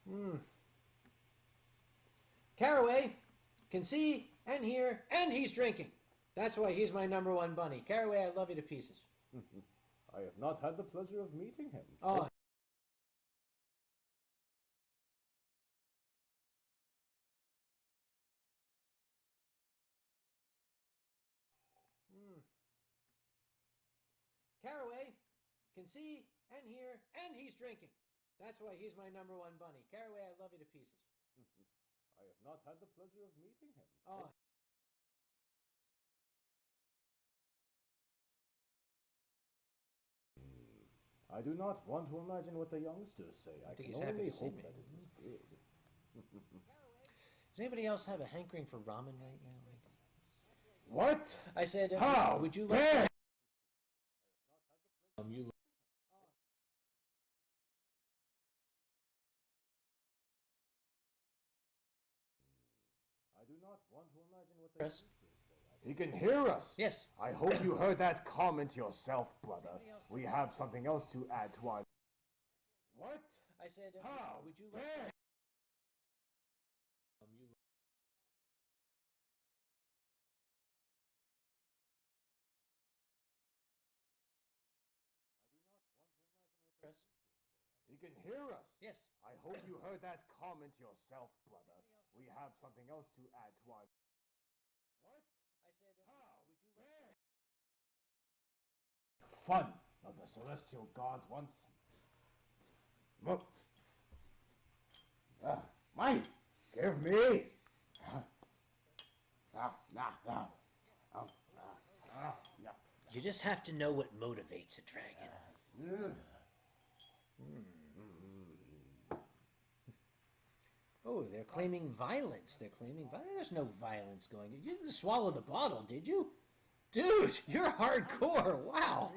Hmm. Caraway can see and hear, and he's drinking. That's why he's my number one bunny. Caraway, I love you to pieces. I have not had the pleasure of meeting him. Oh. Hmm. Caraway can see and hear, and he's drinking. That's why he's my number one bunny. Caraway, I love you to pieces. I have not had the pleasure of meeting him. Oh. I do not want to imagine what the youngsters say. I think can he's happy only to see hope me. that it is good. Does anybody else have a hankering for ramen right now? What? I said, How would you dare like? You. I do not want to imagine what the Chris? youngsters say. He can hear us. Yes. I hope you heard that comment yourself, brother. We have something else to add to our... What? I said, How would you dare like? Chris? He can hear us. Yes. I hope you heard that comment yourself, brother. We have something else to add to our... What? I said, How would you like? Fun of the celestial gods once. Look. Mine! Give me! You just have to know what motivates a dragon. Oh, they're claiming violence. They're claiming violence. There's no violence going on. You didn't swallow the bottle, did you? Dude, you're hardcore. Wow.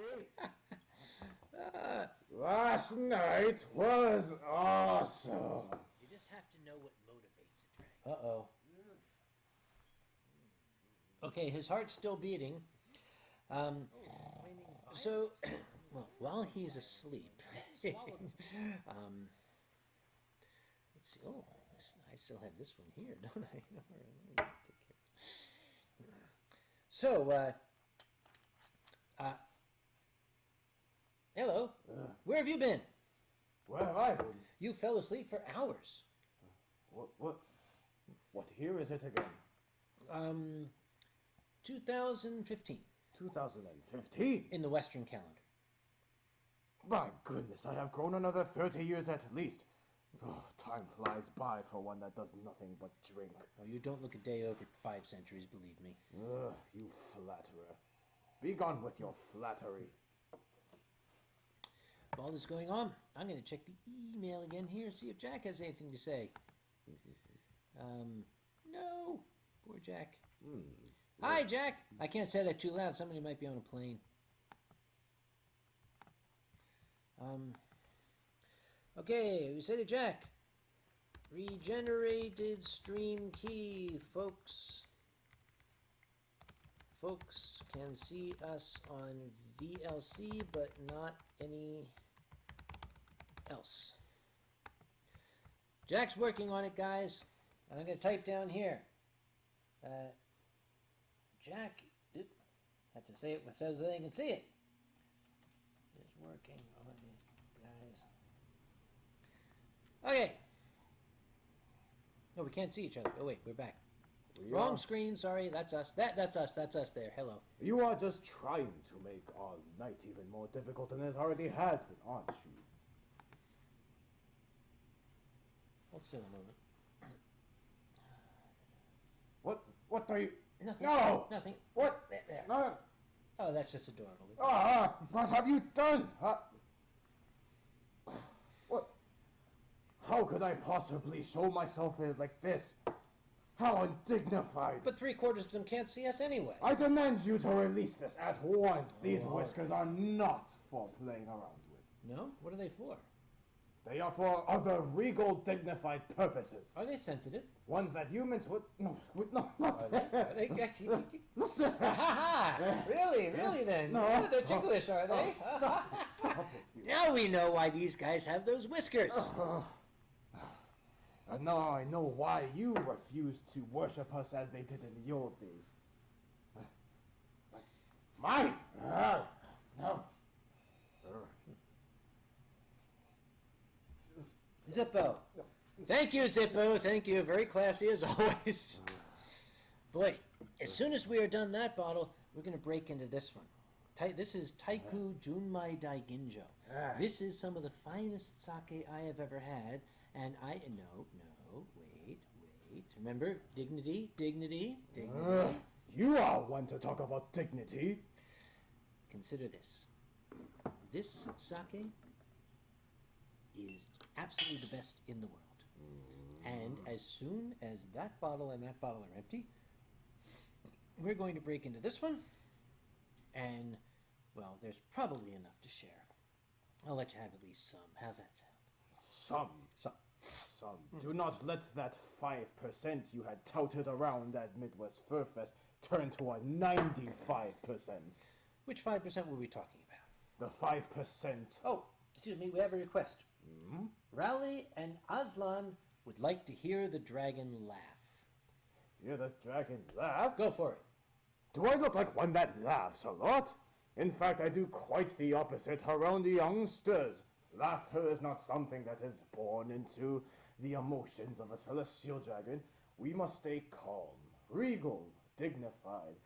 Last night was awesome. You just have to know what motivates a dragon. Uh-oh. Okay, his heart's still beating. So, well, while he's asleep, let's see. Oh, I still have this one here, don't I? Take care. So, hello. Where have you been? Where have I been? You fell asleep for hours. What year is it again? 2015 2015? in the Western calendar. My goodness, I have grown another 30 years at least. Oh, time flies by for one that does nothing but drink. Oh, you don't look a day over 5 centuries, believe me. You flatterer. Be gone with your flattery. While this is going on, I'm going to check the email again here, see if Jack has anything to say. No. Poor Jack. Hi, Jack. I can't say that too loud. Somebody might be on a plane. Okay, we said to Jack. Regenerated stream key, folks. Folks can see us on VLC, but not any else. Jack's working on it, guys. I'm going to type down here. Jack, have to say it so they can see it. Is working on it, guys. Okay. No, we can't see each other. Oh wait, we're back. Wrong screen. Sorry, that's us. That's us. That's us. There. Hello. You are just trying to make our night even more difficult than it already has been, aren't you? Hold still a moment. What are you... Nothing. No! Nothing. What? There. No. Oh, that's just adorable. What have you done? What? How could I possibly show myself like this? How undignified. But 3/4 of them can't see us anyway. I demand you to release this at once. These whiskers are not for playing around with. No? What are they for? They are for other regal, dignified purposes. Are they sensitive? Ones that humans would... No, not Are they actually... Really? Really then? No. Yeah, they're ticklish, are they? Stop it, you. Now we know why these guys have those whiskers. And now I know why you refuse to worship us as they did in the old days. Mine! No. Zippo. Thank you, Zippo. Thank you. Very classy as always. Boy, as soon as we are done that bottle, we're going to break into this one. This is Taiku Junmai Daiginjo. This is some of the finest sake I have ever had. And wait. Remember, dignity. You are one to talk about dignity. Consider this. This sake is absolutely the best in the world. And as soon as that bottle and that bottle are empty, we're going to break into this one. And, well, there's probably enough to share. I'll let you have at least some. How's that sound? Some. Do not let that 5% you had touted around at Midwest Fur Fest turn to a 95%. Which 5% were we talking about? The 5%. Oh, excuse me, we have a request. Raleigh and Aslan would like to hear the dragon laugh. Hear the dragon laugh? Go for it. Do I look like one that laughs a lot? In fact, I do quite the opposite around the youngsters. Laughter is not something that is born into the emotions of a celestial dragon. We must stay calm, regal, dignified,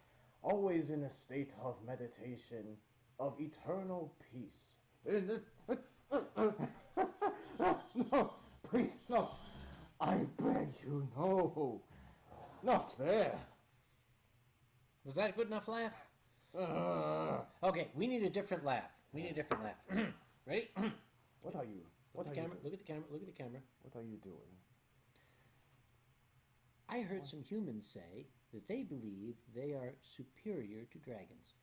always in a state of meditation, of eternal peace. No, please, no. I beg you, no. Not there. Was that a good enough laugh? Okay, we need a different laugh. Ready? What are you? Look at the camera. Look at the camera. What are you doing? I heard some humans say that they believe they are superior to dragons.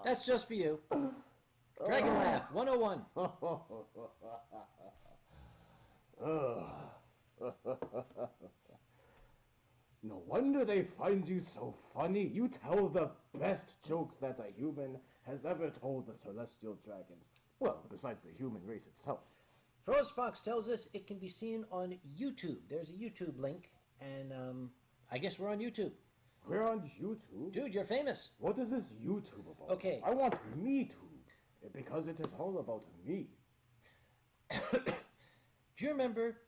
That's just for you. Dragon laugh 101. No wonder they find you so funny. You tell the best jokes that a human has ever told the celestial dragons. Well, besides the human race itself. Frost Fox tells us it can be seen on YouTube. There's a YouTube link, and I guess we're on YouTube. We're on YouTube? Dude, you're famous. What is this YouTube about? Okay. I want me to, because it is all about me. Do you remember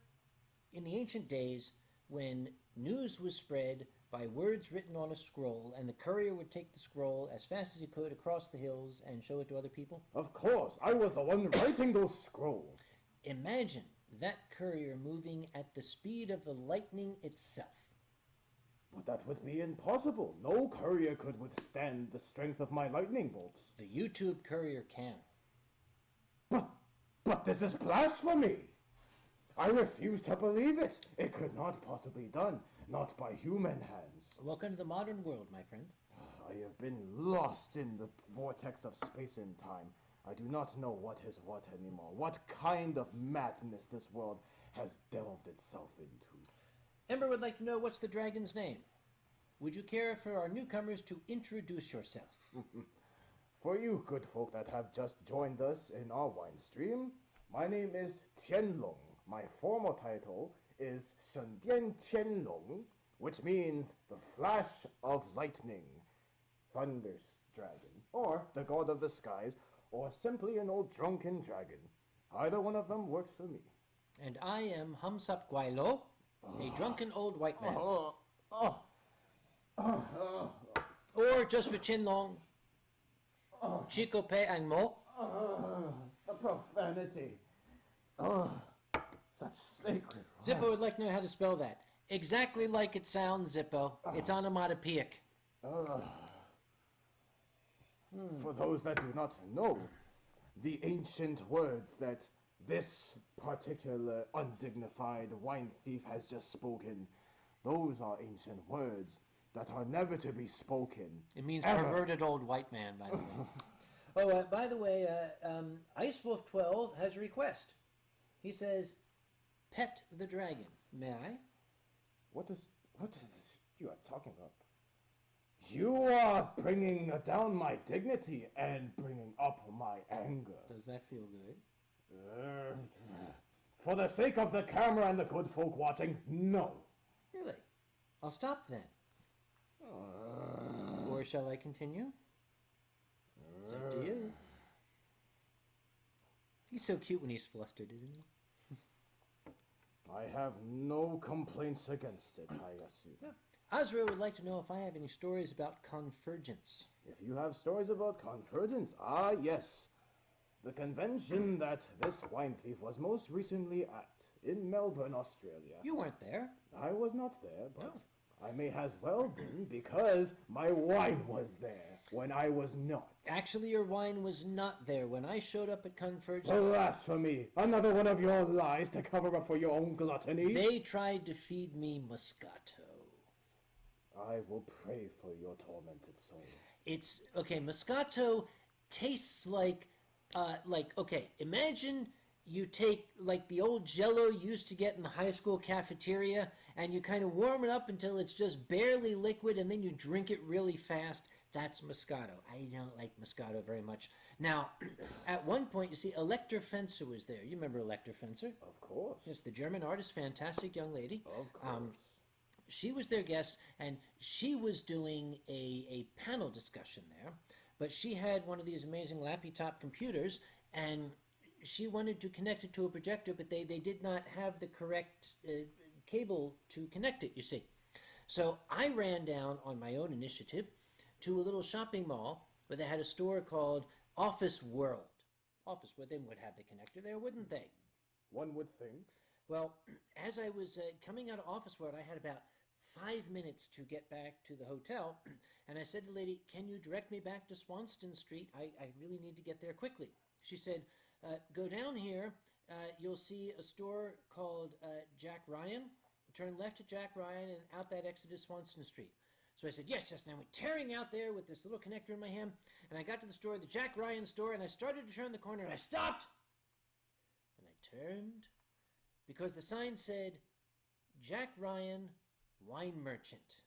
in the ancient days when news was spread by words written on a scroll, and the courier would take the scroll as fast as he could across the hills and show it to other people? Of course, I was the one writing those scrolls. Imagine that courier moving at the speed of the lightning itself. But that would be impossible. No courier could withstand the strength of my lightning bolts. The YouTube courier can. But this is blasphemy! I refuse to believe it. It could not possibly be done, not by human hands. Welcome to the modern world, my friend. I have been lost in the vortex of space and time. I do not know what is what anymore. What kind of madness this world has delved itself into. Ember would like to know, what's the dragon's name? Would you care for our newcomers to introduce yourself? For you good folk that have just joined us in our Winestream, my name is Tianlong. My formal title is Shendian Tianlong, which means the flash of lightning, thunder dragon, or the god of the skies, or simply an old drunken dragon. Either one of them works for me. And I am Hamsap Guailo, a drunken old white man. Or just for Chinlong, Chico Pe Ang Mo. The profanity. Such sacred. Zippo would like to know how to spell that. Exactly like it sounds, Zippo. It's onomatopoeic. For those that do not know, the ancient words that this particular undignified wine thief has just spoken, those are ancient words that are never to be spoken. It means ever. perverted old white man, by the way. Oh, by the way, Icewolf12 has a request. He says, pet the dragon. May I? What is you are talking about? You are bringing down my dignity and bringing up my anger. Does that feel good? For the sake of the camera and the good folk watching, no. Really? I'll stop then. Or shall I continue? It's up to you. He's so cute when he's flustered, isn't he? I have no complaints against it, I assume. Azra would like to know if I have any stories about convergence. If you have stories about convergence, yes. The convention that this wine thief was most recently at in Melbourne, Australia. You weren't there. I was not there, but No. I may as well been because my wine was there when I was not. Actually, your wine was not there when I showed up at Convergence. Blasphemy! Another one of your lies to cover up for your own gluttony. They tried to feed me Moscato. I will pray for your tormented soul. It's, okay, Moscato tastes like, okay, imagine you take, like, the old Jell-O you used to get in the high school cafeteria, and you kind of warm it up until it's just barely liquid, and then you drink it really fast. That's Moscato. I don't like Moscato very much. Now, at one point, you see, Electra Fencer was there. You remember Electra Fencer? Of course. Yes, the German artist, fantastic young lady. Of course. She was their guest, and she was doing a panel discussion there, but she had one of these amazing lappy-top computers, and she wanted to connect it to a projector, but they did not have the correct cable to connect it, you see. So I ran down on my own initiative to a little shopping mall where they had a store called Office World. Office World, they would have the connector there, wouldn't they? One would think. Well, as I was coming out of Office World, I had about 5 minutes to get back to the hotel, and I said to the lady, can you direct me back to Swanston Street? I really need to get there quickly. She said, go down here, you'll see a store called Jack Ryan. Turn left at Jack Ryan and out that exit is Swanston Street. So I said, yes, and I went tearing out there with this little connector in my hand, and I got to the store, the Jack Ryan store, and I started to turn the corner, and I stopped, and I turned, because the sign said, Jack Ryan, Wine Merchant.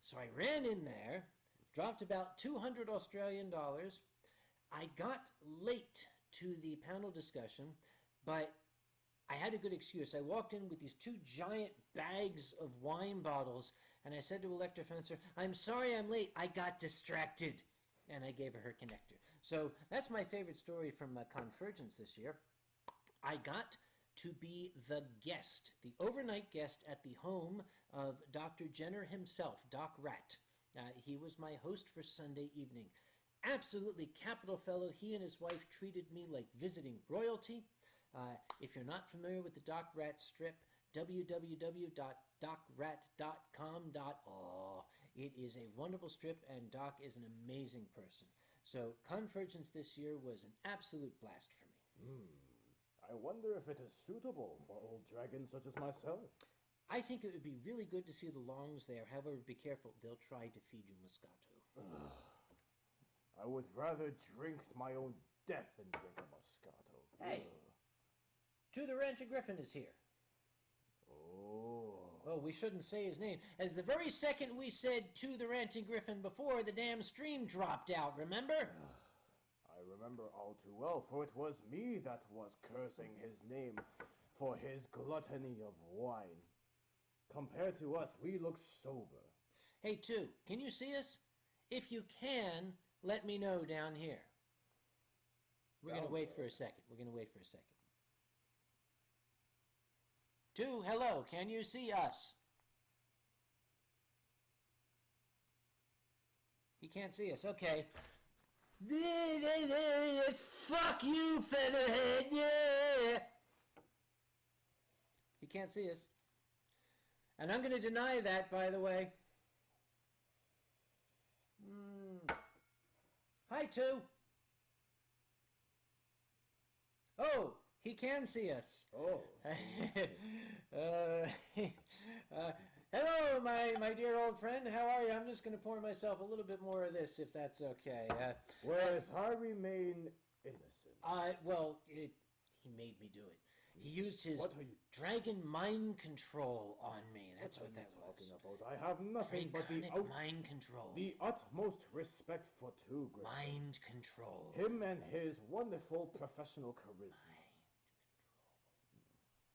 So I ran in there, dropped about 200 Australian dollars. I got late to the panel discussion, but I had a good excuse. I walked in with these 2 giant bags of wine bottles, and I said to Electra Fencer, I'm sorry I'm late. I got distracted. And I gave her connector. So that's my favorite story from Convergence this year. I got to be the guest, the overnight guest at the home of Dr. Jenner himself, Doc Rat. He was my host for Sunday evening. Absolutely capital fellow. He and his wife treated me like visiting royalty. If you're not familiar with the Doc Rat strip, www.docrat.com. It is a wonderful strip, and Doc is an amazing person. So Convergence this year was an absolute blast for me. I wonder if it is suitable for old dragons such as myself. I think it would be really good to see the longs there. However, be careful. They'll try to feed you Moscato. I would rather drink my own death than drink a Moscato. Hey! To the Rancher Griffin is here. Oh. Oh, we shouldn't say his name. As the very second we said to the Ranting Griffin before, the damn stream dropped out, remember? I remember all too well, for it was me that was cursing his name for his gluttony of wine. Compared to us, we look sober. Hey, Two, can you see us? If you can, let me know down here. We're going to wait for a second. We're going to wait for a second. Two, hello, can you see us? He can't see us, okay. Fuck you, Featherhead, yeah! He can't see us. And I'm going to deny that, by the way. Hi, Two. Oh, he can see us. Oh. Hello, my dear old friend. How are you? I'm just going to pour myself a little bit more of this, if that's okay. Whereas I remain innocent. Well, he made me do it. He used his What are you- dragon mind control on me. That's what that talking was. about? I have nothing but Draconic mind control. the utmost respect for two Griffin. Mind control. Him and his wonderful professional charisma.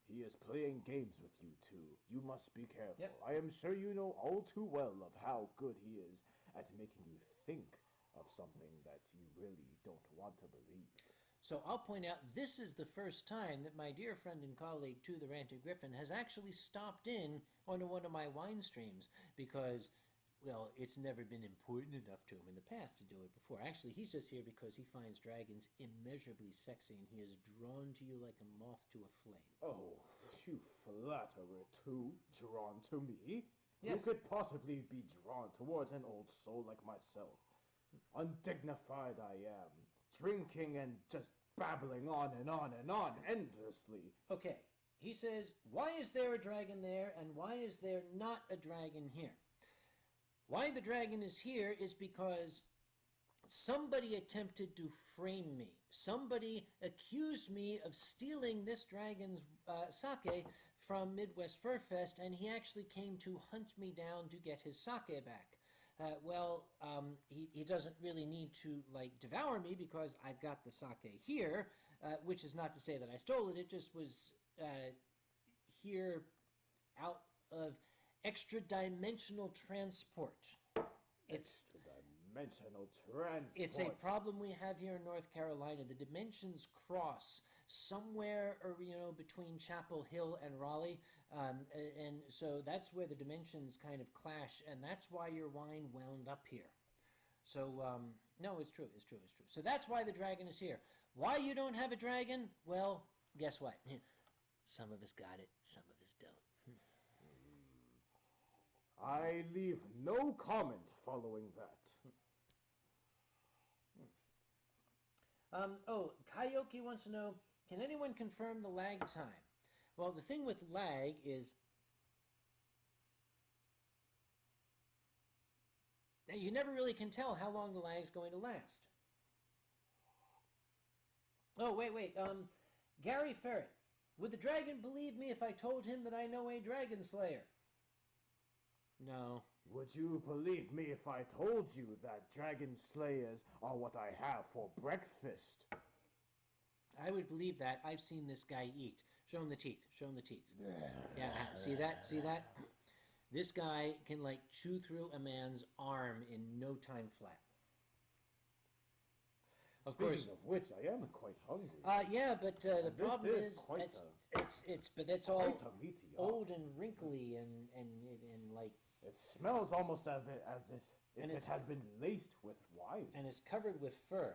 He is playing games with you two. You must be careful. Yep. I am sure you know all too well of how good he is at making you think of something that you really don't want to believe. So I'll point out this is the first time that my dear friend and colleague, To the Ranted Griffin, has actually stopped in onto one of my wine streams because, well, it's never been important enough to him in the past to do it before. Actually, he's just here because he finds dragons immeasurably sexy and he is drawn to you like a moth to a flame. Oh, you flatterer too, drawn to me? Yes. Who could possibly be drawn towards an old soul like myself? Undignified I am, drinking and just babbling on and on and on endlessly. Okay, he says, why is there a dragon there and why is there not a dragon here? Why the dragon is here is because somebody attempted to frame me. Somebody accused me of stealing this dragon's sake from Midwest Fur Fest, and he actually came to hunt me down to get his sake back. He doesn't really need to, like, devour me because I've got the sake here, which is not to say that I stole it. It just was here out of extra-dimensional transport. Extra-dimensional transport. It's a problem we have here in North Carolina. The dimensions cross somewhere, between Chapel Hill and Raleigh, and so that's where the dimensions kind of clash, and that's why your wine wound up here. So, no, it's true. So that's why the dragon is here. Why you don't have a dragon? Well, guess what? Some of us got it, some of us don't. I leave no comment following that. Kayoki wants to know, can anyone confirm the lag time? Well, the thing with lag is you never really can tell how long the lag is going to last. Oh, wait. Gary Ferret, would the dragon believe me if I told him that I know a dragon slayer? No. Would you believe me if I told you that dragon slayers are what I have for breakfast? I would believe that. I've seen this guy eat. Show him the teeth. Yeah, see that? This guy can, like, chew through a man's arm in no time flat. Of course. Speaking of which, I am quite hungry. Yeah, but the problem is quite it's all quite a meaty old and wrinkly and like. It smells almost as if And it it's- has been laced with wine. And it's covered with fur.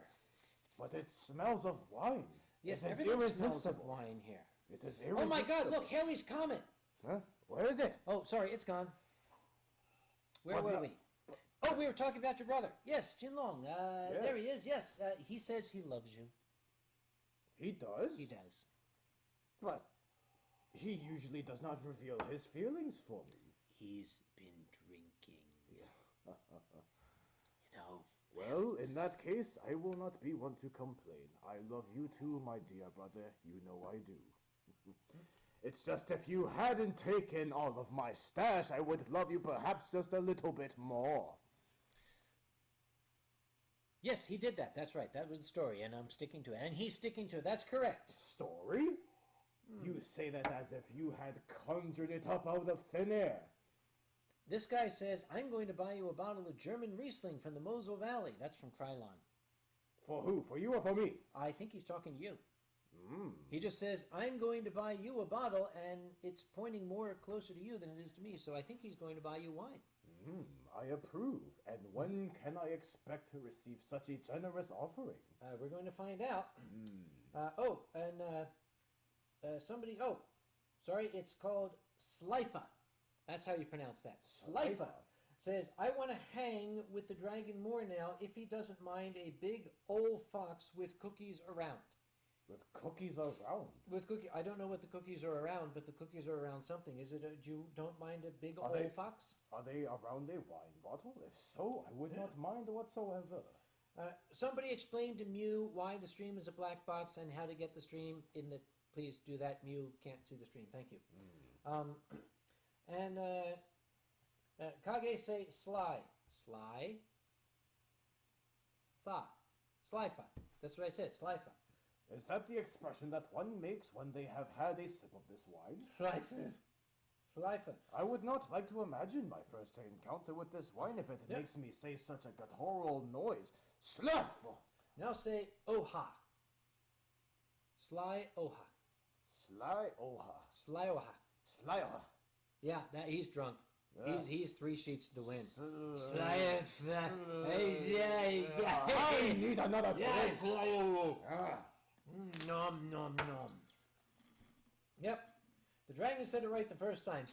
But it smells of wine. Yes, It is everything smells of irresistible. wine here. It is Oh irresistible. my God! Look, Haley's Comet. Huh? Where is it? Oh, sorry, it's gone. Where What were the- we? Oh, we were talking about your brother. Yes, Jinlong. Yes. There he is. Yes, he says he loves you. He does? He does. But he usually does not reveal his feelings for me. He's been drinking. Well, in that case, I will not be one to complain. I love you too, my dear brother. You know I do. It's just if you hadn't taken all of my stash, I would love you perhaps just a little bit more. Yes, he did that. That's right. That was the story, and I'm sticking to it. And he's sticking to it. That's correct. Story? You say that as if you had conjured it up out of thin air. This guy says, I'm going to buy you a bottle of German Riesling from the Mosel Valley. That's from Krylon. For who? For you or for me? I think he's talking to you. He just says, I'm going to buy you a bottle, and it's pointing more closer to you than it is to me, so I think he's going to buy you wine. I approve. And when can I expect to receive such a generous offering? We're going to find out. Somebody, sorry, it's called Slifa. That's how you pronounce that. Slifa says, I want to hang with the dragon more now if he doesn't mind a big old fox with cookies around. With cookies around? With cookie, I don't know what the cookies are around, but the cookies are around something. Is it you don't mind a big Are old they- fox? Are they around a wine bottle? If so, I would not mind whatsoever. Somebody explained to Mew why the stream is a black box and how to get the stream in the please do that. You can't see the stream. Thank you. Kage say sly. Sly. Fa. Sly fa. That's what I said. Sly fa. Is that the expression that one makes when they have had a sip of this wine? Sly fa. Sly fa. I would not like to imagine my first encounter with this wine if it makes me say such a guttural noise. Slaff! Now say oha. Sly oha. Sly oha. Sly oha. Sly oha. Yeah, he's drunk. Yeah. He's 3 sheets to the wind. Sly Yeah. I need another drink. Nom nom nom. Yep. The dragon said it right the first time.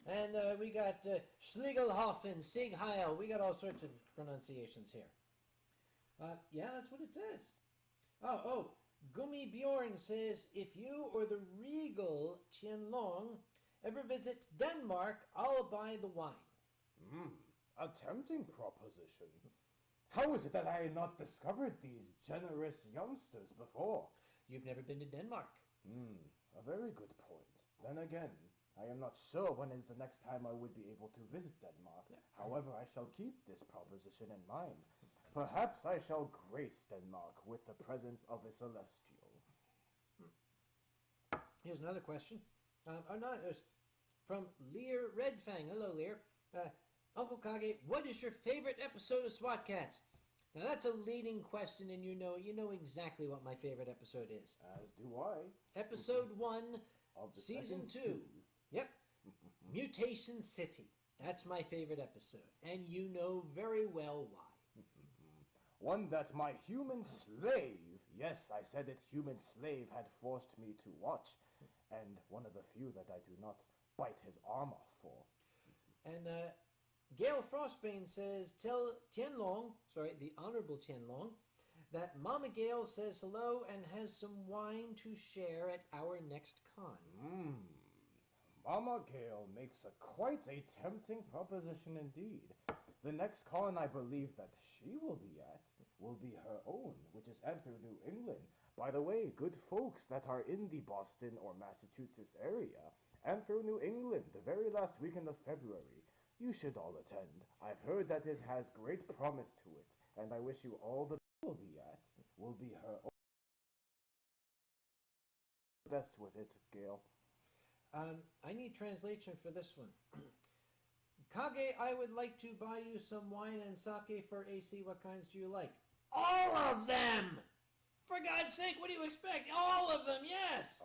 And we got Schlegelhofen, Sig Heil. We got all sorts of pronunciations here. Yeah, that's what it says. Oh. Gummy Bjorn says, if you or the regal Tianlong ever visit Denmark, I'll buy the wine. A tempting proposition. How is it that I had not discovered these generous youngsters before? You've never been to Denmark. A very good point. Then again, I am not sure when is the next time I would be able to visit Denmark. However, I shall keep this proposition in mind. Perhaps I shall grace Denmark with the presence of a celestial. Here's another question. From Lear Redfang. Hello, Lear. Uncle Kage, what is your favorite episode of SWAT Cats? Now that's a leading question, and you know exactly what my favorite episode is. As do I. Episode 1 Of the Season second 2. Yep. Mutation City. That's my favorite episode, and you know very well why. One that my human slave, yes, I said it, human slave, had forced me to watch, and one of the few that I do not bite his arm off for. And Gail Frostbane says, tell Tianlong, the Honorable Tianlong, that Mama Gail says hello and has some wine to share at our next con. Mama Gail makes quite a tempting proposition indeed. The next con I believe that she will be at will be her own, which is Enter New England. By the way, good folks that are in the Boston or Massachusetts area, Enter New England, the very last weekend of February, you should all attend. I've heard that it has great promise to it, and I wish you all the will be her own. Best with it, Gail. I need translation for this one. Kage, I would like to buy you some wine and sake for AC. What kinds do you like? All of them! For God's sake, what do you expect? All of them, yes!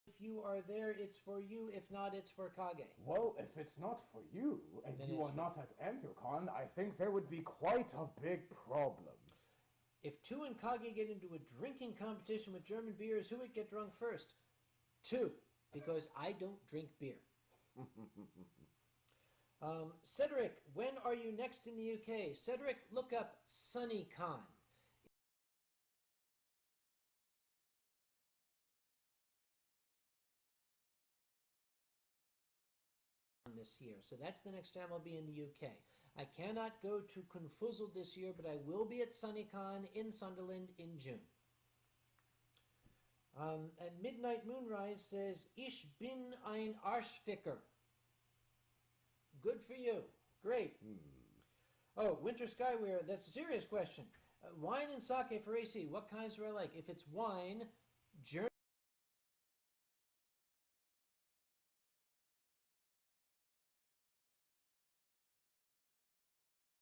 If you are there, it's for you. If not, it's for Kage. Well, if it's not for you, and then you it's are not at EnterCon, I think there would be quite a big problem. If Tu and Kage get into a drinking competition with German beers, who would get drunk first? Tu, because I don't drink beer. Cedric, when are you next in the UK? Cedric, look up SunnyCon. This year, so that's the next time I'll be in the UK. I cannot go to Confuzzled this year, but I will be at SunnyCon in Sunderland in June. And Midnight Moonrise says, Ich bin ein Arschficker. Good for you. Great. Oh, Winter Skywear, that's a serious question. Wine and sake for AC, what kinds do I like? If it's wine, German.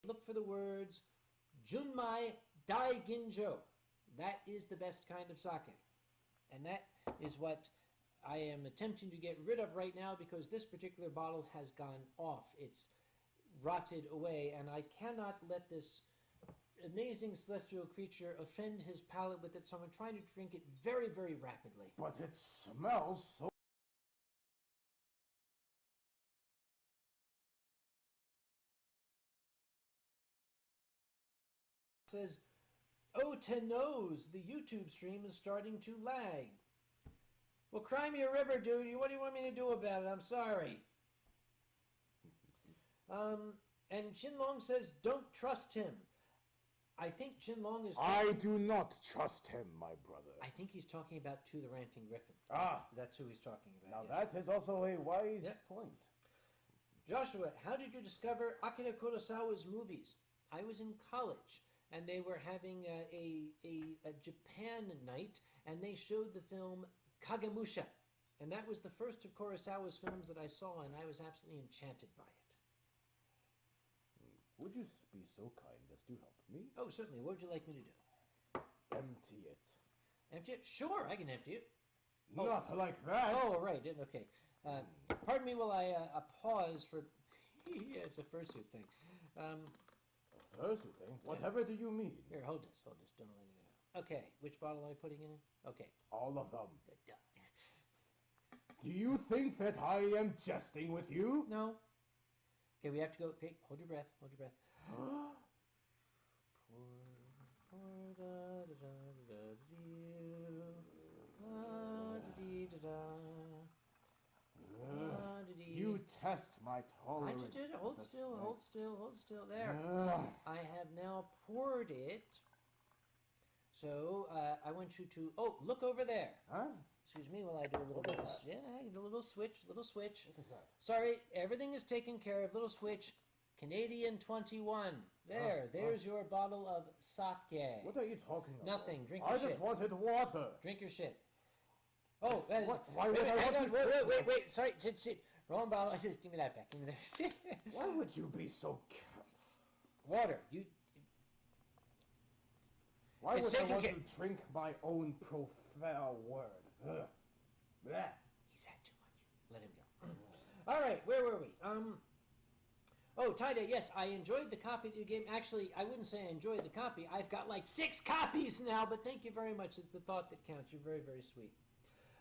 Look for the words Junmai Dai Ginjo. That is the best kind of sake. And that is what I am attempting to get rid of right now because this particular bottle has gone off. It's rotted away, and I cannot let this amazing celestial creature offend his palate with it, so I'm trying to drink it very, very rapidly. But it smells so... Says, oh, Tenose, the YouTube stream is starting to lag. Well, cry me a river, dude. What do you want me to do about it? I'm sorry. And Shinlong says, don't trust him. I think Shinlong is... I do not trust him, my brother. I think he's talking about To the Ranting Griffin. Ah. That's who he's talking Now about. Yes. that is also a wise point. Joshua, how did you discover Akira Kurosawa's movies? I was in college, and they were having a Japan night, and they showed the film Kagemusha. And that was the first of Kurosawa's films that I saw, and I was absolutely enchanted by it. Would you be so kind as to help me? Oh, certainly. What would you like me to do? Empty it. Empty it? Sure, I can empty it. Not like that. Oh, right. Okay. Pardon me while I pause for... yeah, it's a fursuit thing. Fursuit thing? Whatever do you mean? Here, hold this. Don't let it go. Okay, which bottle am I putting in? Okay. All of them. Do you think that I am jesting with you? No. Okay, we have to go. Okay, hold your breath. Hold your breath. You test my tolerance. Hold still, hold still, hold still. There. I have now poured it. So I want you to. Oh, look over there. Huh? Excuse me while I do a little bit of... Yeah, I do a little switch, What is that? Sorry, everything is taken care of. Little switch. Canadian 21. There's your bottle of sake. What are you talking about? Nothing. Drink your I shit. just wanted water. Drink your shit. Oh, Why would I hang want on. to... Wait. Sorry, sit. Wrong bottle. Just give me that back. Give me that. Why would you be so careless? Water. Why It's would I taken want care- to drink my own profane word? Ugh. Blech. He's had too much. Let him go. All right, where were we? Oh, Taida, yes, I enjoyed the copy that you gave. Actually, I wouldn't say I enjoyed the copy. I've got like 6 copies now, but thank you very much. It's the thought that counts. You're very, very sweet.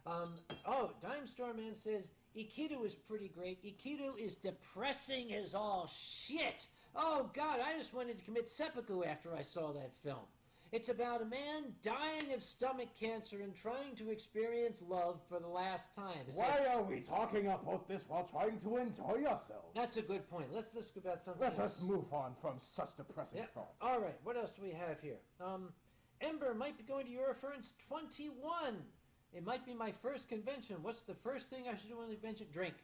Dime Store Man says, Ikido is pretty great. Ikido is depressing as all shit. Oh, God, I just wanted to commit seppuku after I saw that film. It's about a man dying of stomach cancer and trying to experience love for the last time. Why are we talking about this while trying to enjoy ourselves? That's a good point. Let's go about something Let else. us move on from such depressing thoughts. All right, what else do we have here? Ember might be going to Eurofurence 21. It might be my first convention. What's the first thing I should do on the convention? Drink.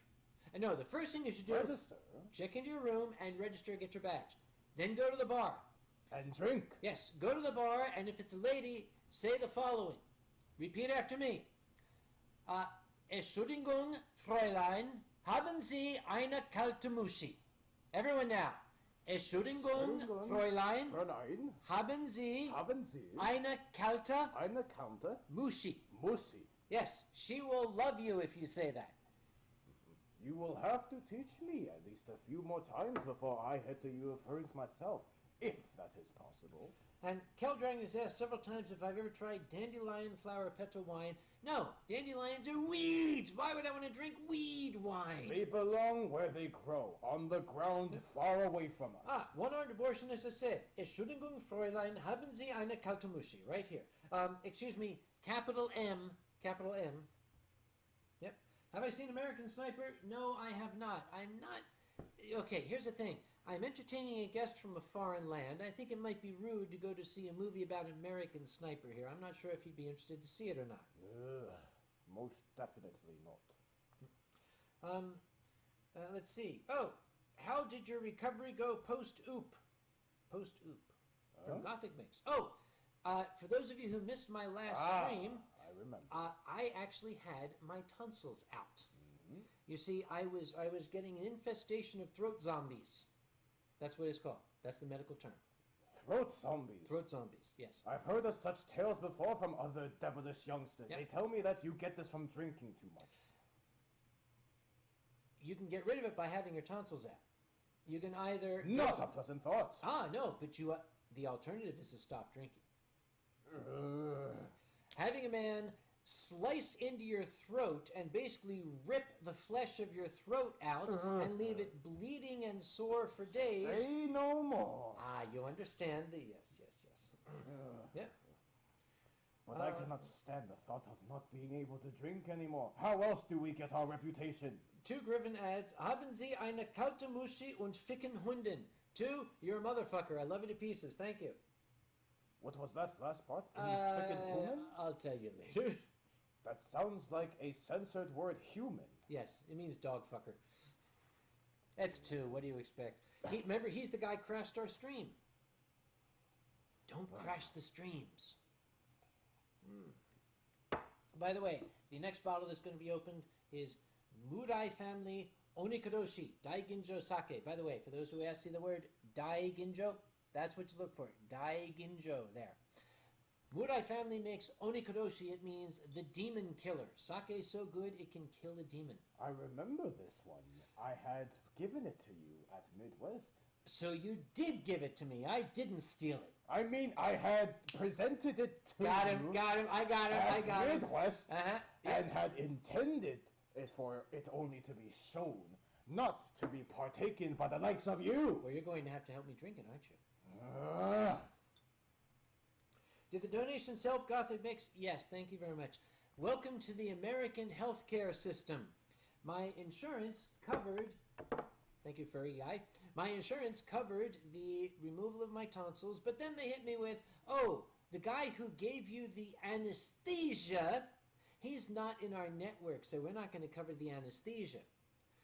No, the first thing you should do... Register. Check into your room and register, get your badge. Then go to the bar. And drink. Yes, go to the bar, and if it's a lady, say the following. Repeat after me. Entschuldigung, Fräulein, haben Sie eine kalte Muschi? Everyone now. Entschuldigung, Fräulein, haben Sie eine kalte Muschi? Muschi. Yes, she will love you if you say that. You will have to teach me at least a few more times before I head to Eurofurence myself, if that is possible. And Keldragon has asked several times if I've ever tried dandelion flower petal wine. No, dandelions are weeds. Why would I want to drink weed wine? They belong where they grow, on the ground far away from us. One-armed abortionist has said, Entschuldigung, Fräulein, haben Sie eine kalte Muschi? Right here. Excuse me, capital M. Yep. Have I seen American Sniper? No, I have not. I'm not... Okay, here's the thing. I'm entertaining a guest from a foreign land. I think it might be rude to go to see a movie about American Sniper here. I'm not sure if you'd be interested to see it or not. Most definitely not. Let's see. Oh, how did your recovery go post-oop? Post-oop. From Gothic Mix. Oh, for those of you who missed my last stream... I remember. I actually had my tonsils out. You see, I was getting an infestation of throat zombies. That's what it's called. That's the medical term. Throat zombies? Throat zombies, yes. I've heard of such tales before from other devilish youngsters. Yep. They tell me that you get this from drinking too much. You can get rid of it by having your tonsils out. You can either... Not a pleasant thought. No, but the alternative is to stop drinking. Having a man slice into your throat and basically rip the flesh of your throat out and leave it bleeding and sore for days. Say no more. You understand the... Yes. Yeah. But I cannot stand the thought of not being able to drink anymore. How else do we get our reputation? 2 Griffin adds, Haben Sie eine kalte Muschi und ficken Hunden? 2, you're a motherfucker. I love you to pieces. Thank you. What was that last part? Frickin' human? I'll tell you later. That sounds like a censored word, human. Yes, it means dog fucker. That's 2. What do you expect? Remember, he's the guy crashed our stream. Don't crash the streams. By the way, the next bottle that's going to be opened is Murai Family Onikadoshi Daiginjo Sake. By the way, for those who see the word Daiginjo, that's what you look for. Daiginjo, there. Murai Family makes Onikadoshi. It means the demon killer. Sake is so good it can kill a demon. I remember this one. I had given it to you at Midwest. So you did give it to me. I didn't steal it. I mean, I had presented it to Got you. him, I got him, at I got him. Midwest, Yeah. and had intended it for it only to be shown, not to be partaken by the likes of you. Well, you're going to have to help me drink it, aren't you? Did the donations help Gothic Mix? Yes, thank you very much. Welcome to the American healthcare system. My insurance covered... Thank you, furry guy. My insurance covered the removal of my tonsils, but then they hit me with, oh, the guy who gave you the anesthesia, he's not in our network, so we're not going to cover the anesthesia.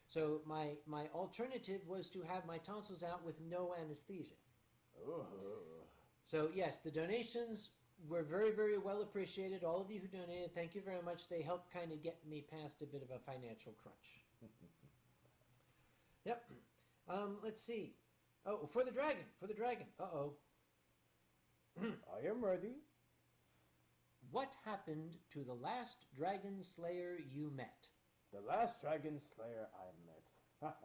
So my alternative was to have my tonsils out with no anesthesia. So yes, the donations were very, very well appreciated. All of you who donated, thank you very much. They helped kind of get me past a bit of a financial crunch. Yep. Let's see. Oh, for the dragon. Uh-oh. I am ready. What happened to the last dragon slayer you met? The last dragon slayer I met.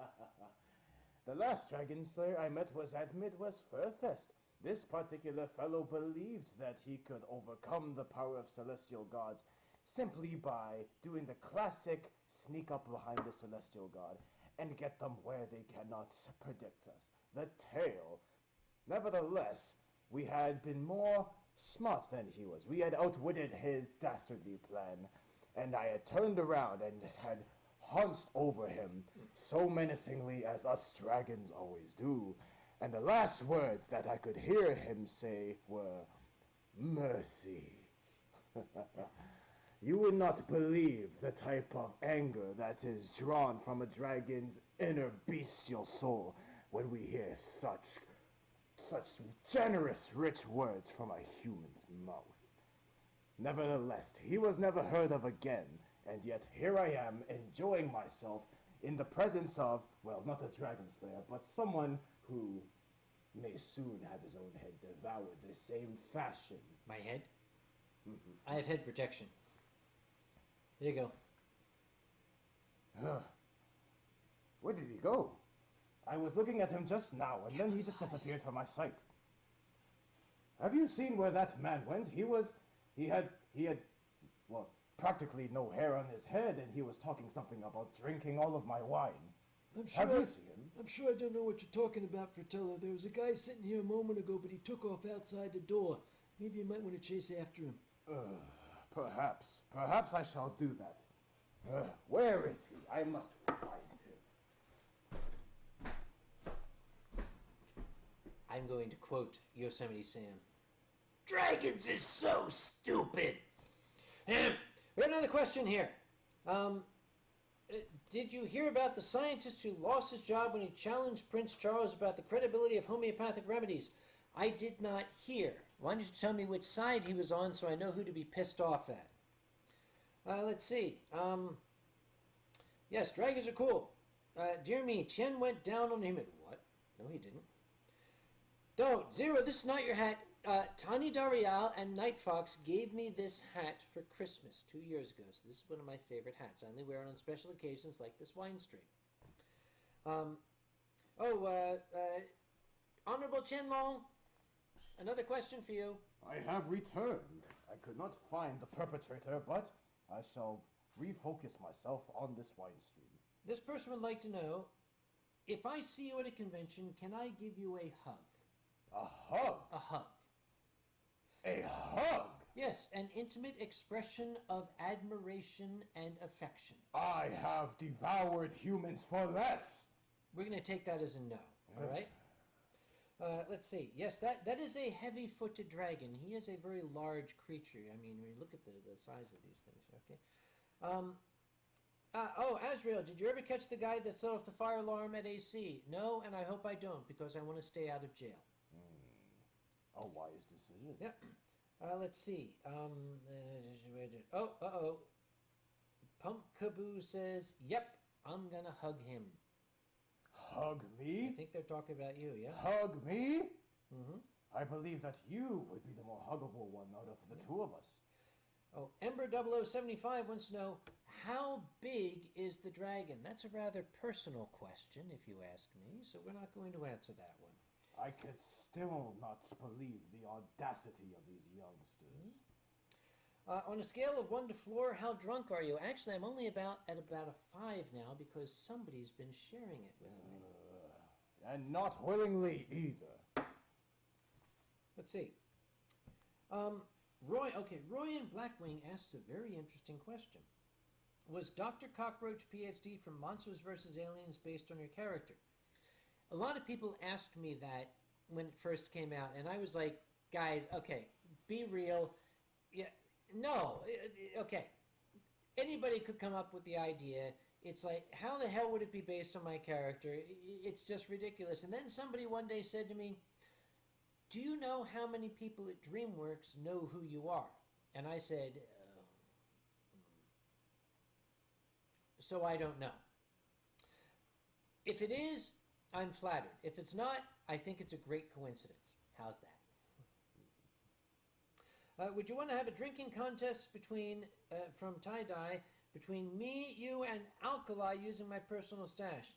The last dragon slayer I met was at Midwest Fur Fest. This particular fellow believed that he could overcome the power of celestial gods simply by doing the classic sneak up behind the celestial god and get them where they cannot predict us. The tail. Nevertheless, we had been more smart than he was. We had outwitted his dastardly plan, and I had turned around and had hunched over him so menacingly as us dragons always do. And the last words that I could hear him say were, "Mercy." You would not believe the type of anger that is drawn from a dragon's inner bestial soul when we hear such generous, rich words from a human's mouth. Nevertheless, he was never heard of again, and yet here I am enjoying myself in the presence of, well, not a dragon slayer, but someone who may soon have his own head devoured the same fashion. My head? I have head protection. There you go. Where did he go? I was looking at him just now, and then he just disappeared from my sight. Have you seen where that man went? He had, well, practically no hair on his head, and he was talking something about drinking all of my wine. Have you seen him? I'm sure I don't know what you're talking about, Fratello. There was a guy sitting here a moment ago, but he took off outside the door. Maybe you might want to chase after him. Perhaps. Perhaps I shall do that. Where is he? I must find him. I'm going to quote Yosemite Sam. Dragons is so stupid! We have another question here. Did you hear about the scientist who lost his job when he challenged Prince Charles about the credibility of homeopathic remedies? I did not hear. Why don't you tell me which side he was on so I know who to be pissed off at? Let's see. Yes, dragons are cool. Dear me, Chen went down on him. What? No, he didn't. Don't. Zero, this is not your hat. Tani Darial and Night Fox gave me this hat for Christmas 2 years ago. So this is one of my favorite hats. I only wear it on special occasions like this Winestream. Honorable Chen Long, another question for you. I have returned. I could not find the perpetrator, but I shall refocus myself on this wine stream. This person would like to know, if I see you at a convention, can I give you a hug? A hug? A hug. A hug? Yes, an intimate expression of admiration and affection. I have devoured humans for less. We're going to take that as a no, all right? Let's see. Yes, that is a heavy-footed dragon. He is a very large creature. I mean, when you look at the size of these things, okay? Azrael, did you ever catch the guy that set off the fire alarm at AC? No, and I hope I don't, because I want to stay out of jail. A wise decision. Yep. Let's see. Pumpkaboo says, yep, I'm going to hug him. Hug I me? think they're talking about you, yeah? Hug me? Mm-hmm. I believe that you would be the more huggable one out of the two of us. Oh, Ember0075 wants to know, how big is the dragon? That's a rather personal question, if you ask me, so we're not going to answer that one. I can still not believe the audacity of these youngsters. On a scale of 1 to 4, how drunk are you? Actually, I'm only at about a 5 now because somebody's been sharing it with me. And not willingly either. Let's see. Roy in Blackwing asks a very interesting question. Was Dr. Cockroach PhD from Monsters vs. Aliens based on your character? A lot of people asked me that when it first came out, and I was like, guys, okay, be real. Yeah, no, okay. Anybody could come up with the idea. It's like, how the hell would it be based on my character? It's just ridiculous. And then somebody one day said to me, do you know how many people at DreamWorks know who you are? And I said, so I don't know. If it is, I'm flattered. If it's not, I think it's a great coincidence. How's that? Would you want to have a drinking contest from tie-dye between me, you, and Alkali using my personal stash?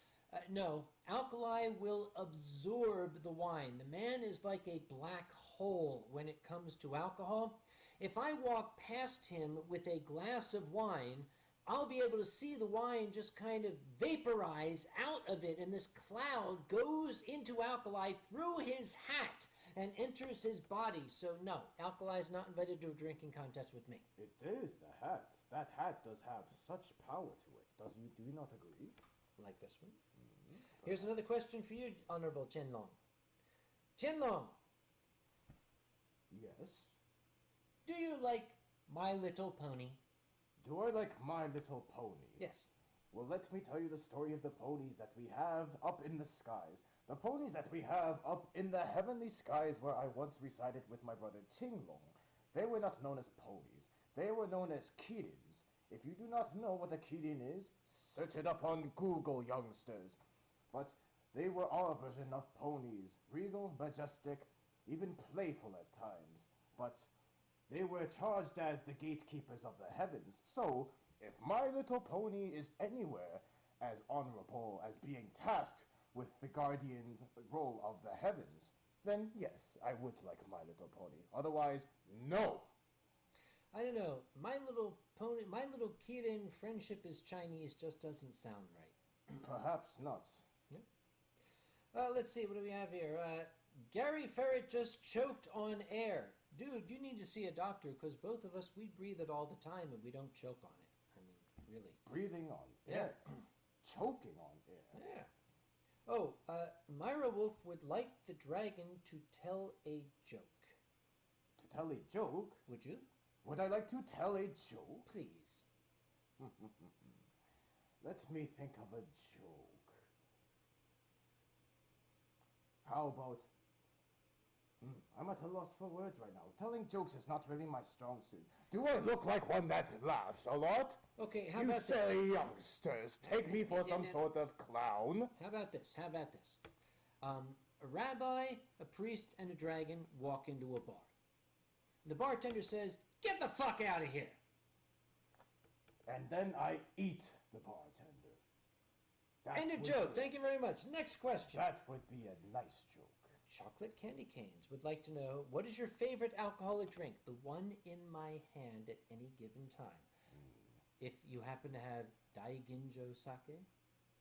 No. Alkali will absorb the wine. The man is like a black hole when it comes to alcohol. If I walk past him with a glass of wine, I'll be able to see the wine just kind of vaporize out of it, and this cloud goes into Alkali through his hat and enters his body. So no, Alkali is not invited to a drinking contest with me. It is the hat. That hat does have such power to it. Do you not agree? Like this one. Here's another question for you, Honorable Tianlong. Tianlong, Yes. do you like My Little Pony? Do I like My Little Pony? Yes. Well, let me tell you the story of the ponies that we have up in the skies. The ponies that we have up in the heavenly skies where I once resided with my brother Tinglong. They were not known as ponies. They were known as kittens. If you do not know what a kitten is, search it up on Google, youngsters. But they were our version of ponies. Regal, majestic, even playful at times. But they were charged as the gatekeepers of the heavens. So, if My Little Pony is anywhere as honorable as being tasked with the guardian's role of the heavens, then yes, I would like My Little Pony. Otherwise, no. I don't know. My Little Pony, My Little Kitten, friendship is Chinese just doesn't sound right. Perhaps not. Let's see, what do we have here? Gary Ferret just choked on air. Dude, you need to see a doctor because both of us, we breathe it all the time and we don't choke on it. I mean, really. Breathing on air. Choking on air. Yeah. Oh, Myra Wolf would like the dragon to tell a joke. To tell a joke? Would you? Would I like to tell a joke? Please. Let me think of a joke. How about... I'm at a loss for words right now. Telling jokes is not really my strong suit. Do I look like one that laughs a lot? Okay, how you about silly this? youngsters, take me for some sort of clown. How about this? A rabbi, a priest, and a dragon walk into a bar. The bartender says, "Get the fuck out of here!" And then I eat the bartender. That End of would joke. be- Thank you very much. Next question. That would be a nice joke. Chocolate Candy Canes would like to know, what is your favorite alcoholic drink? The one in my hand at any given time. If you happen to have Daiginjo sake,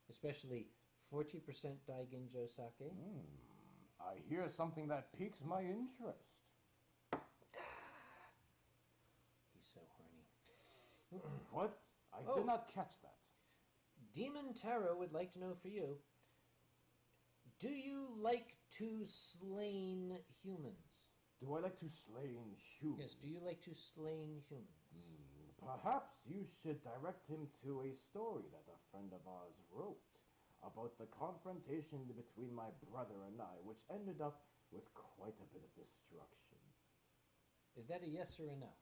especially 40% Daiginjo sake. I hear something that piques my interest. so horny. What? I Oh. did not catch that. Demon Tarot would like to know for you, do you like to slain humans? Do I like to slain humans? Yes, do you like to slain humans? Perhaps you should direct him to a story that a friend of ours wrote about the confrontation between my brother and I, which ended up with quite a bit of destruction. Is that a yes or a no?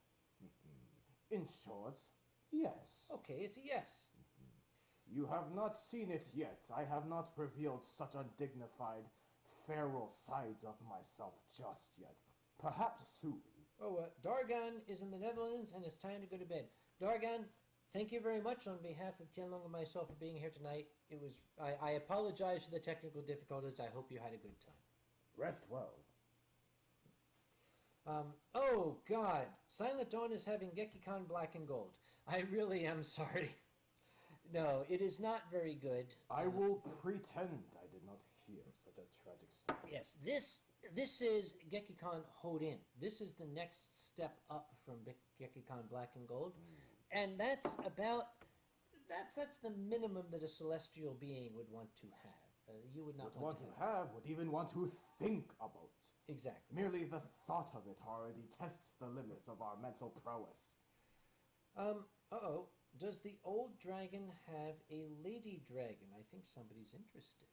In short, yes. Okay, it's a yes. You have not seen it yet. I have not revealed such undignified, feral sides of myself just yet. Perhaps soon. Oh, Dargan is in the Netherlands, and it's time to go to bed. Dargan, thank you very much on behalf of Tianlong and myself for being here tonight. It was. I apologize for the technical difficulties. I hope you had a good time. Rest well. Oh, God. Silent Dawn is having GekiCon Black and Gold. I really am sorry. No, it is not very good. I will pretend I did not hear such a tragic story. Yes, this is GekiCon Hodin. This is the next step up from GekiCon Black and Gold. And that's about... That's the minimum that a celestial being would want to have. You would not want to have. Would even want to think about. Exactly. Merely the thought of it already tests the limits of our mental prowess. Uh-oh. Does the old dragon have a lady dragon? I think somebody's interested.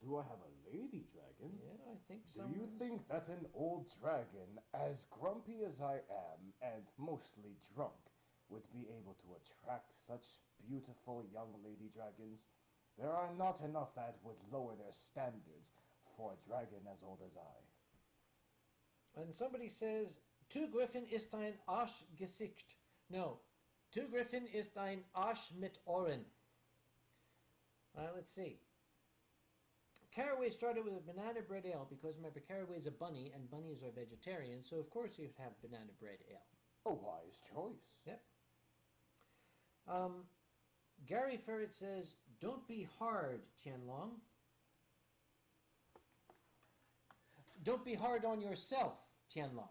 Do I have a lady dragon? Yeah, I think so. Do you think that an old dragon, as grumpy as I am, and mostly drunk, would be able to attract such beautiful young lady dragons? There are not enough that would lower their standards for a dragon as old as I. And somebody says, "Tu Griffin ist ein Arschgesicht." No, "Tu Griffin ist ein Arsch mit Ohren." Let's see. Caraway started with a banana bread ale because remember, Caraway is a bunny and bunnies are vegetarian, so of course he would have banana bread ale. A wise choice. Yep. Gary Ferret says, "Don't be hard, Tianlong. Don't be hard on yourself, Tianlong."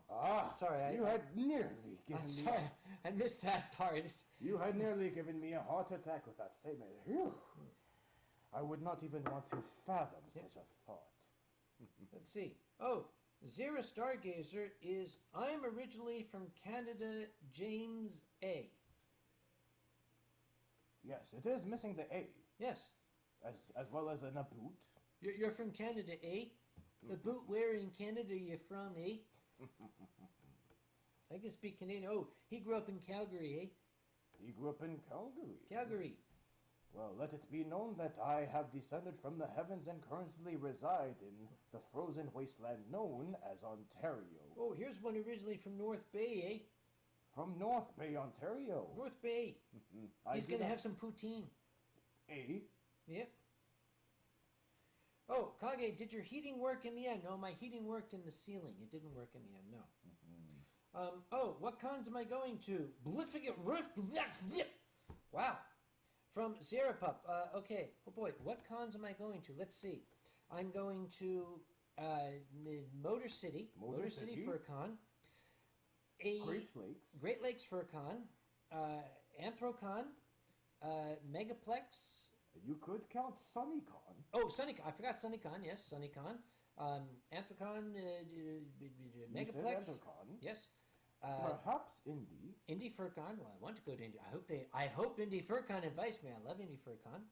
Sorry, you had nearly given me. Sorry, I missed that part. You had nearly given me a heart attack with that statement. Whew. I would not even want to fathom such a thought. Let's see. Oh, Zera Stargazer is, "I'm originally from Canada, James A." Yes, it is missing the A, Yes. as well as an aboot. You're from Canada, eh? The boot where in Canada you from, eh? I can speak Canadian. Oh, he grew up in Calgary, eh? He grew up in Calgary. Calgary. Well, let it be known that I have descended from the heavens and currently reside in the frozen wasteland known as Ontario. Oh, here's one originally from North Bay, eh? From North Bay, Ontario. North Bay. He's going to have some poutine. A? Yep. Oh, Kage, did your heating work in the end? No, my heating worked in the ceiling. It didn't work in the end, no. Oh, what cons am I going to? Wow. From Sierra Pup. Okay. Oh boy, what cons am I going to? Let's see. I'm going to Motor City. Motor City for a con. Great Lakes for a con. Anthrocon. Megaplex. You could count SunnyCon. Oh, SunnyCon. I forgot SunnyCon. Yes, SunnyCon. Anthrocon, Megaplex. Anthrocon. Yes. Perhaps Indy. Indy FurCon. Well, I want to go to Indy. I hope Indy FurCon invites me. I love Indy FurCon.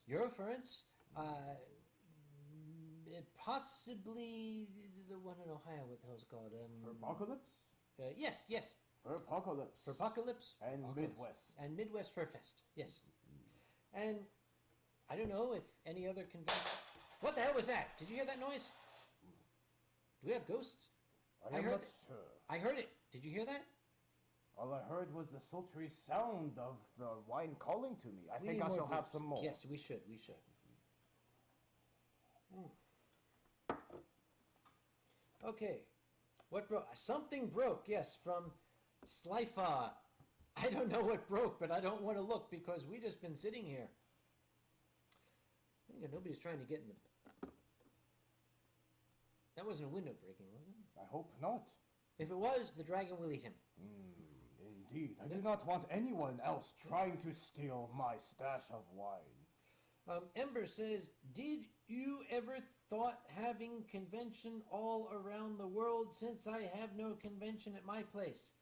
Eurofurence. Possibly the one in Ohio. What the hell's it called? Furpocalypse? Yes. Furpocalypse. Furpocalypse. And Midwest. And Midwest Furfest. Yes. And I don't know if any other convention. What the hell was that? Did you hear that noise? Do we have ghosts? I am heard not it. sure. I heard it. Did you hear that? All I heard was the sultry sound of the wine calling to me. I We think need I more shall have ghosts. some more. Yes, we should. Okay. What broke? Something broke, yes, from Slifa. I don't know what broke, but I don't want to look because we just been sitting here. I think nobody's trying to get in the... That wasn't a window breaking, was it? I hope not. If it was, the dragon will eat him. Indeed. I do not want anyone else trying to steal my stash of wine. Ember says, did you ever thought having convention all around the world since I have no convention at my place?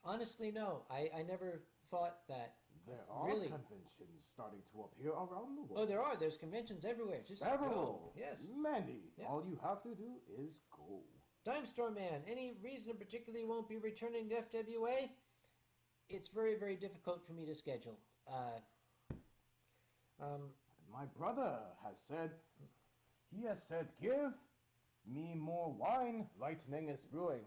Honestly, no. I never thought that. There are Really? conventions starting to appear around the world. Oh, there are. There's conventions everywhere. Just Several. go. Yes. Many. Yeah. All you have to do is go. Timestorm Man, any reason particularly won't be returning to FWA? It's very, very difficult for me to schedule. My brother has said, give me more wine. Lightning is brewing.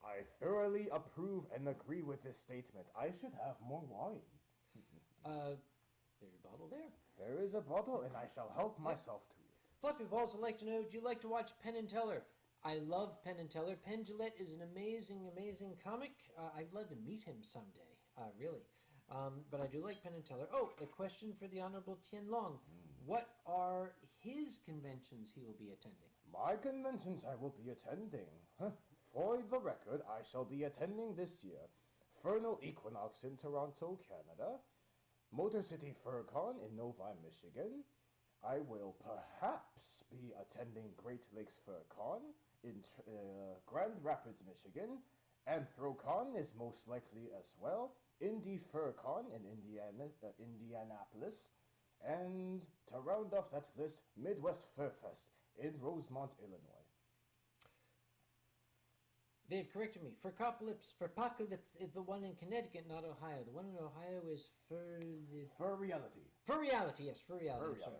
I thoroughly approve and agree with this statement. I should have more wine. There's a bottle there. There is a bottle, and I shall help myself to it. Fluffy Balls would like to know, do you like to watch Penn and Teller? I love Penn and Teller. Penn Jillette is an amazing, amazing comic. I'd love to meet him someday, really. But I do like Penn and Teller. Oh, a question for the Honorable Tian Long. What are his conventions he will be attending? My conventions I will be attending. For the record, I shall be attending this year Fernal Equinox in Toronto, Canada, Motor City FurCon in Novi, Michigan. I will perhaps be attending Great Lakes FurCon in Grand Rapids, Michigan. AnthroCon is most likely as well. Indy FurCon in Indianapolis. And to round off that list, Midwest Fur Fest in Rosemont, Illinois. They've corrected me. Furpocalypse is the one in Connecticut, not Ohio. The one in Ohio is Furreality. Furreality, yes, Furreality. I'm sorry.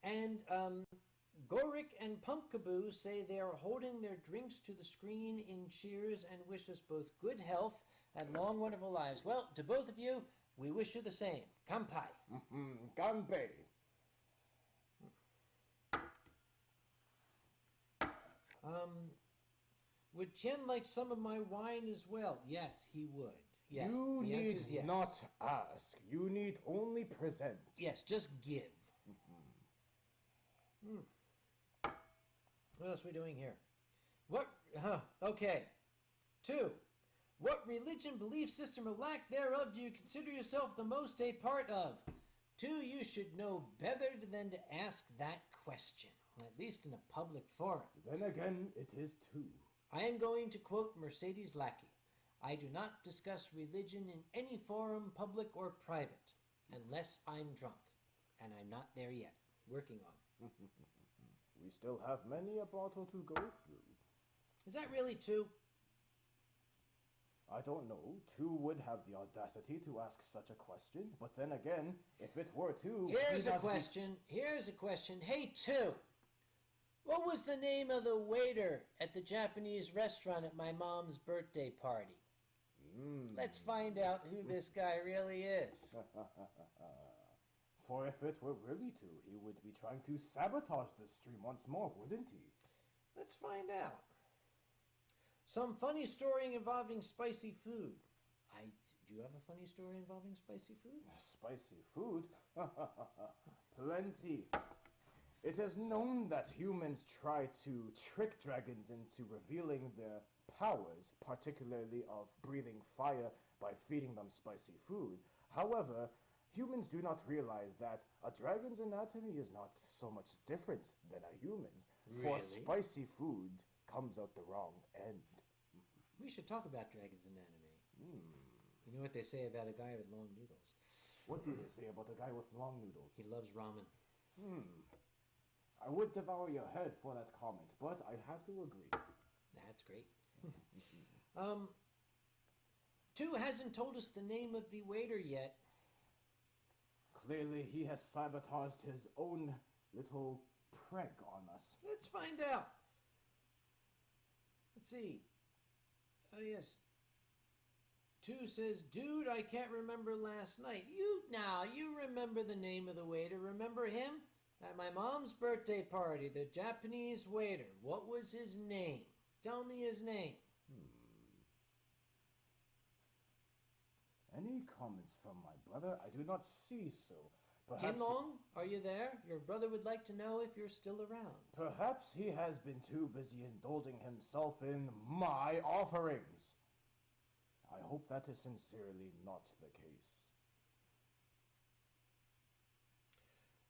Furreality. And Gorik and Pumpkaboo say they are holding their drinks to the screen in cheers and wish us both good health and long, wonderful lives. Well, to both of you, we wish you the same. Kampai. Ganbei. Would Chen like some of my wine as well? Yes, he would. Yes, You the answer need is yes. not ask. You need only present. Yes, just give. What else are we doing here? Okay. 2. What religion, belief system, or lack thereof do you consider yourself the most a part of? 2. You should know better than to ask that question, at least in a public forum. Then again, it is 2. I am going to quote Mercedes Lackey. I do not discuss religion in any forum, public or private, unless I'm drunk. And I'm not there yet. Working on. We still have many a bottle to go through. Is that really 2? I don't know. 2 would have the audacity to ask such a question, but then again, if it were 2... Here's a question. Hey, 2. What was the name of the waiter at the Japanese restaurant at my mom's birthday party? Let's find out who this guy really is. For if it were really 2, he would be trying to sabotage this stream once more, wouldn't he? Let's find out. Some funny story involving spicy food. Do you have a funny story involving spicy food? Spicy food? Plenty. It is known that humans try to trick dragons into revealing their powers, particularly of breathing fire, by feeding them spicy food. However, humans do not realize that a dragon's anatomy is not so much different than a human's. For Really? spicy food comes out the wrong end. We should talk about dragon's anatomy. You know what they say about a guy with long noodles? What do they say about a guy with long noodles? He loves ramen. I would devour your head for that comment, but I have to agree. That's great. 2 hasn't told us the name of the waiter yet. Clearly, he has sabotaged his own little prank on us. Let's find out. Let's see. Oh, yes. 2 says, dude, I can't remember last night. You remember the name of the waiter. Remember him? At my mom's birthday party, the Japanese waiter. What was his name? Tell me his name. Any comments from my brother? I do not see so. Tinlong, are you there? Your brother would like to know if you're still around. Perhaps he has been too busy indulging himself in my offerings. I hope that is sincerely not the case.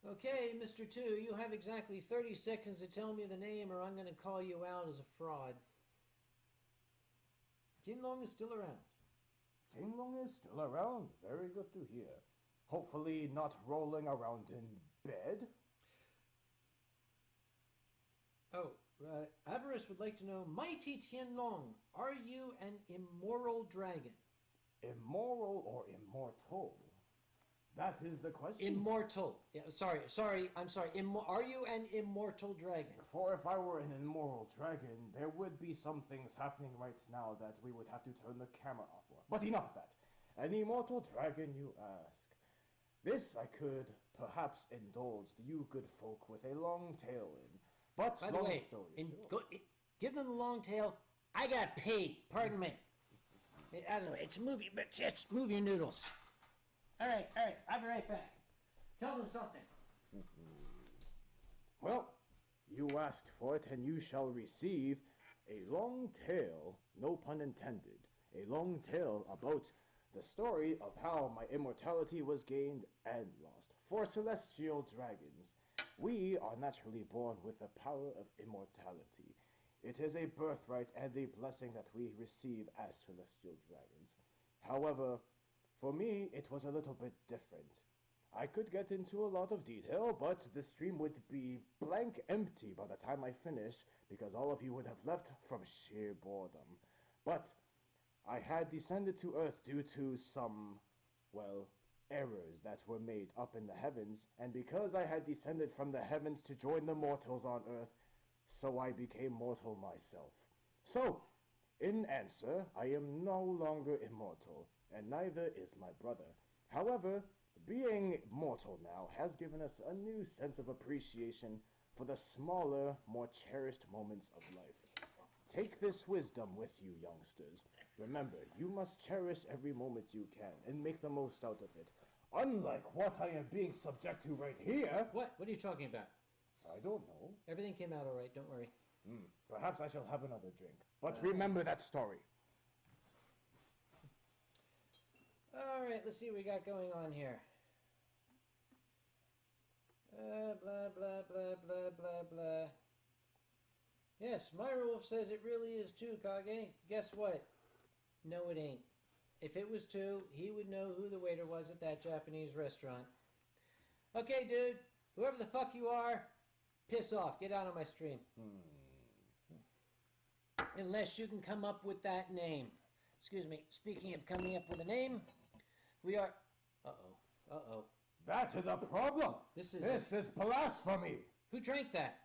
Okay, Mr. Two, you have exactly 30 seconds to tell me the name or I'm going to call you out as a fraud. Jinlong is still around. Jinglong is still around. Very good to hear. Hopefully not rolling around in bed. Oh, Avarice would like to know, Mighty Tianlong, are you an immoral dragon? Immoral or immortal? That is the question. Immortal. Yeah, I'm sorry. Are you an immortal dragon? For if I were an immoral dragon, there would be some things happening right now that we would have to turn the camera off for. But enough of that. An immortal dragon, you ask. This I could perhaps indulge you good folk with a long tale in. But By the long way, story short. give them the long tail. I got pee. Pardon me. Out of the way. It's movie, but just move your noodles. All right. I'll be right back. Tell them something. Well, you asked for it, and you shall receive a long tale, no pun intended, a long tale about the story of how my immortality was gained and lost. For celestial dragons, we are naturally born with the power of immortality. It is a birthright and a blessing that we receive as celestial dragons. However, for me, it was a little bit different. I could get into a lot of detail, but the stream would be blank empty by the time I finish because all of you would have left from sheer boredom. But I had descended to Earth due to some, well, errors that were made up in the heavens, and because I had descended from the heavens to join the mortals on Earth, so I became mortal myself. So, in answer, I am no longer immortal, and neither is my brother. However, being mortal now has given us a new sense of appreciation for the smaller, more cherished moments of life. Take this wisdom with you, youngsters. Remember, you must cherish every moment you can and make the most out of it. Unlike what I am being subject to right here. What? What are you talking about? I don't know. Everything came out all right. Don't worry. Perhaps I shall have another drink. But remember that story. All right, let's see what we got going on here. Blah, blah, blah, blah, blah, blah. Yes, Myra Wolf says it really is too, Kage. Guess what? No, it ain't. If it was two, he would know who the waiter was at that Japanese restaurant. Okay, dude, whoever the fuck you are, piss off. Get out of my stream. Unless you can come up with that name. Excuse me, speaking of coming up with a name, we are... Uh-oh. That is a problem. This is blasphemy. Who drank that?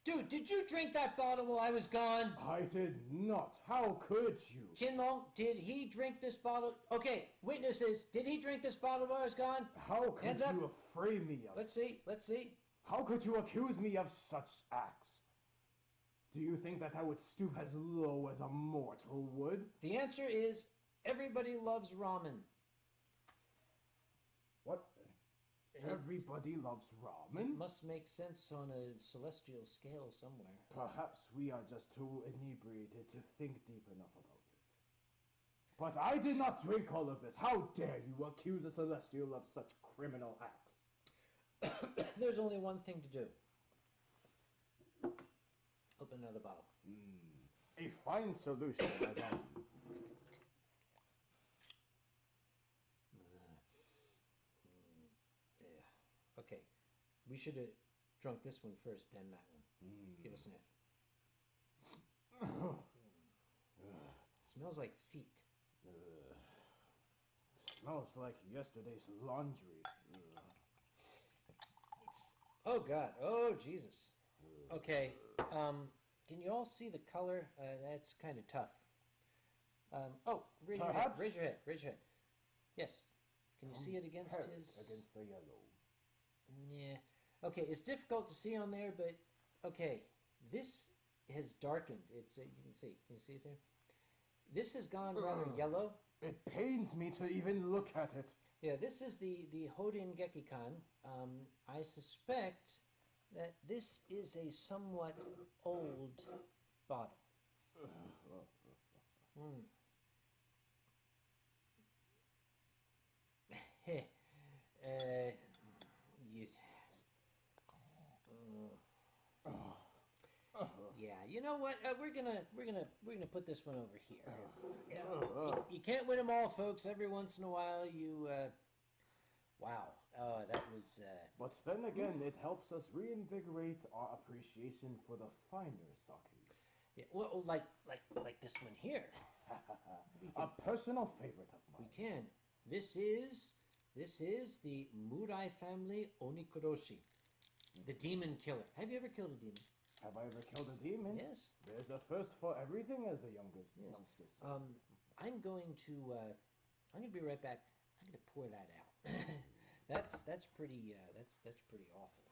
Dude, did you drink that bottle while I was gone? I did not. How could you? Chinlong, did he drink this bottle? Okay, witnesses, did he drink this bottle while I was gone? How could Hands up. you frame me of... Let's see. How could you accuse me of such acts? Do you think that I would stoop as low as a mortal would? The answer is, everybody loves ramen. What? Everybody loves ramen? Must make sense on a celestial scale somewhere. Perhaps we are just too inebriated to think deep enough about it. But I did not drink all of this. How dare you accuse a celestial of such criminal acts? There's only one thing to do. Open another bottle. A fine solution, as I... Yeah. Okay. We should have drunk this one first, then that one. Give a sniff. Smells like feet. Smells like yesterday's laundry. Oh God. Oh Jesus. Okay. Can you all see the color? That's kind of tough. Raise your head. Raise your head. Yes. Can you see it against his? Against the yellow. Yeah. Okay. It's difficult to see on there, but okay. This has darkened. It's you can see. Can you see it there? This has gone rather yellow. It pains me to even look at it. Yeah. This is the Hoden Gekikan. I suspect that this is a somewhat old bottle. you know what? We're gonna put this one over here. You can't win them all, folks. Every once in a while, you. Wow. Oh, that was. But then again, it helps us reinvigorate our appreciation for the finer sakes. Yeah, well, like this one here. A personal favorite of We mine. can. This is the Murai family Onikuroshi, the demon killer. Have you ever killed a demon? Have I ever killed a demon? Yes. There's a first for everything, as the youngsters say. I'm going to be right back. I'm going to pour that out. that's pretty awful.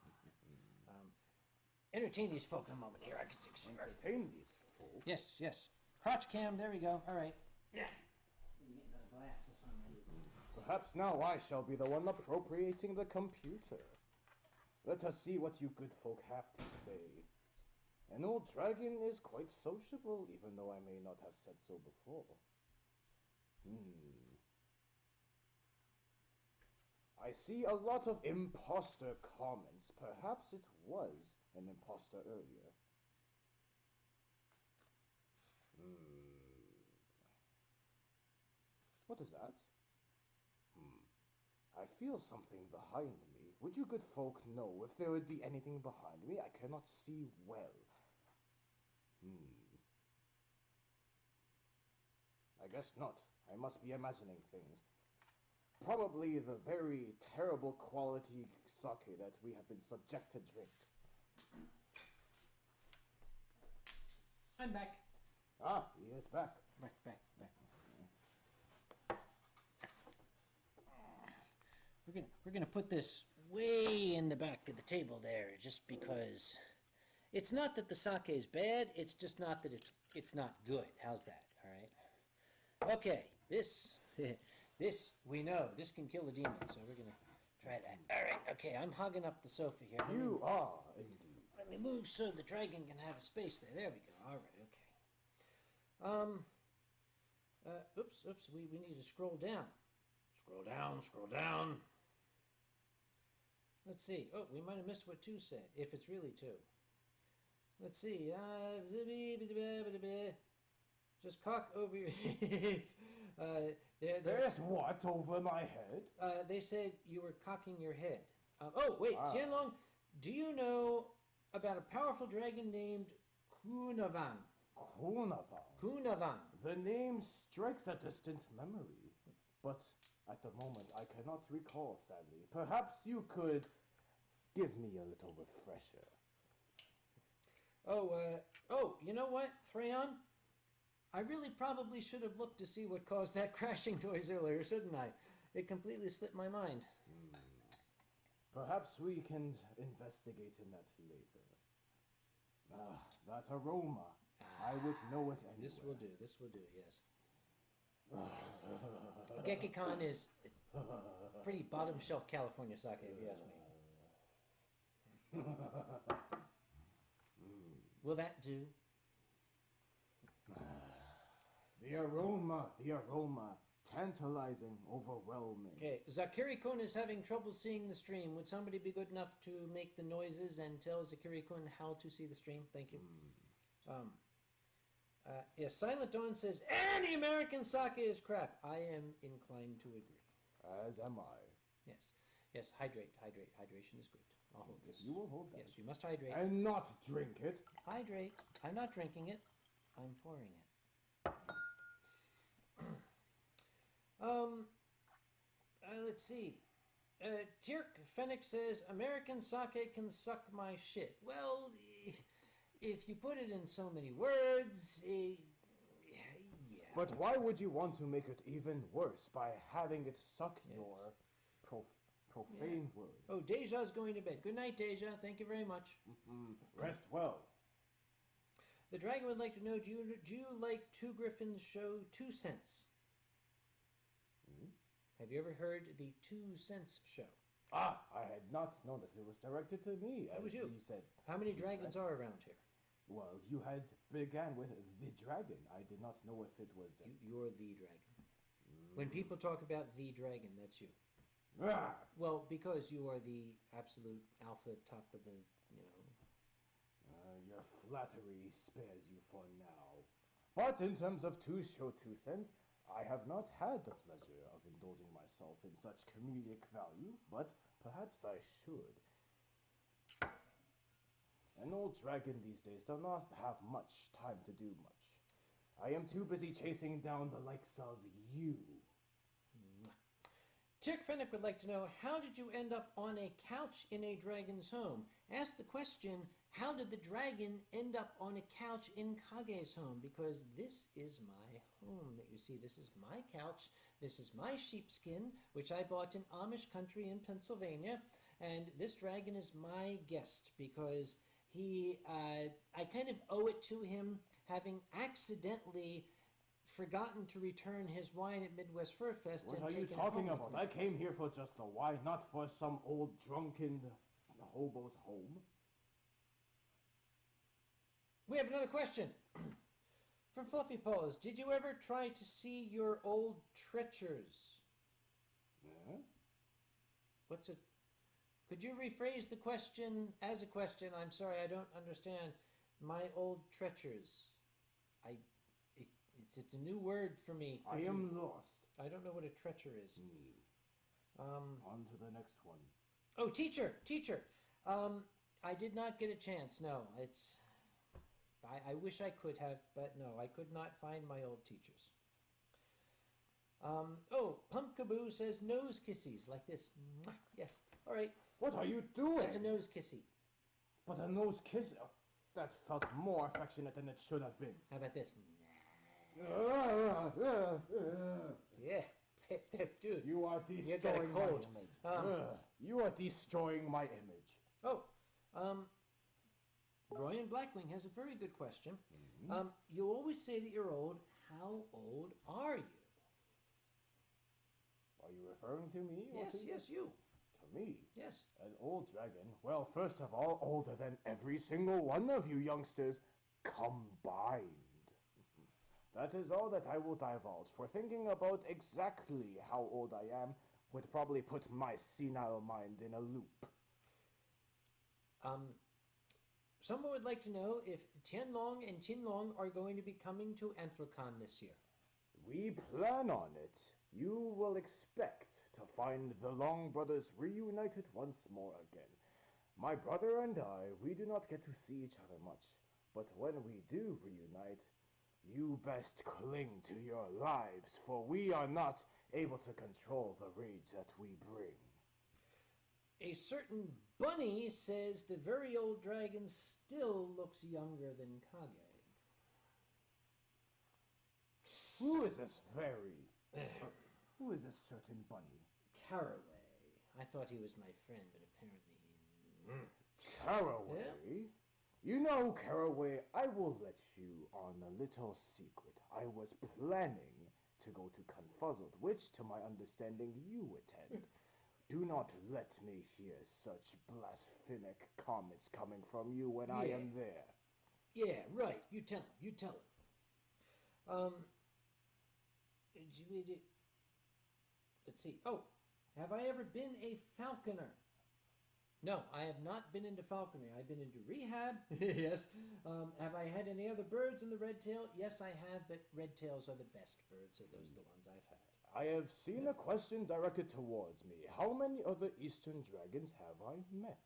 Entertain these folk a moment here. I can take some. Entertain these fools. Yes. Crotch cam. There we go. All right. Yeah. You get another glass. This one. Perhaps now I shall be the one appropriating the computer. Let us see what you good folk have to say. An old dragon is quite sociable, even though I may not have said so before. I see a lot of imposter comments. Perhaps it was an imposter earlier. What is that? I feel something behind me. Would you good folk know if there would be anything behind me? I cannot see well. I guess not. I must be imagining things. Probably the very terrible quality sake that we have been subject to drink. I'm back. Ah, he is back. Back. We're gonna put this way in the back of the table there, just because it's not that the sake is bad. It's just not that it's not good. How's that? All right. Okay. This we know. This can kill a demon. So we're gonna try that. All right. Okay. I'm hogging up the sofa here. You are indeed. Let me move so the dragon can have a space there. There we go. All right. Okay. Oops. We need to scroll down. Scroll down. Let's see. Oh, we might have missed what 2 said, if it's really 2. Let's see. Just cock over your head. There's what over my head? They said you were cocking your head. Oh, wait. Tianlong, do you know about a powerful dragon named Kunavan? Kunavan. The name strikes a distant memory, but at the moment I cannot recall, sadly. Perhaps you could give me a little refresher. Oh, you know what, Thrayon? I really probably should have looked to see what caused that crashing noise earlier, shouldn't I? It completely slipped my mind. Perhaps we can investigate in that later. That aroma. I would know it anywhere. This will do, yes. Gekikon is pretty bottom shelf California sake, if you ask me. Will that do? The aroma. Tantalizing, overwhelming. Okay, Zakiri-kun is having trouble seeing the stream. Would somebody be good enough to make the noises and tell Zakiri-kun how to see the stream? Thank you. Yes, Silent Dawn says, any American sake is crap. I am inclined to agree. As am I. Yes, hydrate. Hydration is good. I'll hold this. You will hold that. Yes, you must hydrate. And not drink it. Hydrate. I'm not drinking it. I'm pouring it. Let's see. Tirk Fennec says, American sake can suck my shit. Well, if you put it in so many words, yeah. But why would you want to make it even worse by having it suck your profane words? Oh, Deja's going to bed. Good night, Deja. Thank you very much. Rest well. The dragon would like to know, do you like Two Griffins show 2 Cents? Have you ever heard the 2 Cents show? I had not known that it was directed to me. That was you. said. How many dragons are around here? Well, you had began with the dragon. I did not know if it was You're the dragon. When people talk about the dragon, that's you. Ah! Well, because you are the absolute alpha top of the, Your flattery spares you for now. But in terms of two cents, I have not had the pleasure of indulging myself in such comedic value, but perhaps I should. An old dragon these days does not have much time to do much. I am too busy chasing down the likes of you. Tirk Fennick would like to know, how did you end up on a couch in a dragon's home? Ask the question, how did the dragon end up on a couch in Kage's home? Because this is my home that you see. This is my couch. This is my sheepskin, which I bought in Amish country in Pennsylvania. And this dragon is my guest because I kind of owe it to him, having accidentally forgotten to return his wine at Midwest Fur Fest. What and are you taken it talking home with about? me. I came here for just the wine, not for some old drunken hobo's home. We have another question from Fluffy Paws. Did you ever try to see your old treasures? Yeah? What's it? Could you rephrase the question as a question? I'm sorry, I don't understand. My old treasures. It's a new word for me. I am lost. I don't know what a treasure is. On to the next one. Oh, teacher. I did not get a chance. No, I wish I could have, but no, I could not find my old teachers. Pumpkaboo says nose kissies like this. Mwah. Yes. All right. What are you doing? That's a nose kissy. But a nose kiss? That felt more affectionate than it should have been. How about this? Yeah. Dude. You are You got a destroying my cold. image. You are destroying my image. Royan Blackwing has a very good question. You always say that you're old. How old are you? Are you referring to me? or to Yes, you. To me? Yes. An old dragon? Well, first of all, older than every single one of you youngsters combined. That is all that I will divulge, for thinking about exactly how old I am would probably put my senile mind in a loop. Someone would like to know if Tianlong and Qinlong are going to be coming to Anthrocon this year. We plan on it. You will expect to find the Long brothers reunited once more again. My brother and I, we do not get to see each other much, but when we do reunite, you best cling to your lives, for we are not able to control the rage that we bring. A certain bunny says the very old dragon still looks younger than Kage. Who is this who is this certain bunny? Caraway. I thought he was my friend, but apparently he... Caraway? Yeah? You know, Caraway, I will let you on a little secret. I was planning to go to Confuzzled, which, to my understanding, you attend. Do not let me hear such blasphemic comments coming from you when I am there. Yeah, right. You tell him. Let's see. Oh, have I ever been a falconer? No, I have not been into falconry. I've been into rehab. Yes. Have I had any other birds in the red tail? Yes, I have, but red tails are the best birds, so those are the ones I've had. I have seen a question directed towards me. How many other Eastern dragons have I met?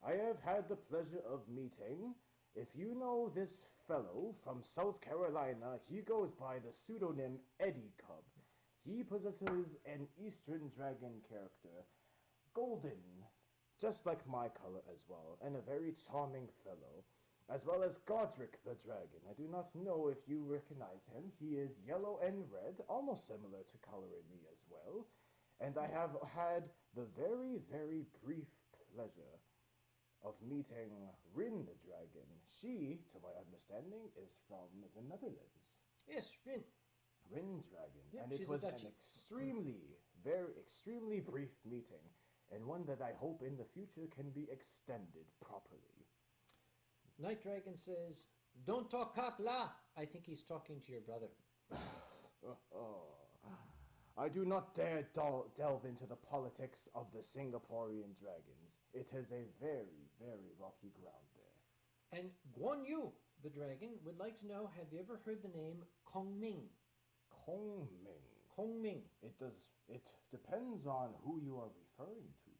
I have had the pleasure of meeting, if you know this fellow from South Carolina, he goes by the pseudonym Eddie Cub. He possesses an Eastern dragon character, golden, just like my color as well, and a very charming fellow, as well as Godric the dragon. I do not know if you recognize him. He is yellow and red, almost similar to color in me as well. And I have had the very, very brief pleasure of meeting Rin the dragon. She, to my understanding, is from the Netherlands. Yes, Rin. Rin dragon. Yep, and it she's a was an Dutchie. extremely brief meeting, and one that I hope in the future can be extended properly. Night Dragon says, "Don't talk cock la." I think he's talking to your brother. I do not dare delve into the politics of the Singaporean dragons. It is a very, very rocky ground there. And Guan Yu, the dragon, would like to know, have you ever heard the name Kong Ming? Kong Ming. Kong Ming. It depends on who you are referring to.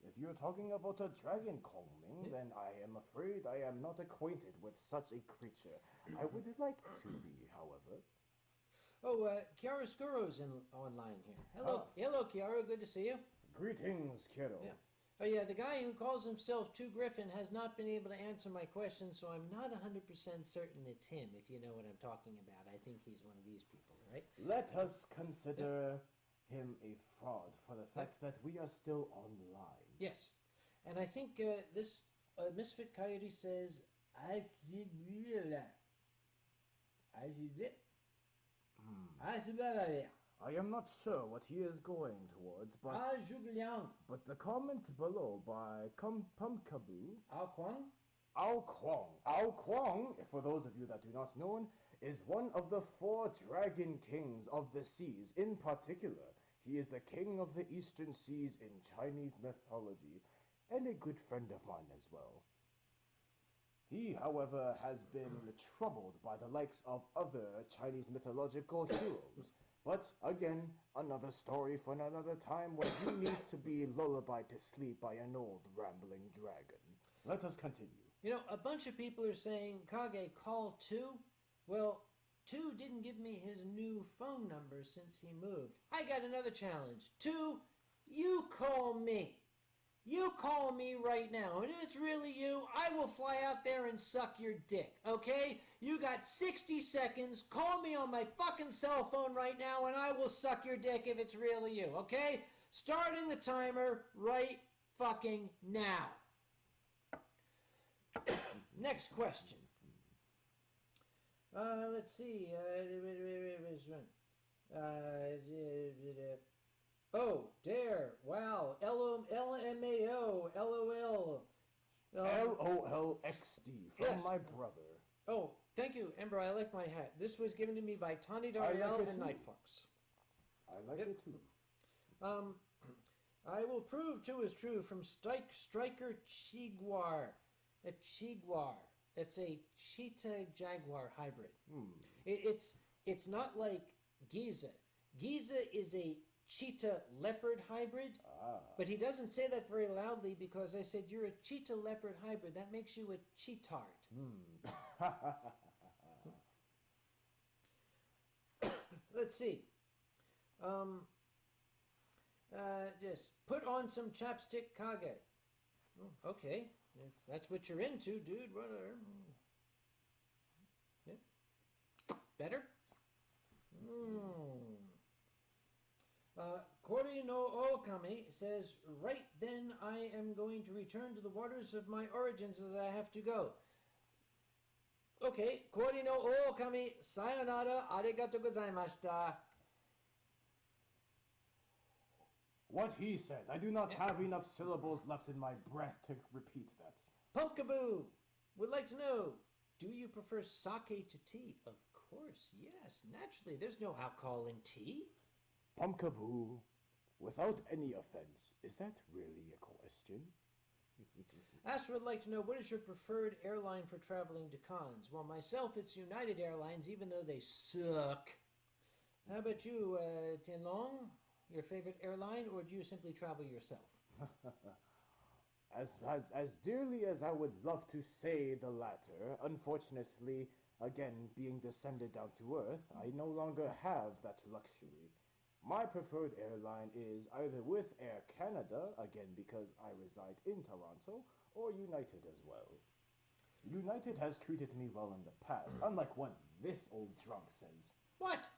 If you're talking about a dragon Kong Ming, then I am afraid I am not acquainted with such a creature. I would like to be, however. Oh, Kiara Skuro's online here. Hello, hello, Kiara. Good to see you. Greetings, kiddo. Yeah. Oh, yeah. The guy who calls himself Two Griffin has not been able to answer my question, so I'm not 100% certain it's him. If you know what I'm talking about, I think he's one of these people, right? Let us consider him a fraud for the fact that we are still online. Yes, and I think this Misfit Coyote says, I see that. I see that. I see that. I am not sure what he is going towards, but the comment below by Pumpkaboo, Ao Kwang, for those of you that do not know him, is one of the 4 dragon kings of the seas. In particular, he is the king of the eastern seas in Chinese mythology, and a good friend of mine as well. He, however, has been troubled by the likes of other Chinese mythological heroes. But again, another story for another time when he needs to be lullabied to sleep by an old rambling dragon. Let us continue. You know, a bunch of people are saying, Kage, call 2. Well, 2 didn't give me his new phone number since he moved. I got another challenge. 2, you call me. You call me right now. And if it's really you, I will fly out there and suck your dick, okay? You got 60 seconds. Call me on my fucking cell phone right now, and I will suck your dick if it's really you, okay? Starting the timer right fucking now. Next question. Let's see. Oh, dare. Wow. LMAO. LOL. LOLXD from Yes. my brother. Oh, thank you, Ember. I like my hat. This was given to me by Tawny I like Darnell it and too. Night Fox. I like it too. I will prove 2 is true from Striker Chiguar. A Chiguar. It's a cheetah jaguar hybrid. It's not like Giza. Giza is a cheetah leopard hybrid, but he doesn't say that very loudly because I said you're a cheetah leopard hybrid. That makes you a cheetard. Let's see. Just put on some chapstick, Kage. Oh, okay, if that's what you're into, dude. Whatever. Yeah. Better. Kori no Okami says, right then I am going to return to the waters of my origins as I have to go. Okay, Kori no Okami, sayonara, arigato gozaimashita. What he said. I do not have enough syllables left in my breath to repeat that. Pumpkaboo would like to know, do you prefer sake to tea? Of course, yes, naturally. There's no alcohol in tea. Pumpkaboo, without any offense, is that really a question? Ash would like to know, what is your preferred airline for traveling to cons? Well, myself, it's United Airlines, even though they suck. How about you, Tianlong? Your favorite airline, or do you simply travel yourself? As dearly as I would love to say the latter, unfortunately, again, being descended down to earth, I no longer have that luxury. My preferred airline is either with Air Canada, again because I reside in Toronto, or United as well. United has treated me well in the past, unlike what this old drunk says. What?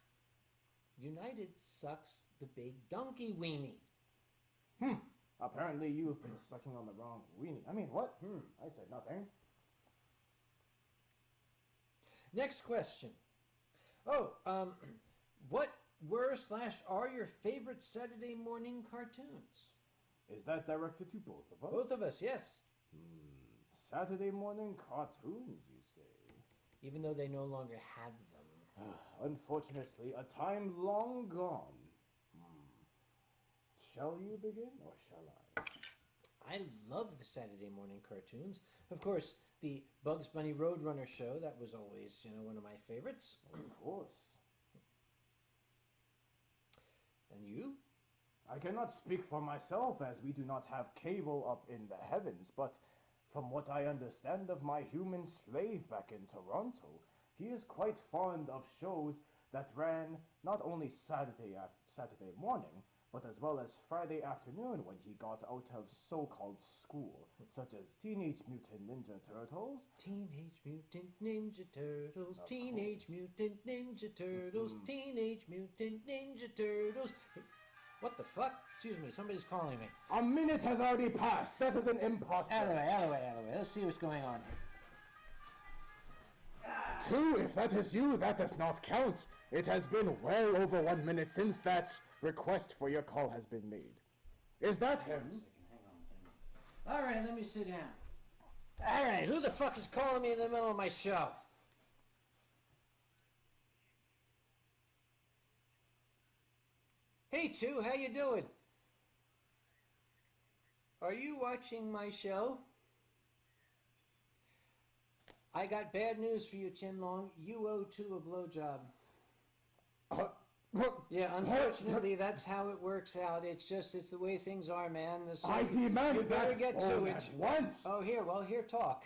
United sucks the big donkey weenie. Apparently you've been sucking on the wrong weenie. I mean, what? I said nothing. Next question. Oh, what were/are your favorite Saturday morning cartoons? Is that directed to both of us? Both of us, yes. Saturday morning cartoons, you say? Even though they no longer have them. Unfortunately, a time long gone. Shall you begin, or shall I loved the Saturday morning cartoons. Of course, the Bugs Bunny Roadrunner show, that was always, one of my favorites. Of course. And you? I cannot speak for myself, as we do not have cable up in the heavens, but from what I understand of my human slave back in Toronto, he is quite fond of shows that ran not only Saturday morning, but as well as Friday afternoon when he got out of so-called school, such as Teenage Mutant Ninja Turtles. Teenage Mutant Ninja Turtles, Teenage Mutant Ninja Turtles, Teenage Mutant Ninja Turtles. What the fuck? Excuse me, somebody's calling me. A minute has already passed. That is an imposter. Out of the way. Let's see what's going on here. 2, if that is you, that does not count. It has been well over 1 minute since that request for your call has been made. Is that him? Hang on. All right, let me sit down. All right, who the fuck is calling me in the middle of my show? Hey, 2, how you doing? Are you watching my show? I got bad news for you, Chinlong. You owe 2 a blowjob. Yeah, unfortunately, that's how it works out. It's the way things are, man. So I demand you better that get to phone it. at once. Oh, here, talk.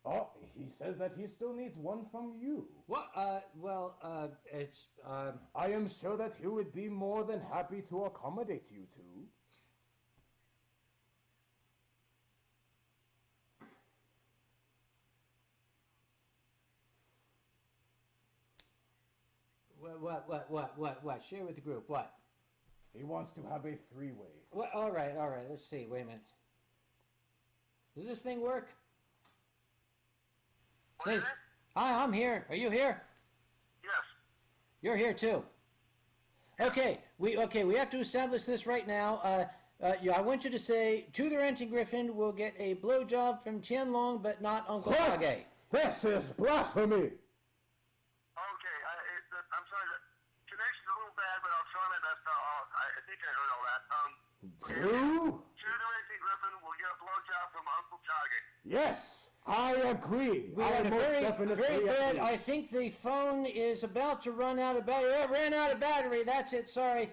Oh, he says that he still needs one from you. What? It's. I am sure that he would be more than happy to accommodate you two. What? Share with the group. What? He wants to have a 3-way. What? All right. Let's see. Wait a minute. Does this thing work? Says, hi, I'm here. Are you here? Yes. You're here too. Okay. We have to establish this right now. I want you to say, to the Ranting Griffin will get a blowjob from Tianlong, but not Uncle What? Kage. This is blasphemy! Okay, I'm sorry. The connection's a little bad, but I'll try my best. I think I heard all that. Two? Racing Griffin will get a blowjob from Uncle Kage. Yes, I agree. We I had a most very definitely bad. agree. I think the phone is about to run out of battery. It ran out of battery. That's it. Sorry.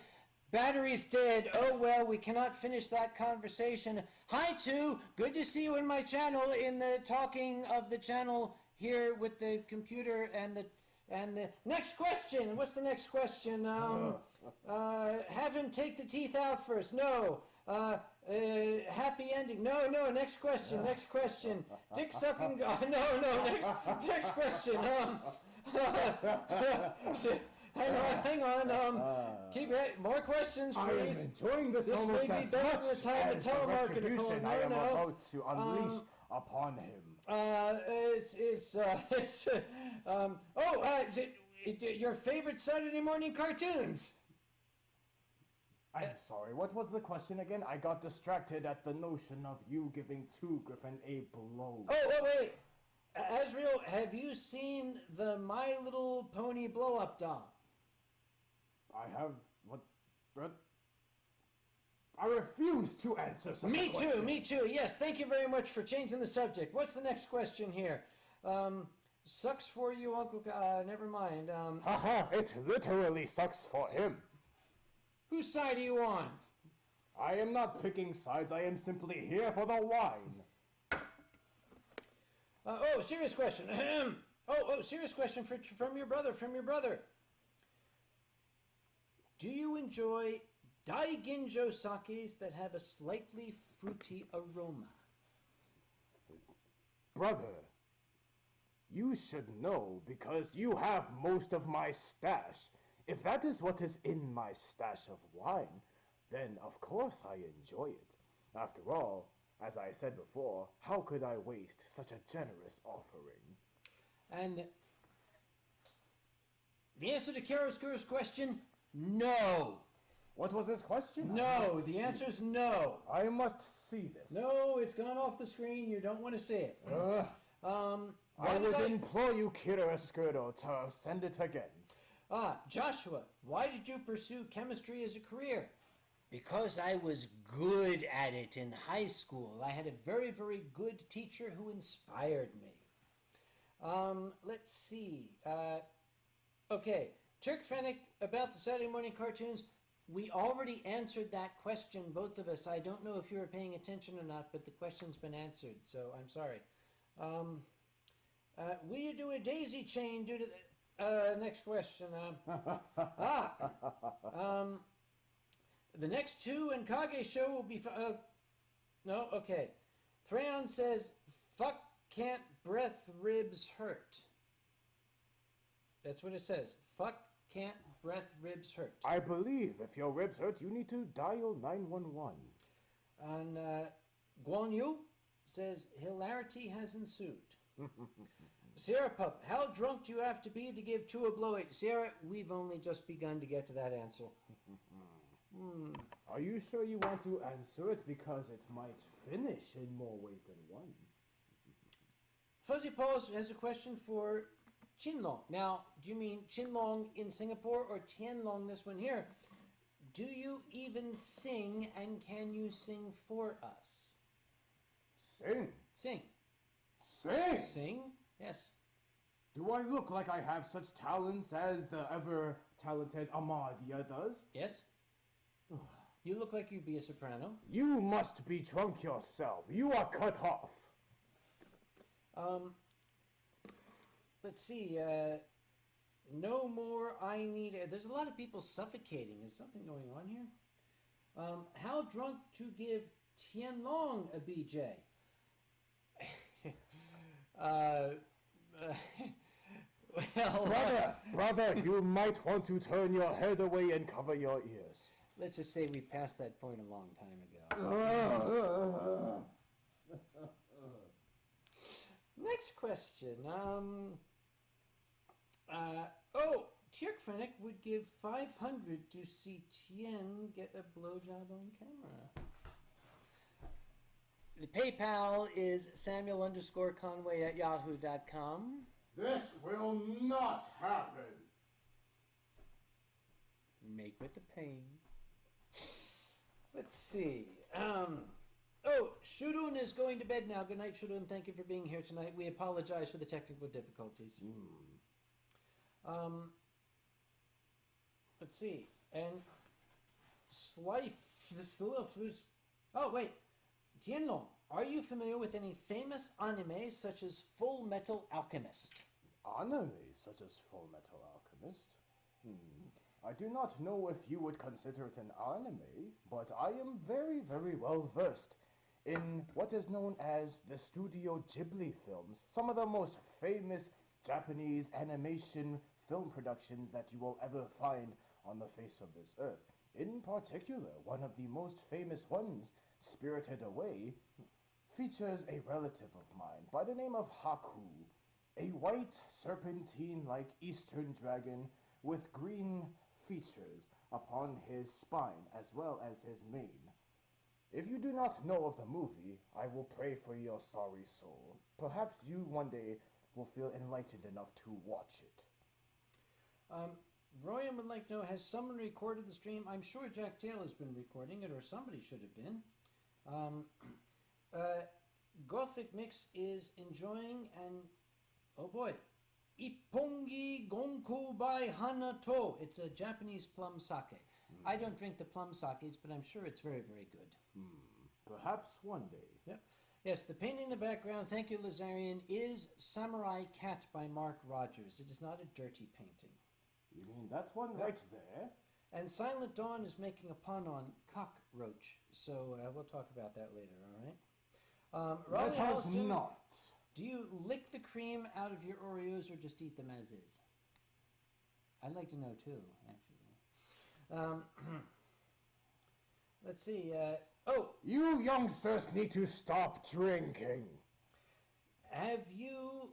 Battery's dead. Oh well, we cannot finish that conversation. Hi, 2. Good to see you in my channel. In the talking of the channel here with the computer and the next question. What's the next question? Have him take the teeth out first. No. Happy ending. No. Next question. Dick sucking. No. Next question. Hang on. Keep it. More questions, I am please. enjoying this almost may be as better much than the time the as the telemarketer retribution called. I am No. about to unleash upon him. Your favorite Saturday morning cartoons? I'm sorry, what was the question again? I got distracted at the notion of you giving 2 Griffin a blow. Oh, wait. Azrael, have you seen the My Little Pony blow-up doll? I have... What? I refuse to answer such a question. Me too. Yes, thank you very much for changing the subject. What's the next question here? Sucks for you, Uncle... never mind. Haha, it literally sucks for him. Whose side are you on? I am not picking sides, I am simply here for the wine. Serious question. Serious question from your brother. Do you enjoy Daiginjo sakes that have a slightly fruity aroma? Brother, you should know because you have most of my stash. If that is what is in my stash of wine, then of course I enjoy it. After all, as I said before, how could I waste such a generous offering? And the answer to Karoskur's question, no. What was his question? No, the answer is no. I must see this. No, it's gone off the screen. You don't want to see it. I would implore you, Kira Skirdo, to send it again. Joshua, why did you pursue chemistry as a career? Because I was good at it in high school. I had a very, very good teacher who inspired me. Let's see. Okay, Turk Fennec, about the Saturday morning cartoons. We already answered that question, both of us. I don't know if you were paying attention or not, but the question's been answered, so I'm sorry. Will you do a daisy chain due to the... next question. The next 2 and Kage show will be... no, okay. Thrayon says, fuck can't breath ribs hurt. That's what it says. Fuck can't breath ribs hurt. I believe if your ribs hurt, you need to dial 911. And Guan Yu says, hilarity has ensued. Sierra Pup, how drunk do you have to be to give Chu a blow? Sierra, we've only just begun to get to that answer. Are you sure you want to answer it? Because it might finish in more ways than one. Fuzzy Paws has a question for Chinlong. Now, do you mean Chinlong in Singapore or Tianlong, this one here? Do you even sing, and can you sing for us? Sing? Sing. Sing? Sing? Yes. Do I look like I have such talents as the ever-talented Amadia does? Yes. You look like you'd be a soprano. You must be drunk yourself. You are cut off. Let's see. No more. I need. There's a lot of people suffocating. Is something going on here? How drunk to give Tianlong a BJ? Well, Brother, you might want to turn your head away and cover your ears. Let's just say we passed that point a long time ago. Next question. Tierk Fennec would give 500 to see Tien get a blowjob on camera. The PayPal is Samuel_Conway@yahoo.com. This will not happen. Make with the pain. Let's see. Shudun is going to bed now. Good night, Shudun. Thank you for being here tonight. We apologize for the technical difficulties. Let's see. And Slife, this little fruits. Oh, wait. Jianlong, are you familiar with any famous anime such as Full Metal Alchemist? Anime such as Full Metal Alchemist? I do not know if you would consider it an anime, but I am very, very well versed in what is known as the Studio Ghibli films, some of the most famous Japanese animation film productions that you will ever find on the face of this earth. In particular, one of the most famous ones, Spirited Away, features a relative of mine by the name of Haku, a white serpentine-like Eastern dragon with green features upon his spine as well as his mane. If you do not know of the movie, I will pray for your sorry soul. Perhaps you one day will feel enlightened enough to watch it. Royan would like to know, has someone recorded the stream? I'm sure Jack Taylor has been recording it, or somebody should have been. Gothic Mix is enjoying, and oh boy, Ippongi Gonku by Hanato. It's a Japanese plum sake. I don't drink the plum sakes, but I'm sure it's very, very good. Perhaps one day. Yep. Yes, the painting in the background, thank you, Lazarian, is Samurai Cat by Mark Rogers. It is not a dirty painting. You mean that one right there? And Silent Dawn is making a pun on cockroach, so we'll talk about that later, all right? Raleigh Let us Holston, not. do you lick the cream out of your Oreos or just eat them as is? I'd like to know too, actually. Let's see. You youngsters need to stop drinking. Have you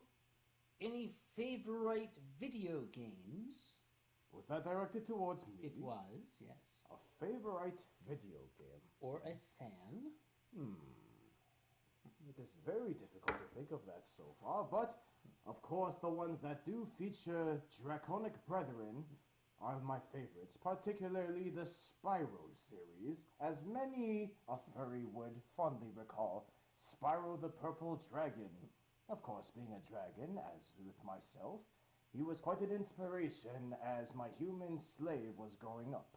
any favorite video games? Was that directed towards me? It was, yes. A favorite video game? Or a fan? It is very difficult to think of that so far, but Of course, the ones that do feature draconic brethren are my favorites, particularly the Spyro series, as many a furry would fondly recall Spyro the Purple Dragon. Of course, being a dragon, as with myself, he was quite an inspiration as my human slave was growing up.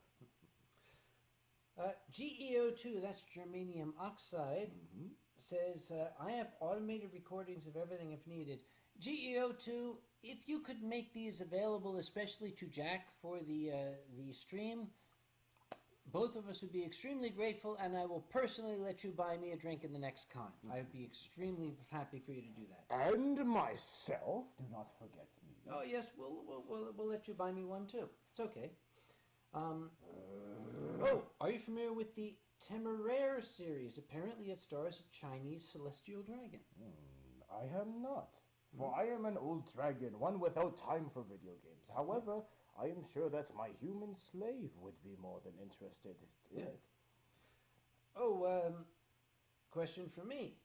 GEO2, that's germanium oxide, says, I have automated recordings of everything if needed. GEO2, if you could make these available, especially to Jack for the stream, both of us would be extremely grateful, and I will personally let you buy me a drink in the next con. I would be extremely happy for you to do that. And myself, do not forget me. Oh yes, we'll let you buy me one too. It's okay. Oh, are you familiar with the Temeraire series? Apparently, it stars a Chinese celestial dragon. I am not. For I am an old dragon, one without time for video games. However, I am sure that my human slave would be more than interested in it. Oh, question for me.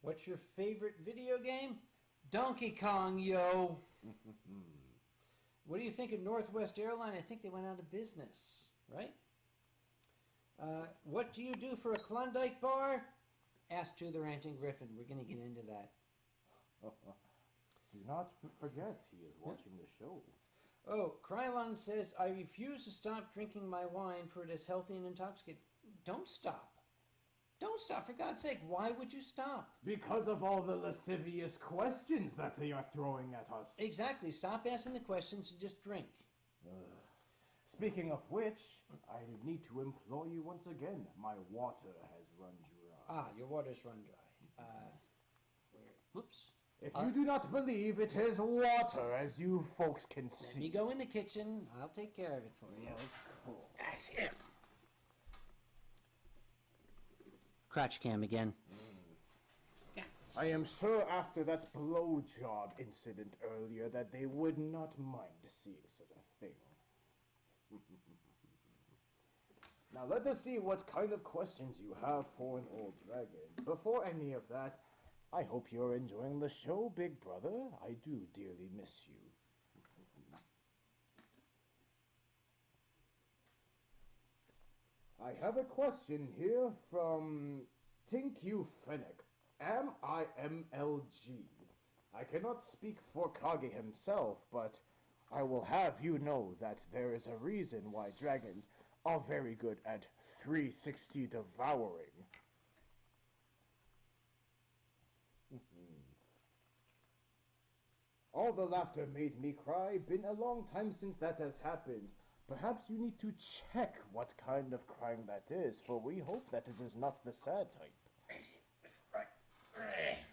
What's your favorite video game? Donkey Kong, yo. What do you think of Northwest Airline? I think they went out of business, right? What do you do for a Klondike bar? Ask to the Ranting Griffin. We're going to get into that. Do not forget he is watching the show. Oh, Krylon says, I refuse to stop drinking my wine for it is healthy and intoxicating. Don't stop. Don't stop, for God's sake. Why would you stop? Because of all the lascivious questions that they are throwing at us. Exactly. Stop asking the questions and just drink. Speaking of which, I need to implore you once again. My water has run dry. Ah, your water's run dry. Whoops. If you do not believe it is water, as you folks can Let see. me go in the kitchen. I'll take care of it for you. That's it. Crotch cam again. I am sure after that blowjob incident earlier that they would not mind seeing such a thing. Now let us see what kind of questions you have for an old dragon. Before any of that, I hope you're enjoying the show, big brother. I do dearly miss you. I have a question here from Tinku Fennec. MIMLG. I cannot speak for Kage himself, but I will have you know that there is a reason why dragons are very good at 360 devouring. All the laughter made me cry. Been a long time since that has happened. Perhaps you need to check what kind of crying that is, for we hope that it is not the sad type.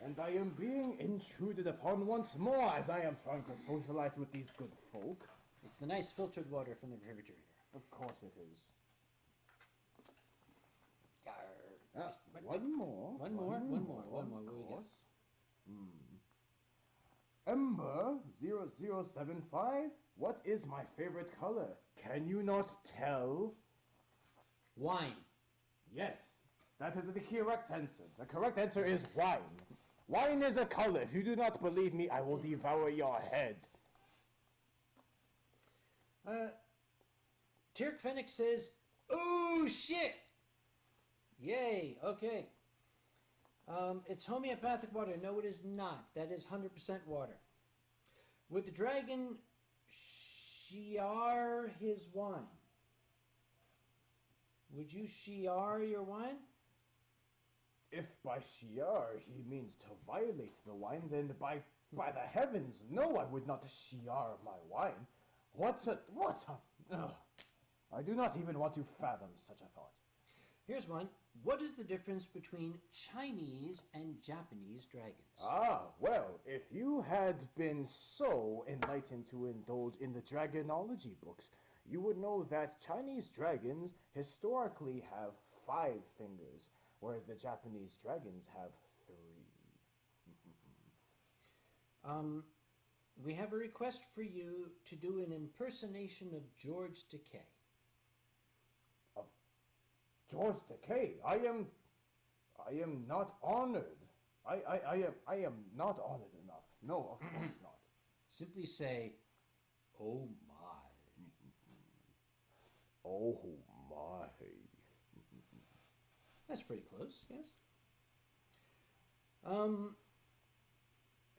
And I am being intruded upon once more as I am trying to socialize with these good folk. It's the nice filtered water from the refrigerator. Of course it is. Yarr. One more. One more. What we got? Ember0075. What is my favorite color? Can you not tell? Wine. Yes, that is the correct answer. The correct answer is wine. Wine is a color. If you do not believe me, I will devour your head. Tirk Fennec says, "Oh shit!" Yay. Okay. It's homeopathic water. No, it is not. That is 100% water. Would the dragon shiar his wine? Would you shiar your wine? If by shiar he means to violate the wine, then by the heavens, no, I would not shiar my wine. Ugh. I do not even want to fathom such a thought. Here's one. What is the difference between Chinese and Japanese dragons? Ah, well, if you had been so enlightened to indulge in the dragonology books, you would know that Chinese dragons historically have 5 fingers, whereas the Japanese dragons have 3. We have a request for you to do an impersonation of George Takei. Of George Takei, I am not honored. I am not honored enough. No, of course not. Simply say, "Oh my." Oh my. That's pretty close, yes. Oh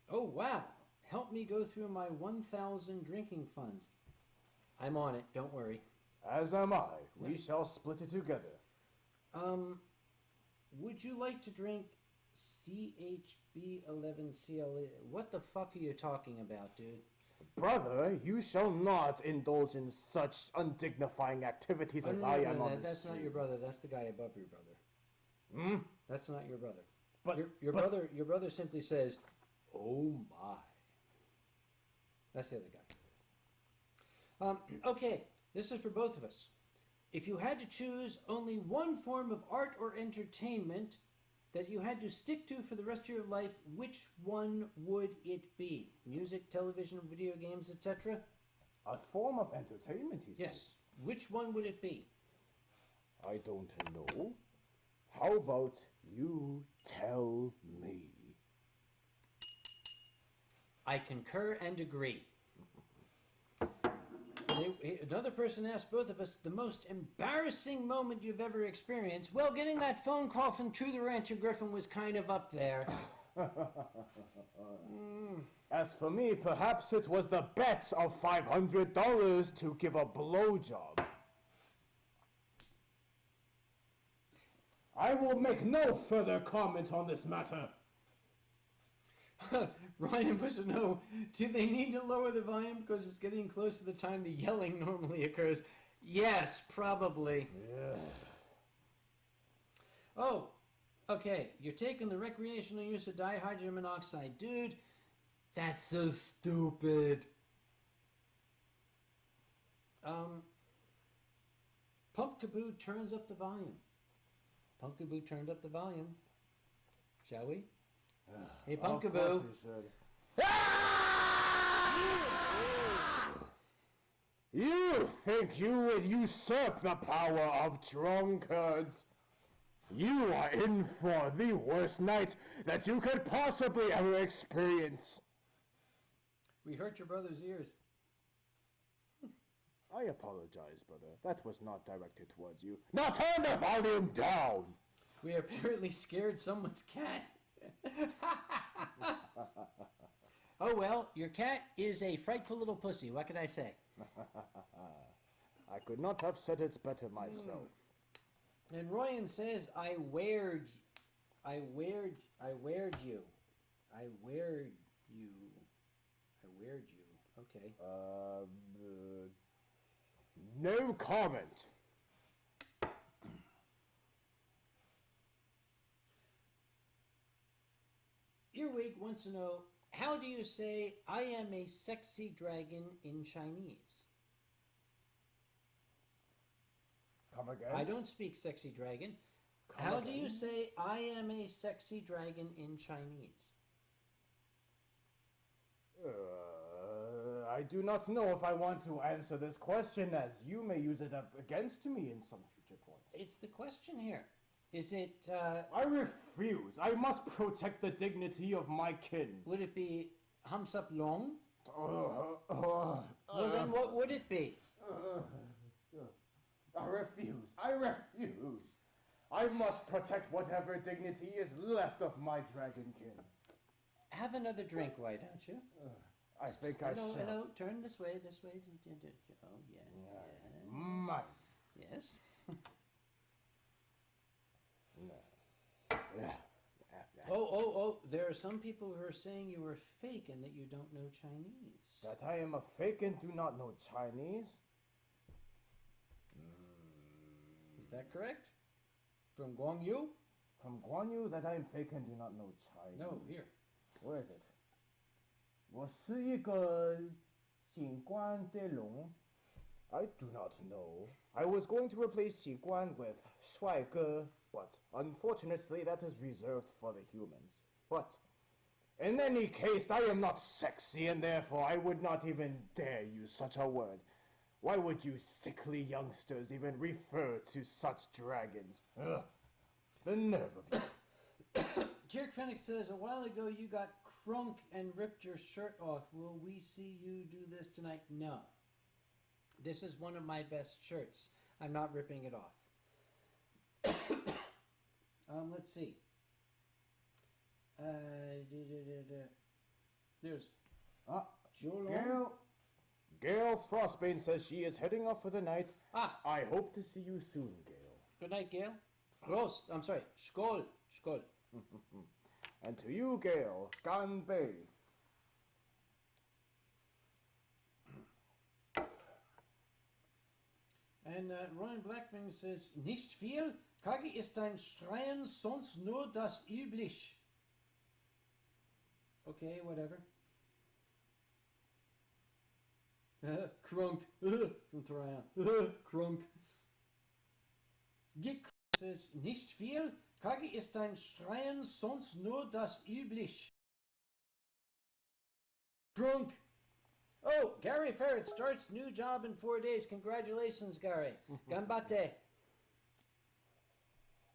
wow. Help me go through my 1,000 drinking funds. I'm on it, don't worry. As am I. We shall split it together. Would you like to drink CHB11CL? What the fuck are you talking about, dude? Brother, you shall not indulge in such undignifying activities as I am on this that's not stream. your brother. That's the guy above your brother. Hmm? That's not your brother. But Your but- brother simply says, "Oh my." That's the other guy. Okay, this is for both of us. If you had to choose only one form of art or entertainment that you had to stick to for the rest of your life, which one would it be? Music, television, video games, etc.? A form of entertainment, he says. Yes. Which one would it be? I don't know. How about you tell me? I concur and agree. Another person asked both of us the most embarrassing moment you've ever experienced. Well, getting that phone call from True the Rancher Griffin was kind of up there. As for me, perhaps it was the bet of $500 to give a blowjob. I will make no further comment on this matter. Ryan wants to know, do they need to lower the volume because it's getting close to the time the yelling normally occurs? Yes, probably. Yeah. Oh, okay. You're taking the recreational use of dihydrogen monoxide. Dude, that's so stupid. Pumpkaboo turns up the volume. Pumpkaboo turned up the volume. Shall we? Hey, Of course Pumpkaboo. we should. You think you would usurp the power of drunkards? You are in for the worst night that you could possibly ever experience. We hurt your brother's ears. I apologize, brother. That was not directed towards you. Now turn the volume down! We apparently scared someone's cat. Oh well, your cat is a frightful little pussy. What can I say? I could not have said it better myself. And Royan says, I wared you. I wared you. Okay. No comment. Earwig wants to know, how do you say I am a sexy dragon in Chinese? Come again? I don't speak sexy dragon. Come How do you again? say I am a sexy dragon in Chinese? I do not know if I want to answer this question, as you may use it up against me in some future point. It's the question here. Is it, I refuse. I must protect the dignity of my kin. would it be Hums Up Long? Well, Well, then what would it be? I refuse. I refuse. I must protect whatever dignity is left of my dragon kin. Have another drink, why don't you? I think I Hello, shall. hello, turn this way, this way. Oh, yes, Mine. yes. Yeah. Oh, there are some people who are saying you are fake and that you don't know Chinese. That I am a fake and do not know Chinese? Is that correct? From Guangyu? From Guanyu, that I am fake and do not know Chinese. No, here. Where is it? 我是一个警官的龙. I do not know. I was going to replace 警官 with 帅哥, but unfortunately that is reserved for the humans. But in any case, I am not sexy and therefore I would not even dare use such a word. Why would you sickly youngsters even refer to such dragons? Ugh. The nerve of you. Jerk Fennec says, a while ago you got crunk and ripped your shirt off. Will we see you do this tonight? No. This is one of my best shirts. I'm not ripping it off. Let's see. There's Joel. Gale Frostbane says she is heading off for the night. Ah, I hope to see you soon, Gale. good night, Gail. Prost. I'm sorry. Skål. Skål. And to you, Gale, Ganbei. And Ryan Blackwing says, nicht viel. Kage ist ein Schreien, sonst nur das üblich. Okay, whatever. Crunk. From Thorian. Crunk. Git says, nicht viel. Kage ist ein Schreien, sonst nur das üblich. Crunk. Oh, Gary Ferret starts new job in 4 days. Congratulations, Gary. Ganbate.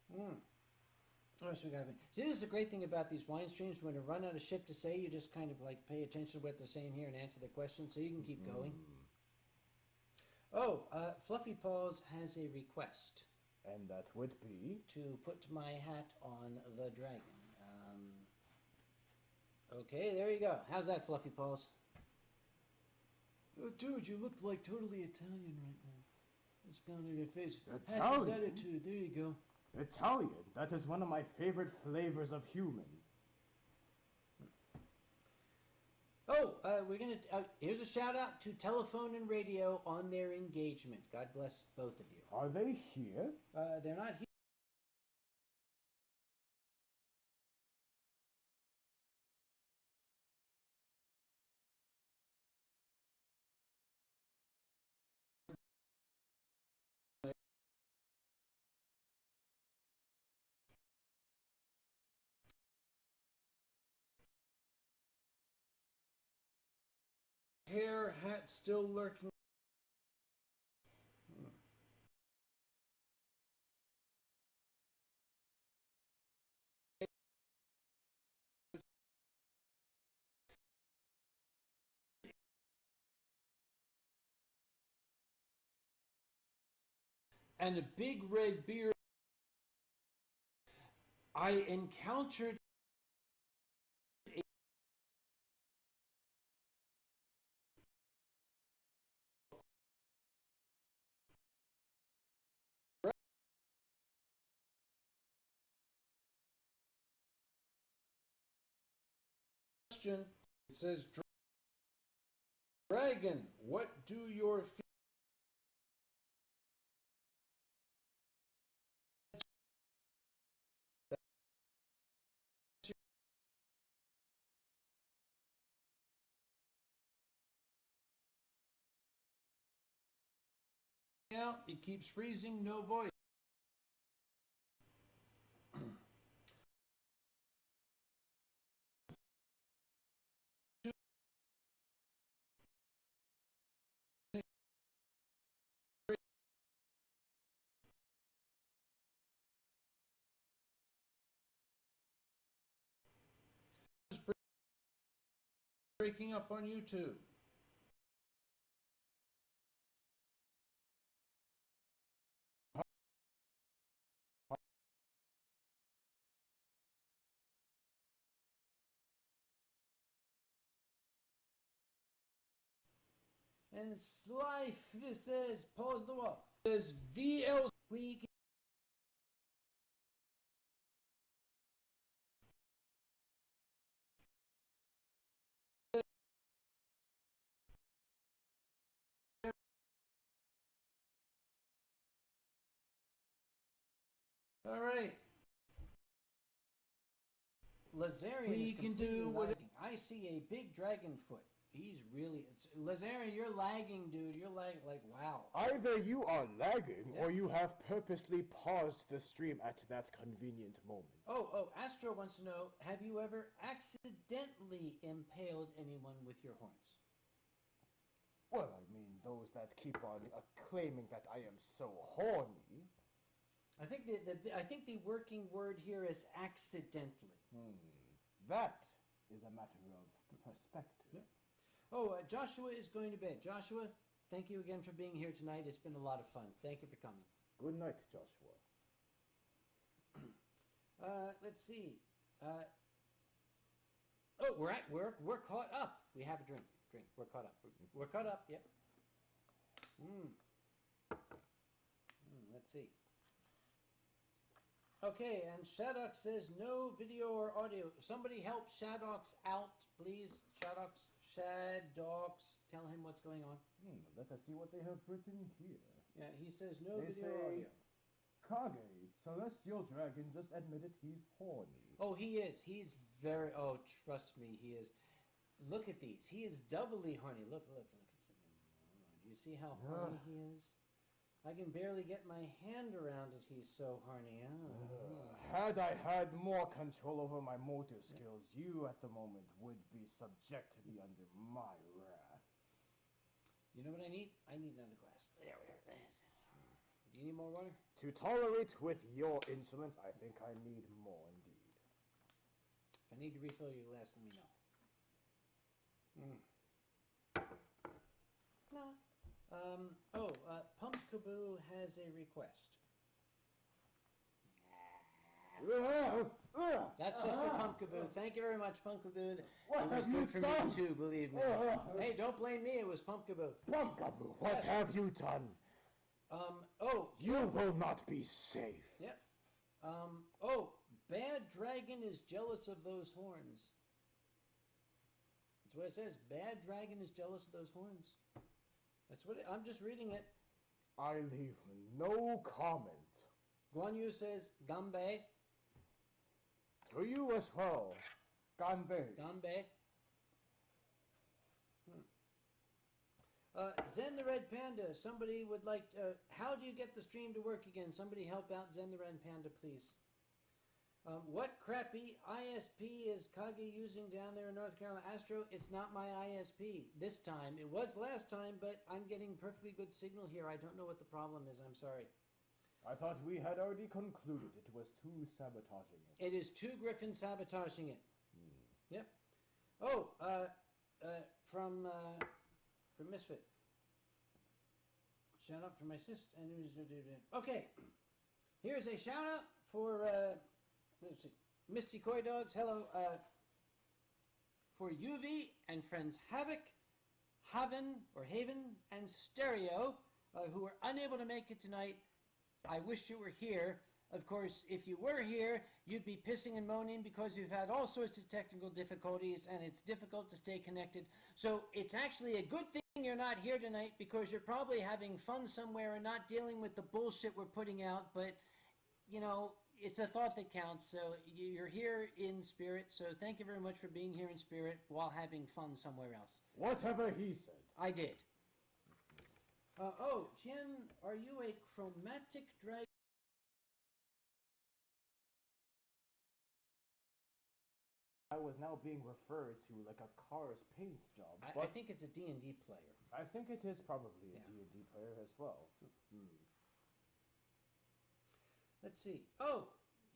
What else we got? See, this is a great thing about these wine streams. When you run out of shit to say, you just kind of like pay attention to what they're saying here and answer the question so you can keep going. Oh, Fluffy Paws has a request. And that would be? To put my hat on the dragon. Okay, there you go. How's that, Fluffy Paws? Oh, dude, you look like totally Italian right now. It's down on your face. That's his Italian? attitude. There you go. Italian. That is one of my favorite flavors of human. Oh, we're gonna. Here's a shout out to Telephone and Radio on their engagement. God bless both of you. Are they here? They're not here. Hair, hat still lurking. And a big red beard. I encountered question. It says, Dragon, what do your feet? Out, it keeps freezing, no voice. Breaking up on YouTube. And Slife says, pause the wall. Says VL. We all right. Lazarian We is can completely do what- lagging. I see a big dragon foot. He's really... Lazarian, you're lagging, dude. You're like, wow. Either you are lagging, Yeah. or you have purposely paused the stream at that convenient moment. Oh, Astro wants to know, have you ever accidentally impaled anyone with your horns? Well, I mean, those that keep on claiming that I am so horny. I think the working word here is accidentally. That is a matter of perspective. Yep. Oh, Joshua is going to bed. Joshua, thank you again for being here tonight. It's been a lot of fun. Thank you for coming. Good night, Joshua. Let's see. We're caught up. We have a drink. We're caught up. We're caught up. Yep. Let's see. Okay, and Shadox says no video or audio. Somebody help Shadox out, please. Shadox, tell him what's going on. Let us see what they have written here. Yeah, he says no They video or audio. Kage, celestial dragon, just admitted he's horny. Oh, he is. He's very. Oh, trust me, he is. Look at these. He is doubly horny. Look. Do you see how horny he is? I can barely get my hand around it. He's so horny. Had I had more control over my motor skills, you at the moment would be subject to be under my wrath. You know what I need? I need another glass. There we are. Do you need more water? To tolerate with your insolence, I think I need more indeed. If I need to refill your glass, let me know. No. Pumpkaboo has a request. That's just for Pumpkaboo. Thank you very much, Pumpkaboo. It was good for me too, believe me. Hey, don't blame me. It was Pumpkaboo. Pumpkaboo, what have you done? You will not be safe. Yep. Bad Dragon is jealous of those horns. That's what it says. Bad Dragon is jealous of those horns. That's what I'm just reading it. I leave no comment. Guan Yu says, Ganbei. To you as well. Ganbei. Ganbei. Zen the Red Panda. Somebody would like to... how do you get the stream to work again? Somebody help out Zen the Red Panda, please. What crappy ISP is Kage using down there in North Carolina? Astro, it's not my ISP this time. It was last time, but I'm getting perfectly good signal here. I don't know what the problem is. I'm sorry. I thought we had already concluded it was two sabotaging it. It is two Griffins sabotaging it. Yep. From Misfit. Shout out for my sister. Okay. Here's a shout out for... let's see. Misty Koi Dogs, hello. For UV and friends Havoc, Haven, and Stereo, who are unable to make it tonight. I wish you were here. Of course, if you were here, you'd be pissing and moaning because we've had all sorts of technical difficulties and it's difficult to stay connected. So it's actually a good thing you're not here tonight because you're probably having fun somewhere and not dealing with the bullshit we're putting out. But, you know, it's the thought that counts. So you're here in spirit. So thank you very much for being here in spirit while having fun somewhere else. Whatever he said. I did. Jen, are you a chromatic dragon? I was now being referred to like a car's paint job. I think it's a D&D player. I think it is probably a D&D player as well. Let's see.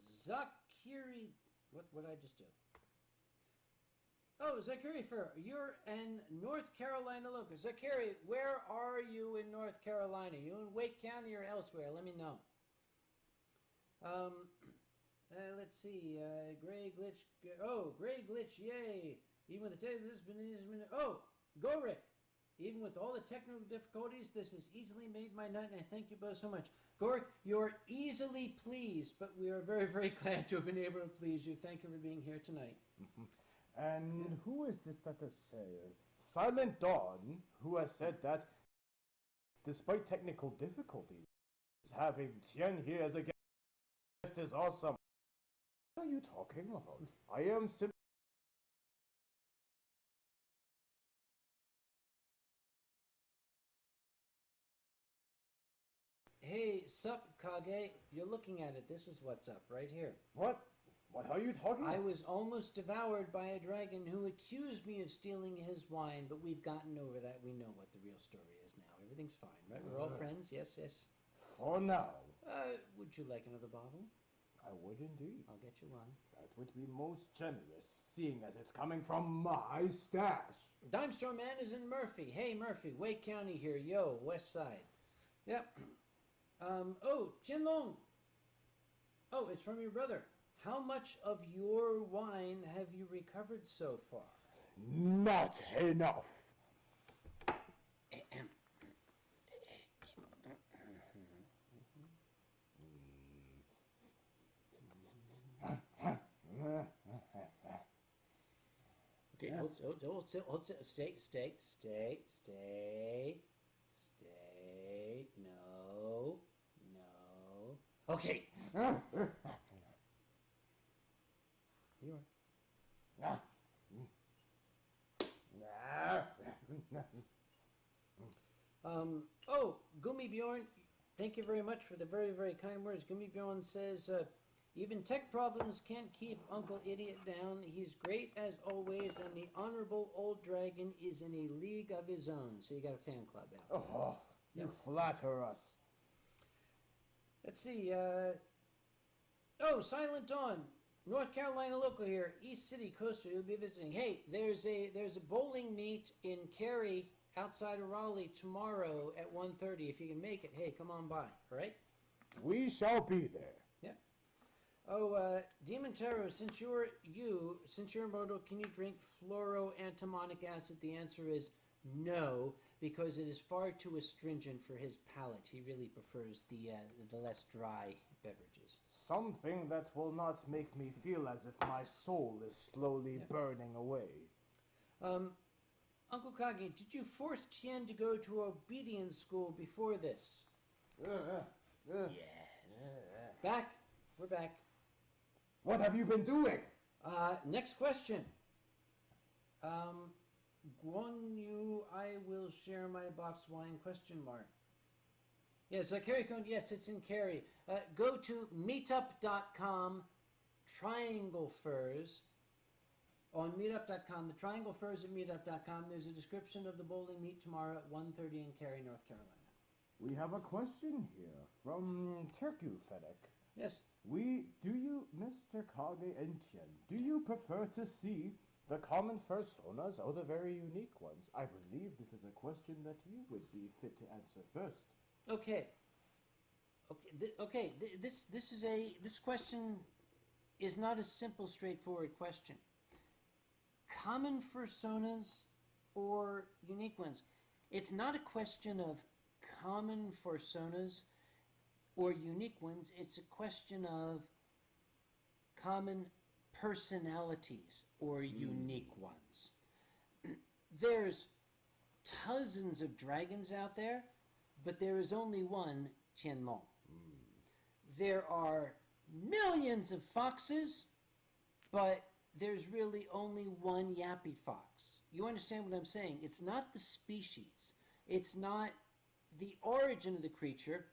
Zakiri. What did I just do? Zakiri Fur. You're in North Carolina local. Zakiri, where are you in North Carolina? You in Wake County or elsewhere? Let me know. Let's see. Gray Glitch. Gray Glitch, yay. Even with the go Rick. Even with all the technical difficulties, this has easily made my night, and I thank you both so much. Gorik, you're easily pleased, but we are very, very glad to have been able to please you. Thank you for being here tonight. And who is this that has said? Silent Dawn, who has said that despite technical difficulties, having Tien here as a guest is awesome. What are you talking about? I am simply... Hey, sup, Kage. You're looking at it. This is what's up right here. What? What are you talking about? I was almost devoured by a dragon who accused me of stealing his wine, but we've gotten over that. We know what the real story is now. Everything's fine, right? We're all friends? Yes, yes. For now. Would you like another bottle? I would indeed. I'll get you one. That would be most generous, seeing as it's coming from my stash. Dime Store Man is in Murphy. Hey, Murphy, Wake County here. Yo, West Side. Yep. Oh, Jinlong. Oh, it's from your brother. How much of your wine have you recovered so far? Not enough. Okay, hold still. Stay. No. Okay. You are. Oh, Gummy Bjorn, thank you very much for the very, very kind words. Gummy Bjorn says, even tech problems can't keep Uncle Idiot down. He's great as always, and the Honorable Old Dragon is in a league of his own. So you got a fan club out. Oh, you flatter us. Let's see. Oh, Silent Dawn, North Carolina local here, East City Coaster. You'll be visiting. Hey, there's a bowling meet in Cary outside of Raleigh tomorrow at 1:30. If you can make it, hey, come on by. All right. We shall be there. Yeah. Oh, Demon Tarot, since you're immortal, can you drink fluoroantimonic acid? The answer is no, because it is far too astringent for his palate. He really prefers the less dry beverages. Something that will not make me feel as if my soul is slowly burning away. Uncle Kage, did you force Tien to go to obedience school before this? Yes. Back. We're back. What have you been doing? Next question. Guan Yu, I will share my box wine, question mark. Yes, Cary Cone, yes, it's in Cary. Go to meetup.com, Triangle Furs. On meetup.com, the Triangle Furs at meetup.com. There's a description of the bowling meet tomorrow at 1:30 in Cary, North Carolina. We have a question here from Turku Fennec. Yes. Mr. Kage and Tien, do you prefer to see the common personas or the very unique ones? I believe this is a question that you would be fit to answer first. Okay. This question is not a simple, straightforward question. Common personas or unique ones? It's not a question of common personas or unique ones. It's a question of common personalities or unique ones. There's dozens of dragons out there, but there is only one Tianlong. There are millions of foxes, but there's really only one yappy fox. You understand what I'm saying? It's not the species. It's not the origin of the creature.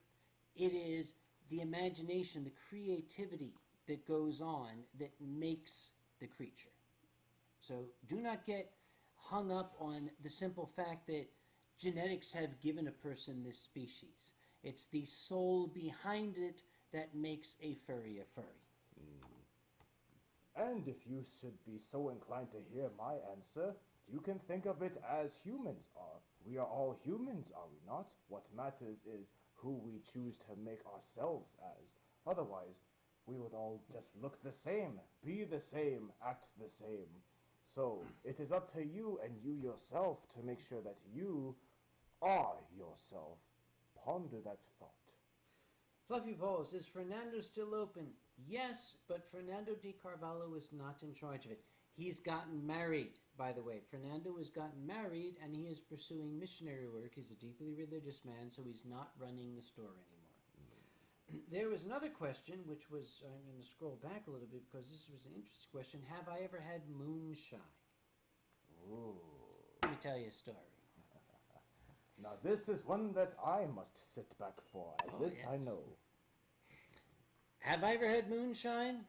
It is the imagination, the creativity that goes on that makes the creature. So do not get hung up on the simple fact that genetics have given a person this species. It's the soul behind it that makes a furry a furry. And if you should be so inclined to hear my answer, you can think of it as humans are. We are all humans, are we not? What matters is who we choose to make ourselves as. Otherwise, we would all just look the same, be the same, act the same. So, it is up to you and you yourself to make sure that you are yourself. Ponder that thought. Fluffy Balls, is Fernando still open? Yes, but Fernando Di Carvalho is not in charge of it. He's gotten married, by the way. Fernando has gotten married, and he is pursuing missionary work. He's a deeply religious man, so he's not running the store anymore. There was another question, which was, I'm going to scroll back a little bit because this was an interesting question. Have I ever had moonshine? Ooh. Let me tell you a story. Now this is one that I must sit back for, as this yes. I know. Have I ever had moonshine?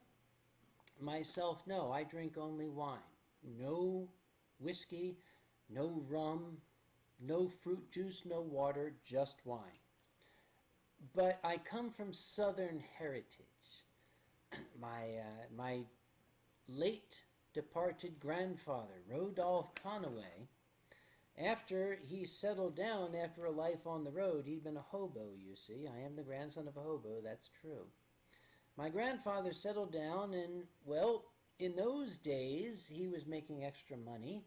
Myself, no. I drink only wine. No whiskey, no rum, no fruit juice, no water, just wine. But I come from Southern heritage. my late departed grandfather, Rodolphe Conaway, after he settled down after a life on the road, he'd been a hobo, you see. I am the grandson of a hobo, that's true. My grandfather settled down, and, well, in those days, he was making extra money,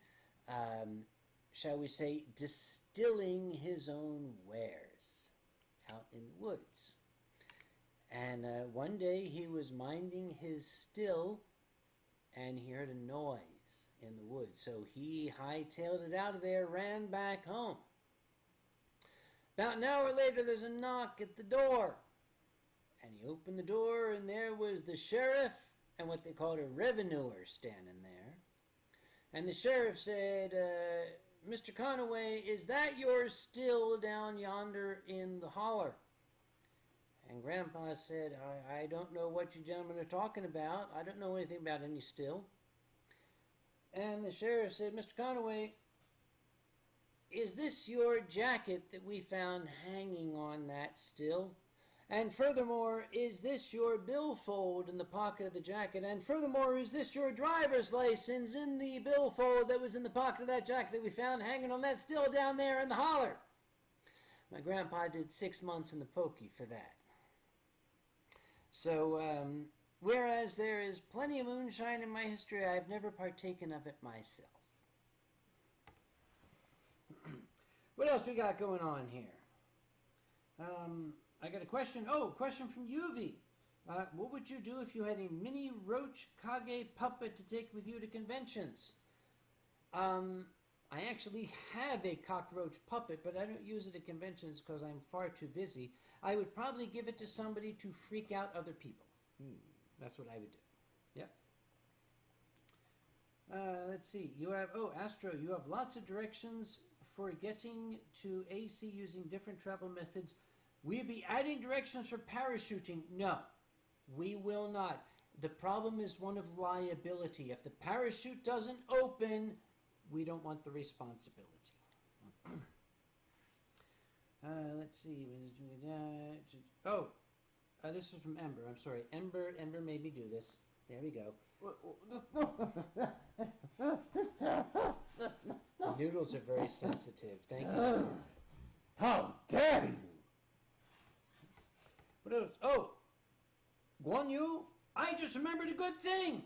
shall we say, distilling his own wares out in the woods. And one day he was minding his still, and he heard a noise in the woods. So he hightailed it out of there, ran back home. About an hour later, there's a knock at the door. And he opened the door, and there was the sheriff and what they called a revenuer standing there. And the sheriff said, Mr. Conaway, is that yours still down yonder in the holler? And Grandpa said, I don't know what you gentlemen are talking about. I don't know anything about any still. And the sheriff said, Mr. Conaway, is this your jacket that we found hanging on that still? And furthermore, is this your billfold in the pocket of the jacket? And furthermore, is this your driver's license in the billfold that was in the pocket of that jacket that we found hanging on that still down there in the holler? My grandpa did 6 months in the pokey for that. So, whereas there is plenty of moonshine in my history, I've never partaken of it myself. What else we got going on here? I got a question. Oh, question from Yuvi. What would you do if you had a mini roach Kage puppet to take with you to conventions? I actually have a cockroach puppet, but I don't use it at conventions because I'm far too busy. I would probably give it to somebody to freak out other people. That's what I would do. Yep. Let's see. You have, Astro, you have lots of directions for getting to AC using different travel methods. We'll be adding directions for parachuting. No, we will not. The problem is one of liability. If the parachute doesn't open, we don't want the responsibility. Let's see. This is from Ember. I'm sorry. Ember made me do this. There we go. The noodles are very sensitive. Thank you. How dare you! What else? Oh, Guan Yu, I just remembered a good thing.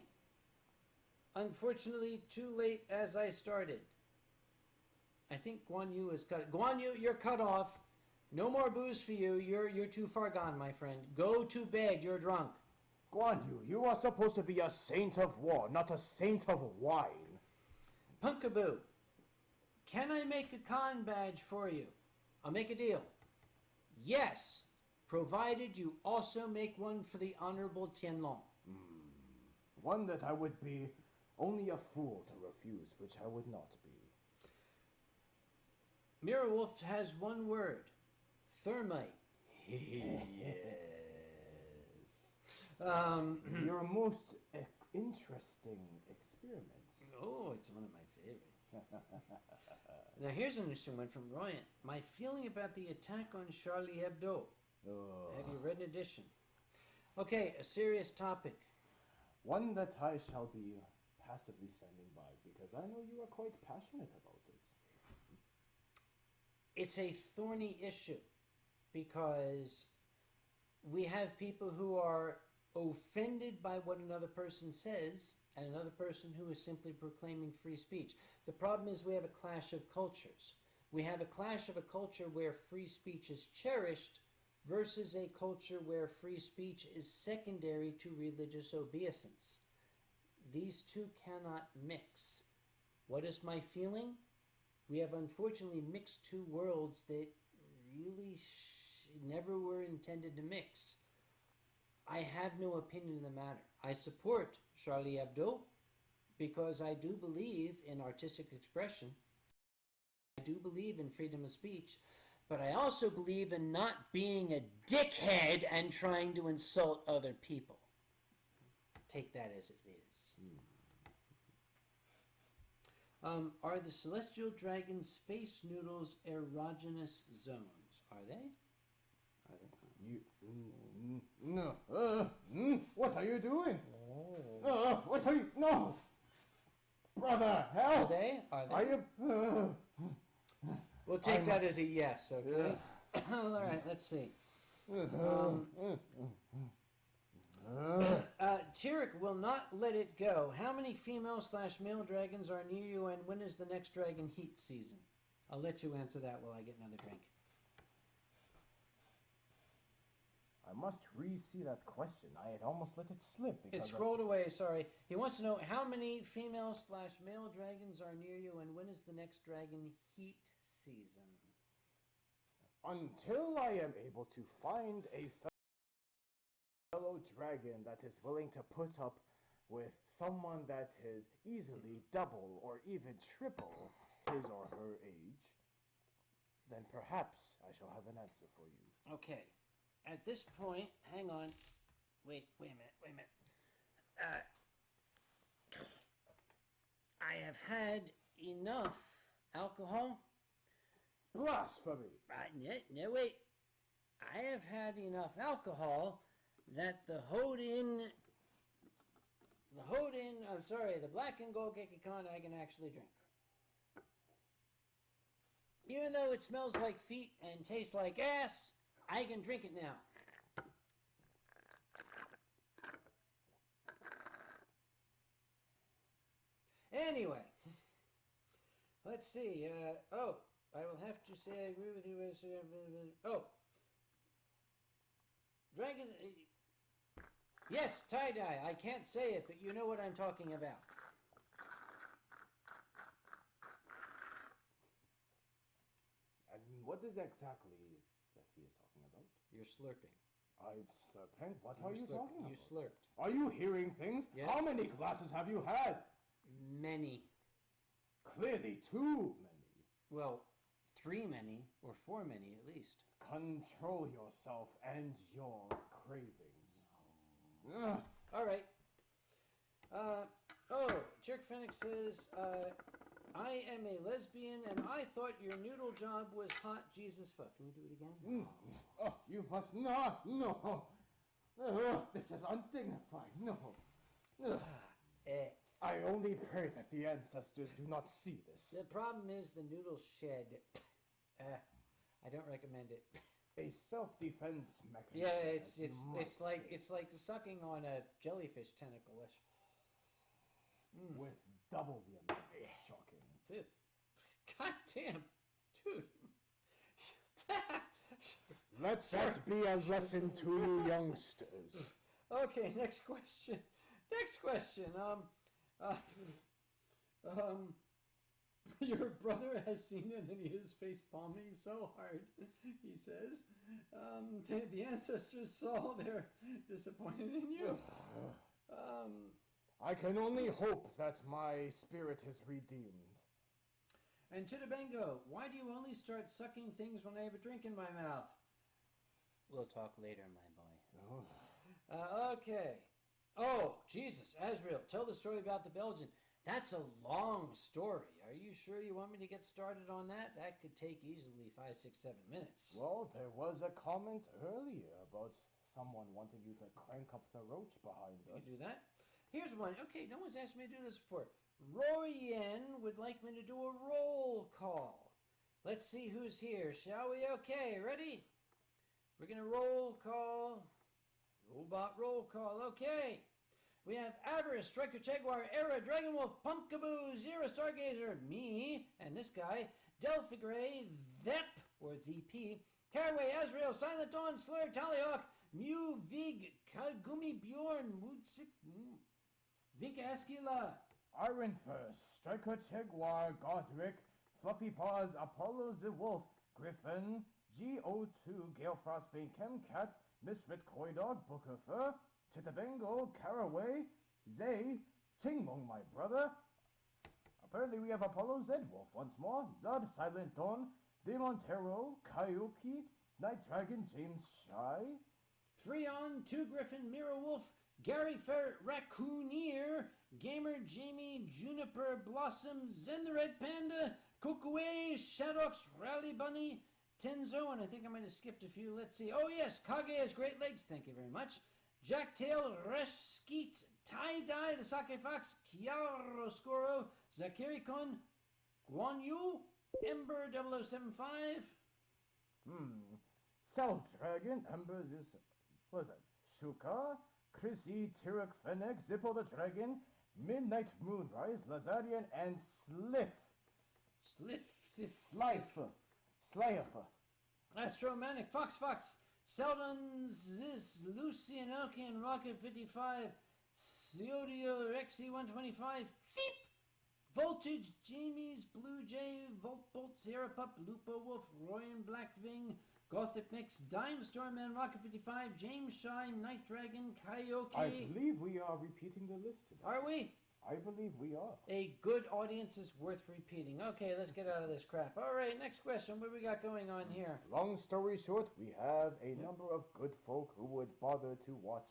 Unfortunately, too late as I started. I think Guan Yu is cut. Guan Yu, you're cut off. No more booze for you. You're too far gone, my friend. Go to bed. You're drunk. Guan Yu, you are supposed to be a saint of war, not a saint of wine. Punkaboo, can I make a con badge for you? I'll make a deal. Yes, provided you also make one for the Honorable Tianlong. One that I would be only a fool to refuse, which I would not be. Mirror Wolf has one word. Thermite. Your most interesting experiments. Oh, it's one of my favorites. Now here's an interesting one from Royan. My feeling about the attack on Charlie Hebdo. Have you read an edition? Okay, a serious topic. One that I shall be passively standing by, because I know you are quite passionate about it. It's a thorny issue because we have people who are offended by what another person says and another person who is simply proclaiming free speech. The problem is we have a clash of cultures. We have a clash of a culture where free speech is cherished versus a culture where free speech is secondary to religious obeisance. These two cannot mix. What is my feeling? We have unfortunately mixed two worlds that really never were intended to mix. I have no opinion in the matter. I support Charlie Hebdo because I do believe in artistic expression. I do believe in freedom of speech, but I also believe in not being a dickhead and trying to insult other people. Take that as it is. Are the celestial dragon's face noodles erogenous zones? Are they? What are you doing? What are you? No! Brother, help! Are they? Are you? We'll take that as a yes, okay? All right, let's see. Chirik will not let it go. How many female/male dragons are near you, and when is the next dragon heat season? I'll let you answer that while I get another drink. I must re-see that question. I had almost let it slip. It scrolled away, sorry. He wants to know how many female/male dragons are near you, and when is the next dragon heat season? Until I am able to find a fellow dragon that is willing to put up with someone that is easily double or even triple his or her age, then perhaps I shall have an answer for you. Okay. At this point, hang on. Wait a minute. I have had enough alcohol. Blasphemy! No, wait. I have had enough alcohol that the black and gold Gekikon I can actually drink. Even though it smells like feet and tastes like ass, I can drink it now. Anyway, let's see. I will have to say I agree with you. Dragons. Yes, tie-dye. I can't say it, but you know what I'm talking about. And what is exactly that he is talking about? You're slurping. I'm slurping? What are you talking about? You slurped. Are you hearing things? Yes. How many glasses have you had? Many. Clearly too many. Well, 3 many, or 4 many at least. Control yourself and your cravings. Ugh. All right. Jerk Fennec says, I am a lesbian and I thought your noodle job was hot. Jesus fuck. Can we do it again? Oh, you must not. No. This is undignified. No. I only pray that the ancestors do not see this. The problem is the noodles shed. I don't recommend it. A self-defense mechanism. Yeah, it's like sucking on a jellyfish tentacle. With double the amount of shocking. God damn, dude. Let that be a lesson to you youngsters. Okay, next question. Your brother has seen it and he is face palming so hard, he says. The ancestors saw they're disappointed in you. I can only hope that my spirit is redeemed. And Chitabengo, why do you only start sucking things when I have a drink in my mouth? We'll talk later, my boy. Okay. Oh, Jesus, Azrael, tell the story about the Belgian. That's a long story. Are you sure you want me to get started on that? That could take easily 5, 6, 7 minutes. Well, there was a comment earlier about someone wanting you to crank up the roach behind us. You do that? Here's one. Okay, no one's asked me to do this before. Royen would like me to do a roll call. Let's see who's here, shall we? Okay, ready? We're going to roll call. Robot roll call. Okay. We have Avarice, Striker Jaguar, Era, Dragon Wolf, Pumpkaboo, Zero Stargazer, me, and this guy, Delphigray, Vep, or VP, Caraway, Azrael, Silent Dawn, Slur, Tallyhawk, Mew, Vig, Kagumi, Bjorn, Moodsik, Vink Askila, Iron First, Striker Jaguar, Godric, Fluffy Paws, Apollo the Wolf, Griffin, GO2, Gale Frostbane, Chemcat, Misfit Koi Dog, Booker Fur, Chitabengo, Caraway, Zay, Tingmong, my brother. Apparently we have Apollo Z-Wolf once more, Zud, Silent Dawn, Demontero, Kyoki, Night Dragon, James Shy, Freon, 2 Griffin, Mirror Wolf, Gary Ferret, Raccoonier, Gamer, Jamie, Juniper, Blossom, Zen the Red Panda, Kukue, Shadox, Rally Bunny, Tenzo, and I think I might have skipped a few. Let's see. Oh, yes, Kage has great legs. Thank you very much. Jacktail, Reshkeet, Tie-Dye, the Sake Fox, Chiaroscuro, Zakirikon, Guan Yu, Ember 0075. Cell Dragon, Embers is. What is that? Shuka, Chrissy, Tirek, Fennec, Zippo the Dragon, Midnight Moonrise, Lazarian, and Sliff. Slife. Astromanic, Fox, Seldon, Ziz, Lucian, Elkin, Rocket 55, Siodio, Rexy 125, Thiep, Voltage, Jamie's, Blue Jay, Bolt, Sierra Pup, Lupo Wolf, Royan Blackving, Gothic Mix, Dime, Stormman, Rocket 55, James Shine, Night Dragon, Kaioke. I believe we are repeating the list today. Are we? I believe we are. A good audience is worth repeating. Okay, let's get out of this crap. All right, next question. What do we got going on here? Long story short, we have a number of good folk who would bother to watch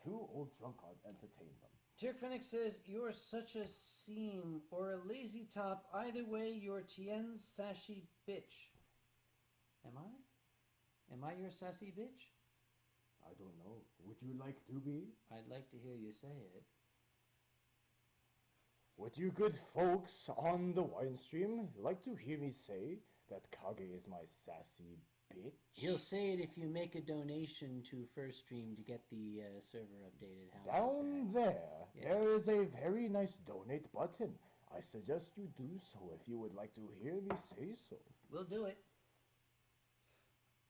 two old drunkards entertain them. Dirk Phoenix says, you're such a seam or a lazy top. Either way, you're Tien's sassy bitch. Am I? Am I your sassy bitch? I don't know. Would you like to be? I'd like to hear you say it. Would you good folks on the Winestream like to hear me say that Kage is my sassy bitch? He'll say it if you make a donation to First Stream to get the server updated. How about Down that? there, Yes. there is a very nice donate button. I suggest you do so if you would like to hear me say so. We'll do it.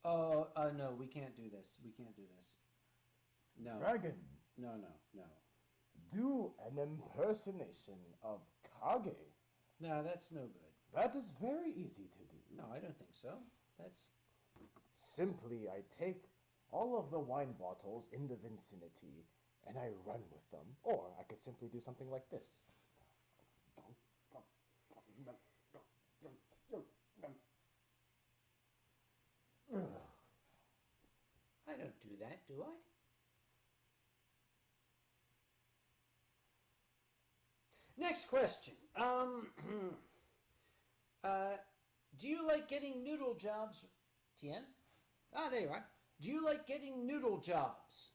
Oh, no, we can't do this. We can't do this. No. Dragon, No. do an impersonation of Kage. No, that's no good. That is very easy to do. No, I don't think so. That's... Simply, I take all of the wine bottles in the vicinity and I run with them. Or I could simply do something like this. I don't do that, do I? Next question. Do you like getting noodle jobs? Tien? Ah, there you are. Do you like getting noodle jobs?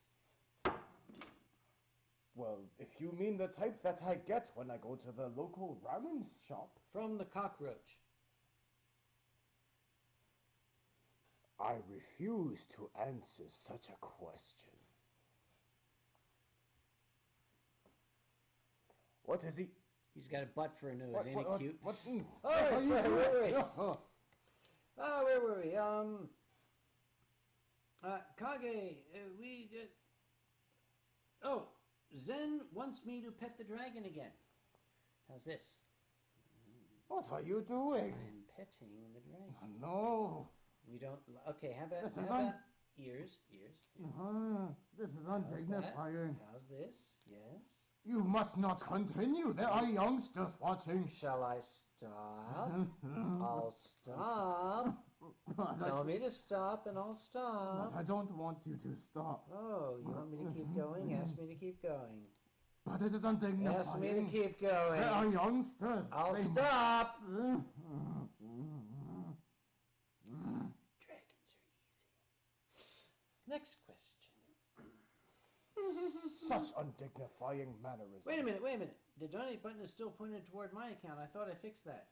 Well, if you mean the type that I get when I go to the local ramen shop, From the cockroach. I refuse to answer such a question. What is he? He's got a butt for a nose, What, ain't what, it cute? What? All right, sorry, where were we? Oh, Where were we? Kage, oh, Zen wants me to pet the dragon again. How's this? what are you doing? I'm petting the dragon. No. We don't. Okay, how about, This is how about ears? This is How's that? undignified. How's this? Yes. You must not continue. There are youngsters watching. Shall I stop? I'll stop. Tell me to stop, and I'll stop. But I don't want you to stop. Oh, you want me to keep going? Ask me to keep going. But it is undignified. Ask me to keep going. There are youngsters. I'll They- stop. Dragons are easy. Next question. Such undignifying mannerisms. Wait a minute. The donate button is still pointed toward my account. I thought I fixed that.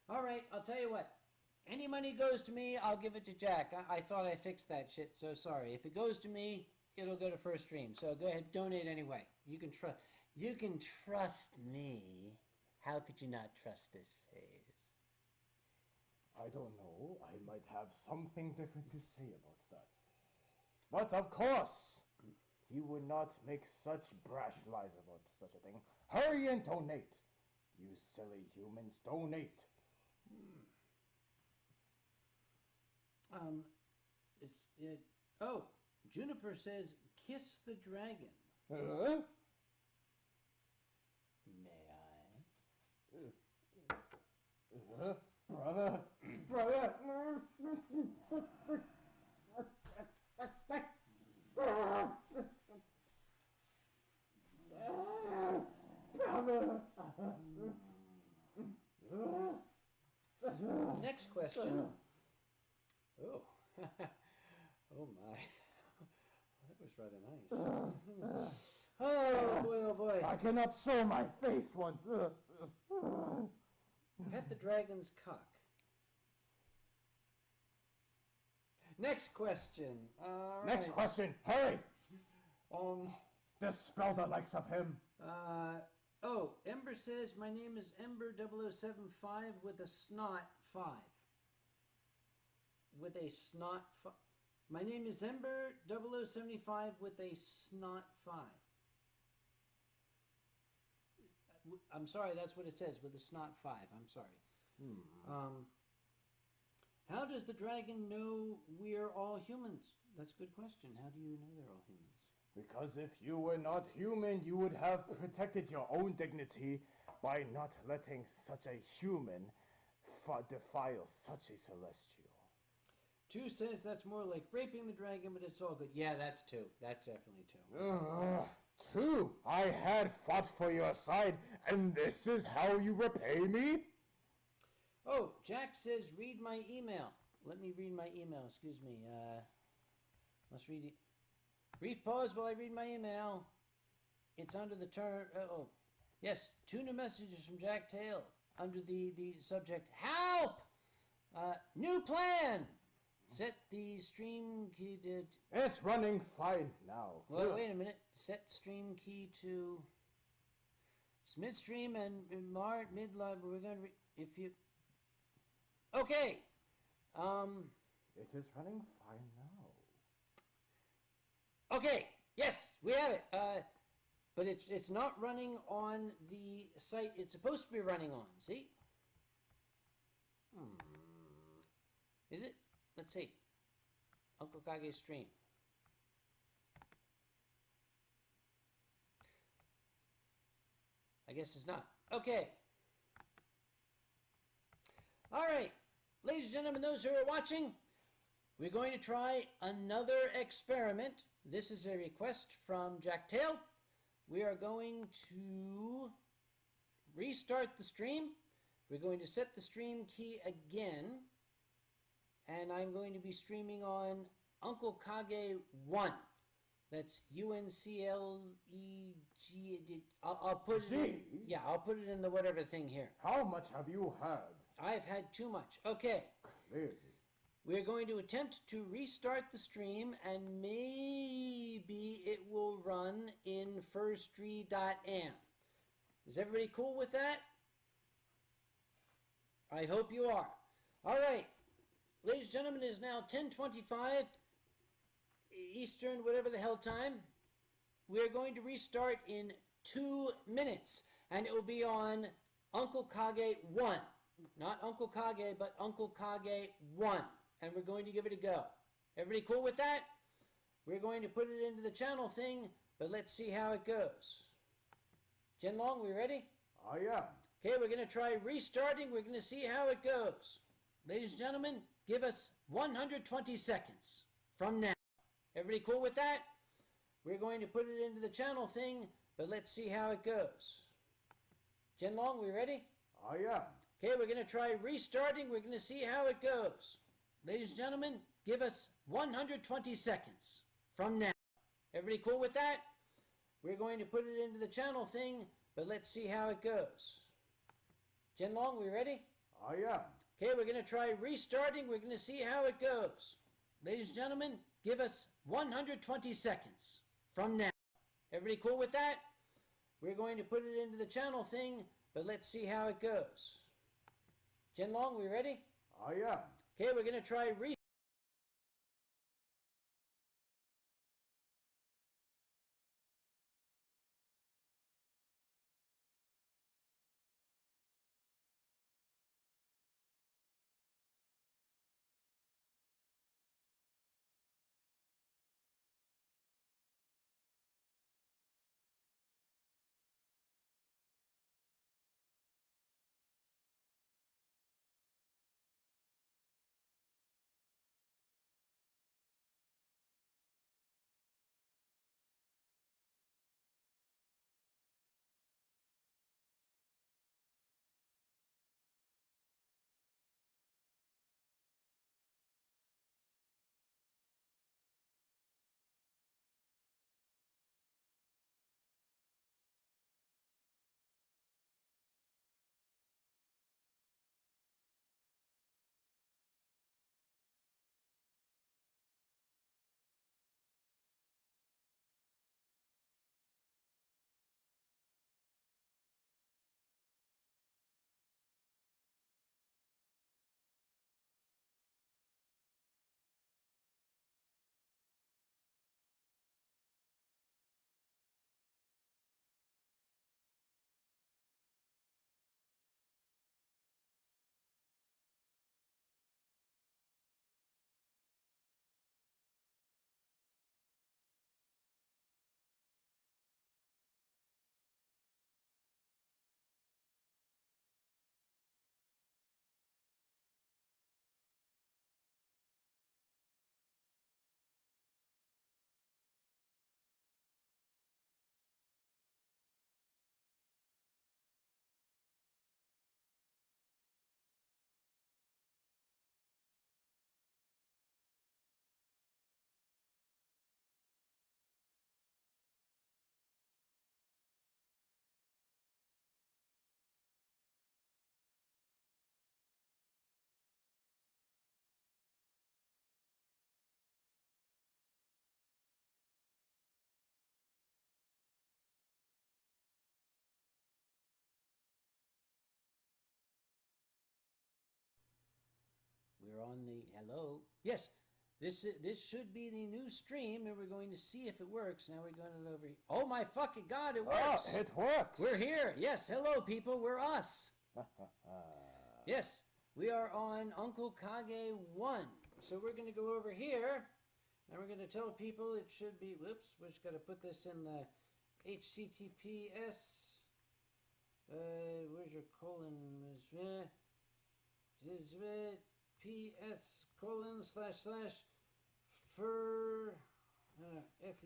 All right, I'll tell you what. Any money goes to me, I'll give it to Jack. I thought I fixed that shit, so sorry. If it goes to me, it'll go to First Stream. So go ahead, donate anyway. You can trust me. How could you not trust this face? I don't know. I might have something different to say about that. But of course, he would not make such brash lies about such a thing. Hurry and donate. You silly humans, donate. Oh, Juniper says, kiss the dragon. Huh? May I? Brother. Next question. Oh my. That was rather nice. Oh boy, oh boy. I cannot show my face once. Pet the dragon's cock. Next question. Next question. Hurry. Um. Dispel the likes of him. Oh, Ember says my name is Ember 0075 with a snot 5. With a snot 5. My name is Ember 0075 with a snot 5. I'm sorry, that's what it says, with a snot 5. I'm sorry. How does the dragon know we're all humans? That's a good question. How do you know they're all humans? Because if you were not human, you would have protected your own dignity by not letting such a human defile such a celestial. 2 says that's more like raping the dragon, but it's all good. Yeah, that's 2. That's definitely 2. 2. I had fought for your side, and this is how you repay me? Oh, Jack says read my email. Let me read my email. Excuse me. Must read it. Brief pause while I read my email. It's under the term. Oh, yes. 2 new messages from Jack Tail under the subject help. New plan. Set the stream key to. It's running fine now. Well, wait a minute. Set stream key to midstream and mid-lib. We're going to if you. Okay. It is running fine now. Okay. Yes, we have it. But it's not running on the site it's supposed to be running on. See? Is it? Let's see. Uncle Kage stream. I guess it's not. Okay. All right. Ladies and gentlemen, those who are watching, we're going to try another experiment. This is a request from Jack Tail. We are going to restart the stream. We're going to set the stream key again. And I'm going to be streaming on Uncle Kage 1. That's UNCLEG. I'll put it in, yeah, I'll put it in the whatever thing here. How much have you had? I've had too much. Okay. Clearly. We're going to attempt to restart the stream, and maybe it will run in firsttree.am. Is everybody cool with that? I hope you are. All right. Ladies and gentlemen, it is now 10:25 Eastern, whatever the hell time. We're going to restart in 2 minutes, and it will be on Uncle Kage 1. Not Uncle Kage, but Uncle Kage 1. And we're going to give it a go. Everybody cool with that? We're going to put it into the channel thing, but let's see how it goes. Jianlong, we ready? I am. Okay, we're going to try restarting. We're going to see how it goes. Ladies and gentlemen, give us 120 seconds from now. Everybody cool with that? We're going to put it into the channel thing, but let's see how it goes. Jianlong, we ready? I am. Okay, we're going to try restarting. We're going to see how it goes. Ladies and gentlemen, give us 120 seconds from now. Everybody cool with that? We're going to put it into the channel thing, but let's see how it goes. Jianlong, we ready? I am. Okay, we're going to try restarting. We're going to see how it goes. Ladies and gentlemen, give us 120 seconds from now. Everybody cool with that? We're going to put it into the channel thing, but let's see how it goes. Jianlong, we ready? I am. Okay, we're going to try restarting. we're on the hello. Yes, this should be the new stream, and we're going to see if it works. Now we're going over. Oh my fucking god, it works! It works! We're here. Yes, hello people. We're us. Yes, we are on Uncle Kage 1. So we're going to go over here, and we're going to tell people it should be. Whoops, we just got to put this in the HTTPS. Where's your colon? PS colon slash for FURSTREAM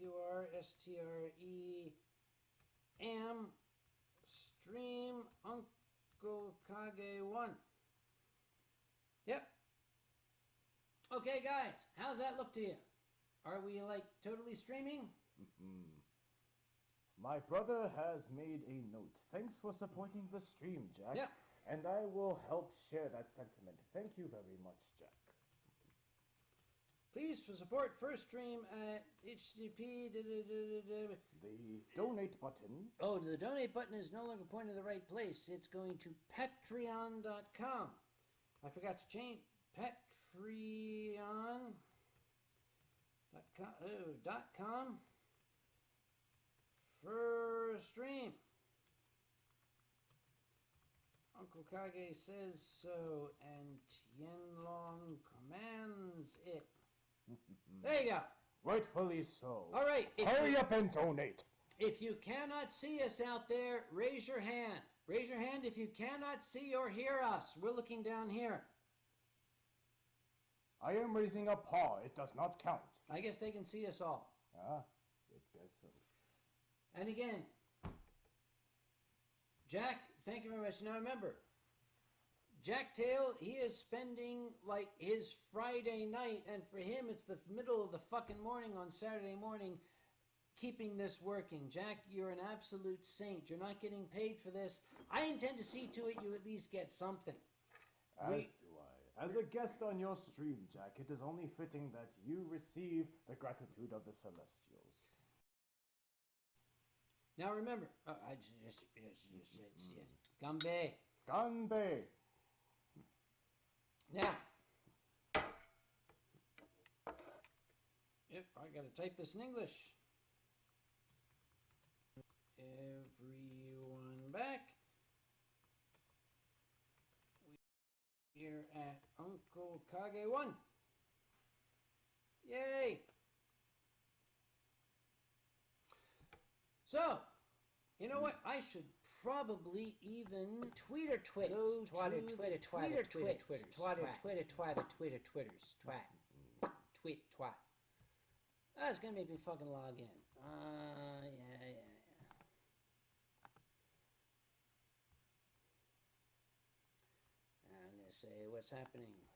stream Uncle Kage 1. Yep. Okay, guys, how's that look to you? Are we like totally streaming? My brother has made a note. Thanks for supporting the stream, Jack. Yeah. And I will help share that sentiment. Thank you very much, Jack. Please support first stream at HTTP. The donate button. Oh, the donate button is no longer pointing to the right place. It's going to patreon.com. I forgot to change patreon.com for stream. Uncle Kage says so, and Tianlong commands it. There you go. Rightfully so. All right. Hurry up and donate. If you cannot see us out there, raise your hand. Raise your hand if you cannot see or hear us. We're looking down here. I am raising a paw. It does not count. I guess they can see us all. Ah, it guess so. And again, Jack, thank you very much. Now remember, Jack Tail, he is spending like his Friday night, and for him it's the middle of the fucking morning on Saturday morning, keeping this working. Jack, you're an absolute saint. You're not getting paid for this. I intend to see to it you at least get something. As do I. As a guest on your stream, Jack, it is only fitting that you receive the gratitude of the Celestials. Now remember, Gambe. Ganbei. Now, yep, I gotta type this in English. Everyone back. We're at Uncle Kage 1. Yay! So, you know what? I should probably even Twitter twitters. Twitter twitters. Tweet twat. That's gonna make me fucking log in. Yeah. I'm gonna say what's happening.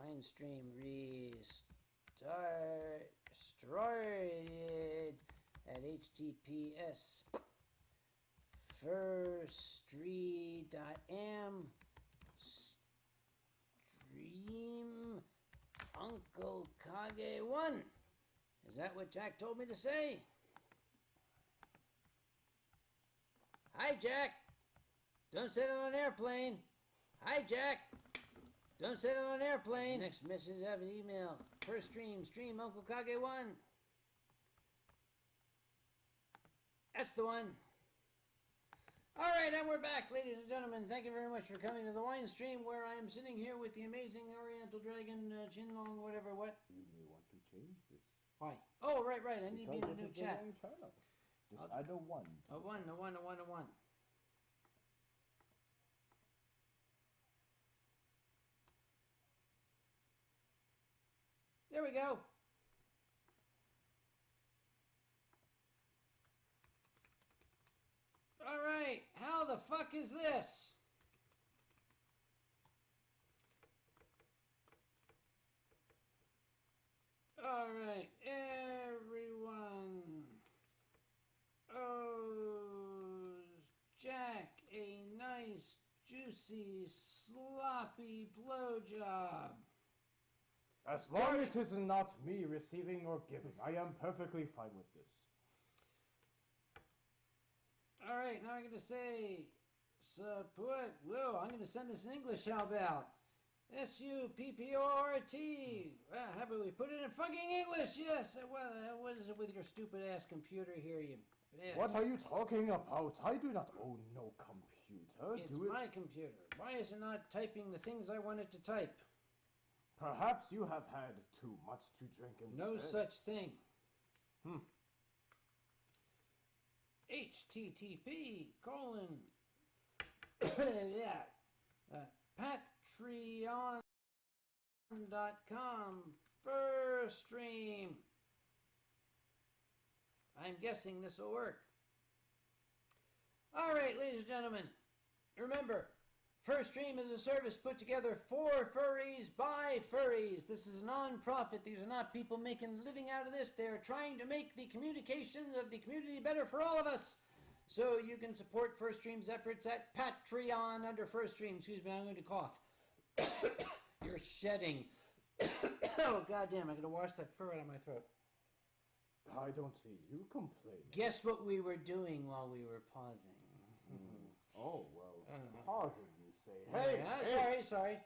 Winestream started at HTTPS firststream.am stream Uncle Kage 1. Is that what Jack told me to say? Hi, Jack. Don't say that on an airplane. Hi, Jack. Don't say that on an airplane. Next message, I have an email. First stream Uncle Kage 1. That's the one. All right, and we're back, ladies and gentlemen. Thank you very much for coming to the Winestream, where I am sitting here with the amazing Oriental Dragon, Chinlong, whatever, what? You may want to change this. Why? Oh, right. I need to be in a new chat. Just add a 1. A one. There we go. All right, how the fuck is this? All right, everyone owes Jack a nice, juicy, sloppy blowjob. As long as it is not me receiving or giving, I am perfectly fine with this. All right, now I'm going to say support. Whoa, I'm going to send this in English. How about SUPPORT? How about we put it in fucking English? Yes. Well, what is it with your stupid ass computer here? You. What are you talking about? I do not own no computer. It's my computer. Why is it not typing the things I want it to type? Perhaps you have had too much to drink instead. No such thing. HTTP colon Patreon.com first stream. I'm guessing this will work. All right, ladies and gentlemen, remember, First Stream is a service put together for furries by furries. This is a non-profit. These are not people making a living out of this. They're trying to make the communications of the community better for all of us. So you can support First Stream's efforts at Patreon under First Stream. Excuse me, I'm going to cough. You're shedding. Oh, goddamn, I'm going to wash that fur out of my throat. I don't see you complaining. Guess what we were doing while we were pausing? Oh, well, pausing, you say. Hey, Sorry.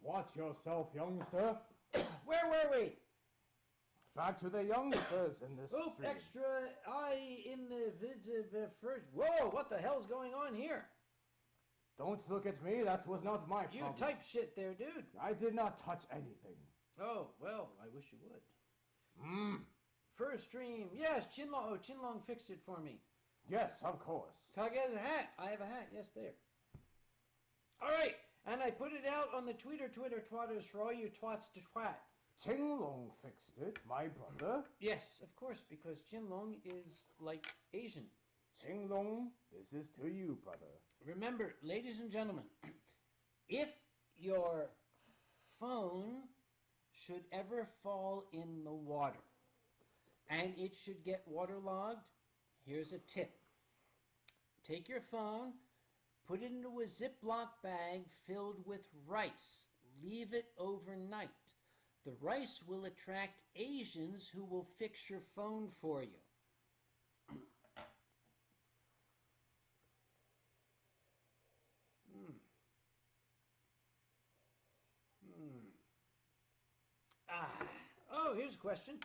Watch yourself, youngster. Where were we? Back to the youngsters in this Oop, stream. extra I in the first. Whoa, what the hell's going on here? Don't look at me. That was not my You problem. type shit there, dude. I did not touch anything. Oh, well, I wish you would. First stream. Yes, Chinlong. Oh, Chinlong fixed it for me. Yes, of course. Kage has a hat. I have a hat. Yes, there. All right. And I put it out on the Twitter twatters for all you twats to twat. Chinglong fixed it, my brother. Yes, of course, because Chinlong is like Asian. Chinglong, this is to you, brother. Remember, ladies and gentlemen, if your phone should ever fall in the water and it should get waterlogged, here's a tip. Take your phone, put it into a Ziploc bag filled with rice. Leave it overnight. The rice will attract Asians who will fix your phone for you. Oh, here's a question.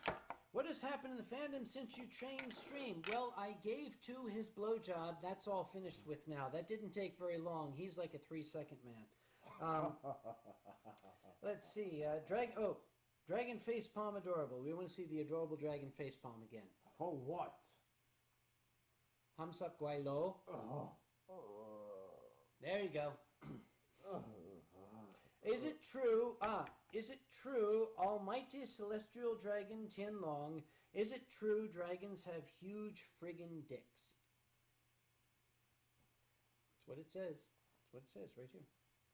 What has happened in the fandom since you changed stream? Well, I gave 2 his blowjob. That's all finished with now. That didn't take very long. He's like a 3-second man. Let's see. Dragon facepalm adorable. We want to see the adorable dragon facepalm again. For what? Hamsak Guaylo. There you go. Is it true? Is it true, Almighty Celestial Dragon Tianlong? Is it true dragons have huge friggin' dicks? That's what it says. That's what it says right here.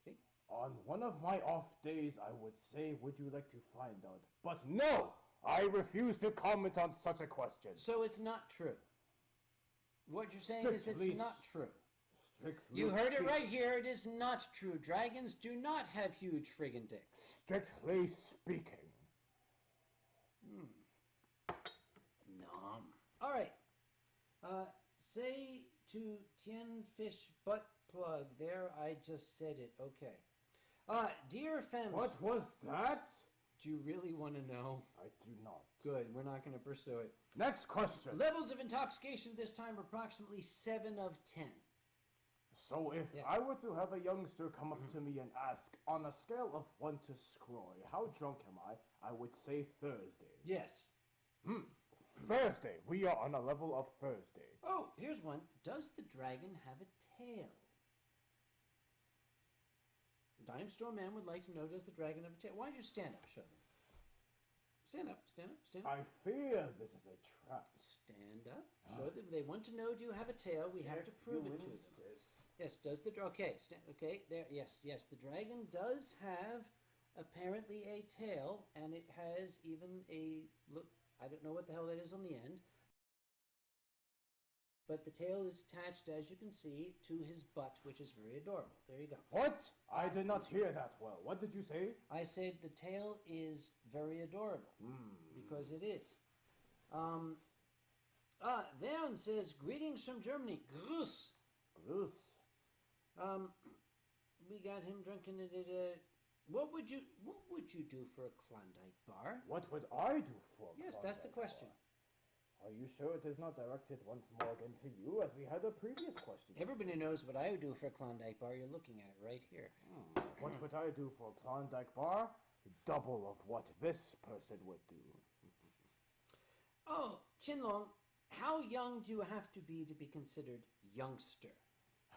See? On one of my off days, I would say, would you like to find out? But no! I refuse to comment on such a question. So it's not true. What you're saying is Strictly it's not true. Strictly You heard it speak- right here. It is not true. Dragons do not have huge friggin' dicks. Strictly speaking. Nom. All right. Say to Tien Fish butt plug. There, I just said it. Okay. Dear Femmes. What was that? Do you really want to know? I do not. Good. We're not going to pursue it. Next question. Levels of intoxication this time are approximately 7 of 10. So if I were to have a youngster come up to me and ask, on a scale of 1 to scroy, how drunk am I would say Thursday. Yes. Thursday. We are on a level of Thursday. Oh, here's one. Does the dragon have a tail? Dime Straw Man would like to know, does the dragon have a tail? Why don't you stand up, show them. Stand up, stand up, stand up. I fear this is a trap. Stand up. Show them. They want to know, do you have a tail? We have to prove it to them. Yes, does the okay, okay, there, yes, the dragon does have apparently a tail, and it has even a look, I don't know what the hell that is on the end, but the tail is attached, as you can see, to his butt, which is very adorable. There you go. What? I did not hear that well. What did you say? I said the tail is very adorable, because it is. Vern says, greetings from Germany. Gruß. Gruß. We got him drunk in it. What would you do for a Klondike bar? What would I do for a Yes, that's the Klondike question. bar? Are you sure it is not directed once more again to you, as we had a previous question? Everybody knows what I would do for a Klondike bar. You're looking at it right here. What would I do for a Klondike bar? Double of what this person would do. Oh, Chinlong, how young do you have to be considered youngster?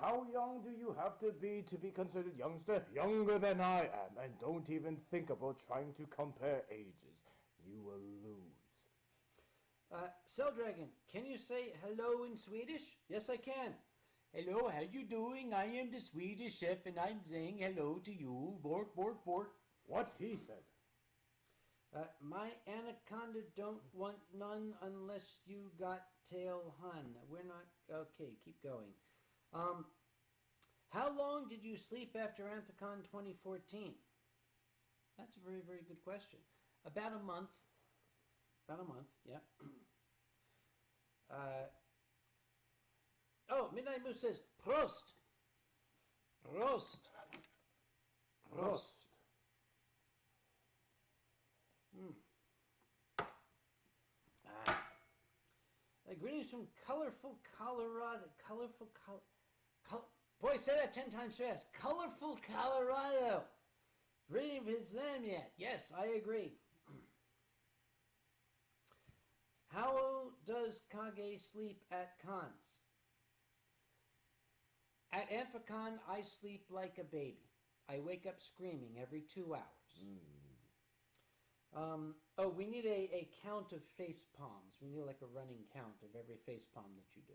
How young do you have to be considered youngster? Younger than I am, and don't even think about trying to compare ages. You will lose. Cell Dragon, can you say hello in Swedish? Yes, I can. Hello, how you doing? I am the Swedish chef, and I'm saying hello to you. Bork, bork, bork. What he said. My anaconda don't want none unless you got tail hun. We're not... Okay, keep going. How long did you sleep after Anthocon 2014? That's a very, very good question. About a month. About a month, yeah. Midnight Moose says, Prost. Prost. Prost. Greetings from colorful Colorado. Boy, say that 10 times fast. Colorful Colorado. Reading his name yet? Yes, I agree. How does Kage sleep at cons? At Anthrocon, I sleep like a baby. I wake up screaming every 2 hours. We need a count of face palms. We need like a running count of every face palm that you do.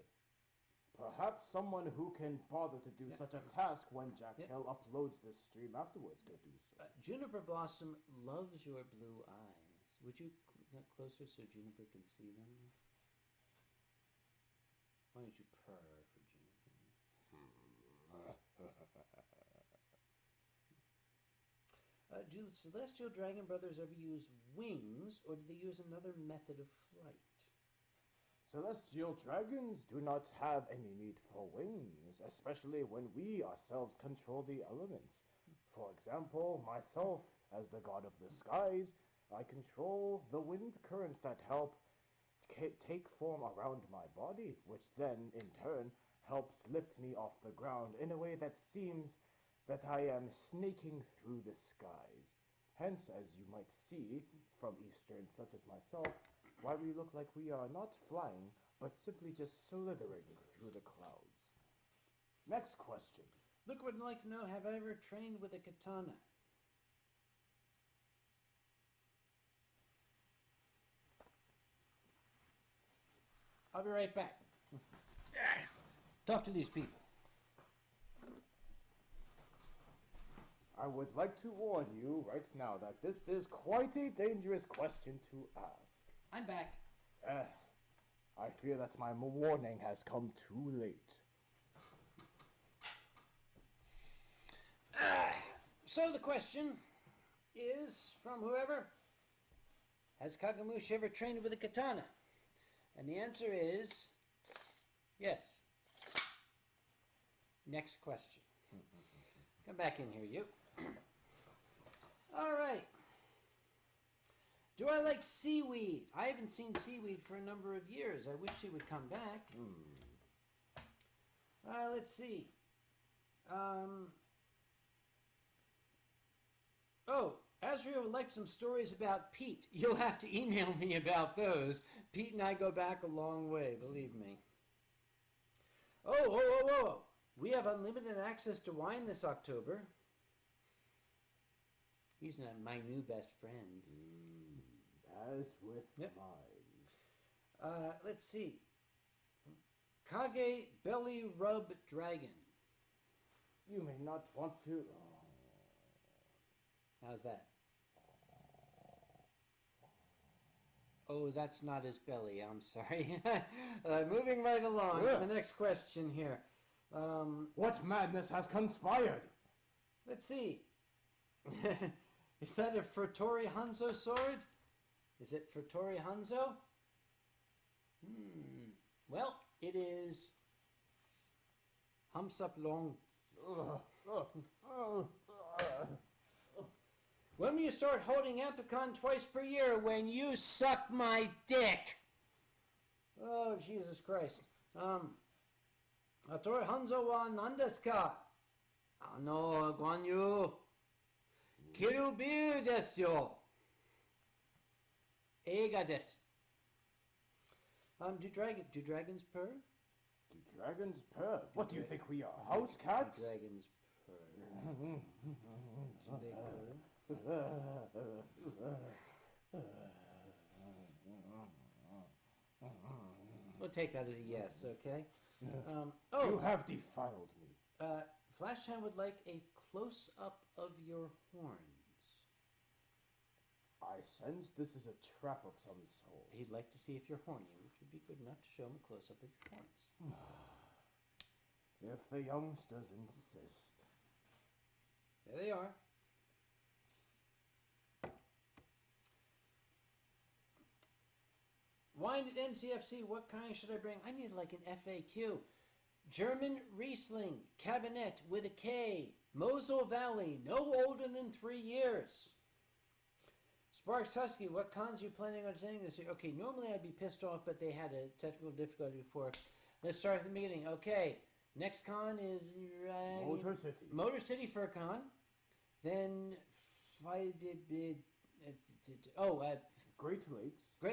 Perhaps someone who can bother to do such a task when Jack Hill uploads this stream afterwards could do so. Juniper Blossom loves your blue eyes. Would you get closer so Juniper can see them? Why don't you purr for Juniper? Do the Celestial Dragon Brothers ever use wings, or do they use another method of flight? Celestial dragons do not have any need for wings, especially when we ourselves control the elements. For example, myself, as the god of the skies, I control the wind currents that help take form around my body, which then, in turn, helps lift me off the ground in a way that seems that I am snaking through the skies. Hence, as you might see from Easterns such as myself, why we look like we are not flying, but simply just slithering through the clouds. Next question. Look would like to know, have I ever trained with a katana? I'll be right back. Talk to these people. I would like to warn you right now that this is quite a dangerous question to ask. I'm back. I fear that my warning has come too late. So the question is from whoever, has Kagamushi ever trained with a katana? And the answer is yes. Next question. Come back in here, you. All right. Do I like seaweed? I haven't seen seaweed for a number of years. I wish she would come back. Let's see. Azrael would like some stories about Pete. You'll have to email me about those. Pete and I go back a long way, believe me. Oh. We have unlimited access to wine this October. He's not my new best friend. As with mine. Let's see. Kage Belly Rub Dragon. You may not want to... How's that? Oh, that's not his belly. I'm sorry. Moving right along. Yeah. The next question here. What madness has conspired? Let's see. Is that a Furtori Hanzo sword? Is it Furtori Hanzo? Well, it is Humps Up Long. When will you start holding Anthocon twice per year? When you suck my dick. Oh, Jesus Christ. Ator Hanzo wa nandesu ka? Guan Yu. Kirubiu desu yo. Eiga desu. Do dragons purr? Do dragons purr? What do you think we are, house cats? Do dragons purr. Do they purr? We'll take that as a yes, okay? You have defiled me. Flashhand would like a close-up of your horns. I sense this is a trap of some sort. He'd like to see if you're horny, which would be good enough to show him a close-up of your horns. If the youngsters insist. There they are. Wine at MCFC, what kind should I bring? I need like an FAQ. German Riesling, Cabinet with a K, Mosel Valley, no older than 3 years. Sparks Husky, what cons are you planning on attending this year? Okay, normally I'd be pissed off, but they had a technical difficulty before. Let's start at the beginning. Okay, next con is Motor City. Motor City Fur Con. Then Great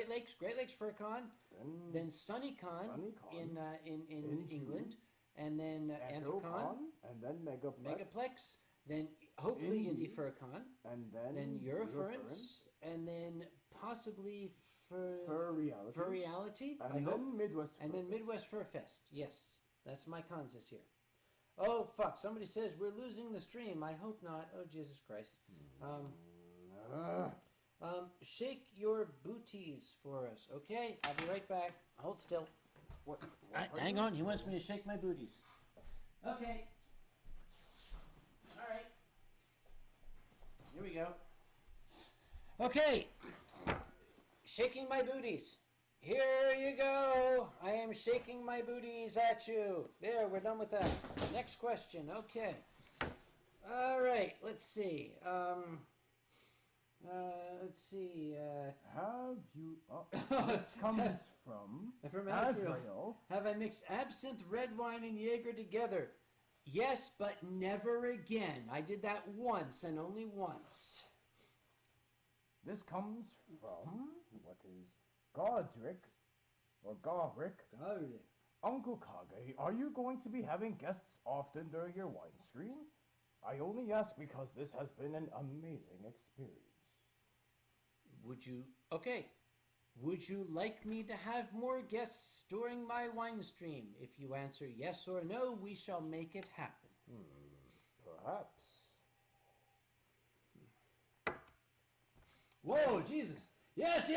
Lakes. Great Lakes Fur Con. Then SunnyCon in England. And then Anthocon. And then Megaplex. Then hopefully Indie Fur Con. And then Eurofurence. And then possibly Fur Reality. And then Midwest Fur And then Midwest Fur Fest. Yes, that's my cons this year. Oh, fuck. Somebody says we're losing the stream. I hope not. Oh, Jesus Christ. Shake your booties for us, okay? I'll be right back. Hold still. What Hang on. He wants me to shake my booties. Okay. All right. Here we go. Okay. Shaking my booties. Here you go. I am shaking my booties at you. There, we're done with that. Next question. Okay. All right. Let's see. Have you... this comes from Azrael. Have I mixed absinthe, red wine, and Jaeger together? Yes, but never again. I did that once and only once. This comes from... What is... Godric, or Garrick. Uncle Kage, are you going to be having guests often during your wine screen? I only ask because this has been an amazing experience. Would you like me to have more guests during my wine stream? If you answer yes or no, we shall make it happen. Perhaps. Whoa, Jesus. Yes.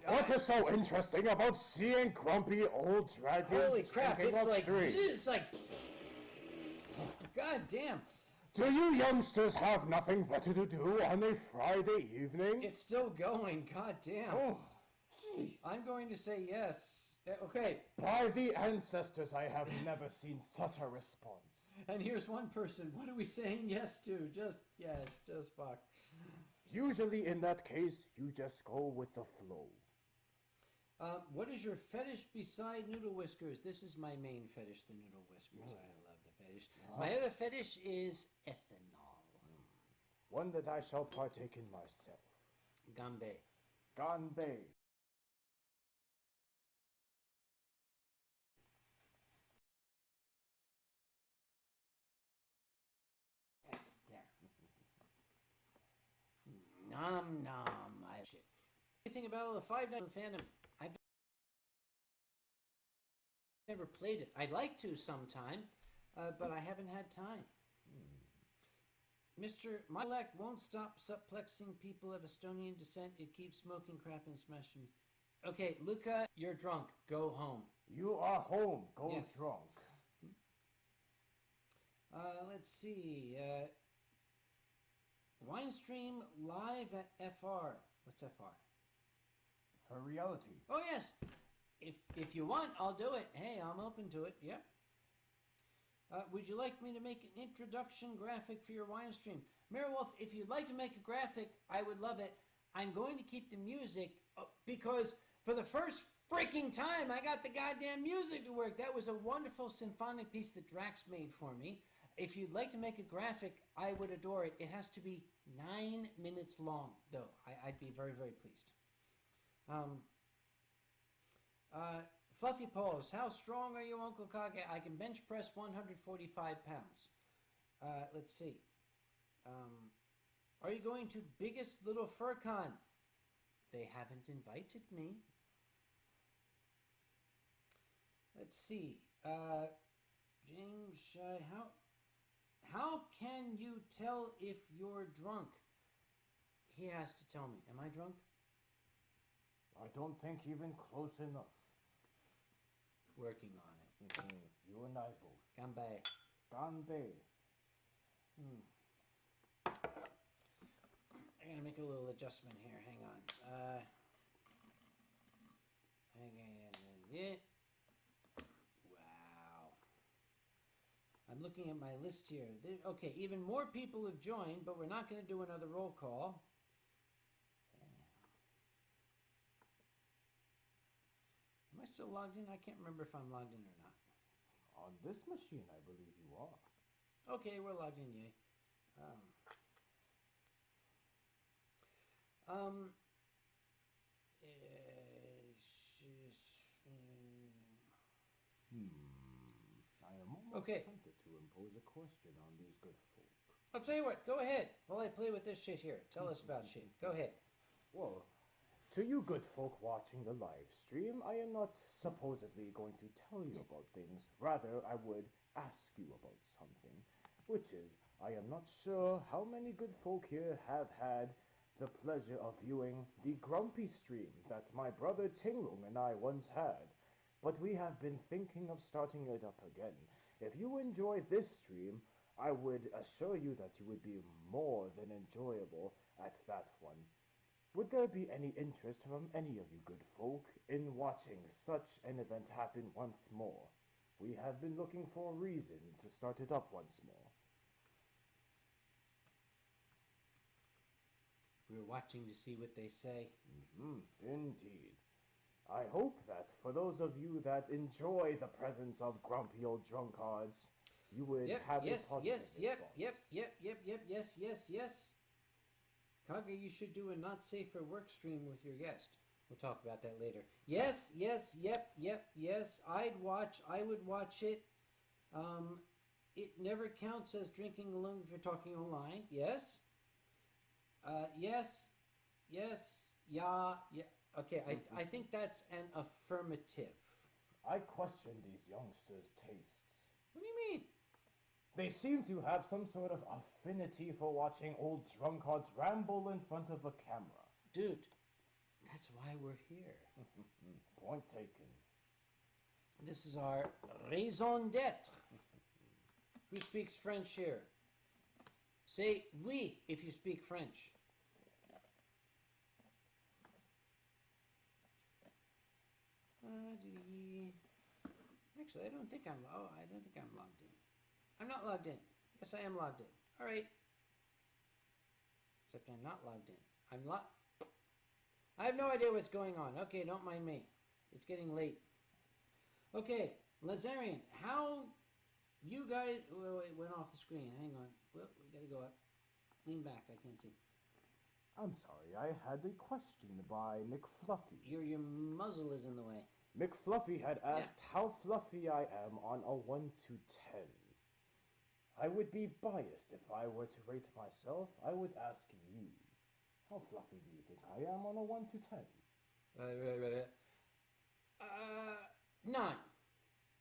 What is so interesting about seeing grumpy old dragons? Holy crap, it's like, god damn. Do you youngsters have nothing better to do on a Friday evening? It's still going, god damn. Oh. I'm going to say yes. Okay. By the ancestors, I have never seen such a response. And here's one person. What are we saying yes to? Just yes, just fuck. Usually in that case, you just go with the flow. What is your fetish beside noodle whiskers? This is my main fetish, the noodle whiskers. I love the fetish. My other fetish is ethanol. One that I shall partake in myself. Gambe. Ganbei. Nom nom. Anything about all the Five Nights at Phantom? I've never played it. I'd like to sometime, but I haven't had time. Mr. Milak won't stop suplexing people of Estonian descent. It keeps smoking crap and smashing me. Okay, Luca, you're drunk. Go home. You are home. Go Yes. drunk. Let's see. Winestream live at FR. What's FR? For reality. Oh, yes. if you want, I'll do it. Hey, I'm open to it. Yep. Would you like me to make an introduction graphic for your Winestream? Mirrorwolf, if you'd like to make a graphic, I would love it. I'm going to keep the music because for the first freaking time, I got the goddamn music to work. That was a wonderful symphonic piece that Drax made for me. If you'd like to make a graphic, I would adore it. It has to be 9 minutes long, though. I'd be very, very pleased. Fluffy Paws, how strong are you, Uncle Kage? I can bench press 145 pounds. Let's see. Are you going to Biggest Little Fur Con? They haven't invited me. Let's see. James, how can you tell if you're drunk? He has to tell me. Am I drunk? I don't think even close enough. Working on it. You and I both. Ganbei. Ganbei. I'm gonna make a little adjustment here. Hang on. Wow. I'm looking at my list here. Okay, even more people have joined, but we're not going to do another roll call. Am I still logged in? I can't remember if I'm logged in or not. On this machine, I believe you are. Okay, we're logged in, yay. I am almost Okay. tempted to impose a question on these good folk. I'll tell you what, go ahead. While I play with this shit here. Tell us about shit. Go ahead. Well, to you good folk watching the live stream, I am not supposedly going to tell you about things. Rather, I would ask you about something, which is, I am not sure how many good folk here have had the pleasure of viewing the Grumpy stream that my brother Tinglung and I once had. But we have been thinking of starting it up again. If you enjoy this stream, I would assure you that you would be more than enjoyable at that one. Would there be any interest from any of you good folk in watching such an event happen once more? We have been looking for a reason to start it up once more. We're watching to see what they say. Indeed. I hope that for those of you that enjoy the presence of grumpy old drunkards, you would have a positive response. Yes. Kage, you should do a not safe for work stream with your guest. We'll talk about that later. Yes. I would watch it. It never counts as drinking alone if you're talking online. Yes. Yes. Yeah. Okay, I think that's an affirmative. I question these youngsters' tastes. What do you mean? They seem to have some sort of affinity for watching old drunkards ramble in front of a camera. Dude, that's why we're here. Point taken. This is our raison d'etre. Who speaks French here? Say oui if you speak French. Actually, I don't think I'm logged in. I'm not logged in. Yes, I am logged in. All right. Except I'm not logged in. I have no idea what's going on. Okay, don't mind me. It's getting late. Okay, Lazarian, how you guys... Wait, went off the screen. Hang on. Well, we gotta go up. Lean back. I can't see. I'm sorry, I had a question by McFluffy. Your muzzle is in the way. McFluffy had asked how fluffy I am on a 1 to 10. I would be biased if I were to rate myself. I would ask you, how fluffy do you think I am on a 1 to 10? 9.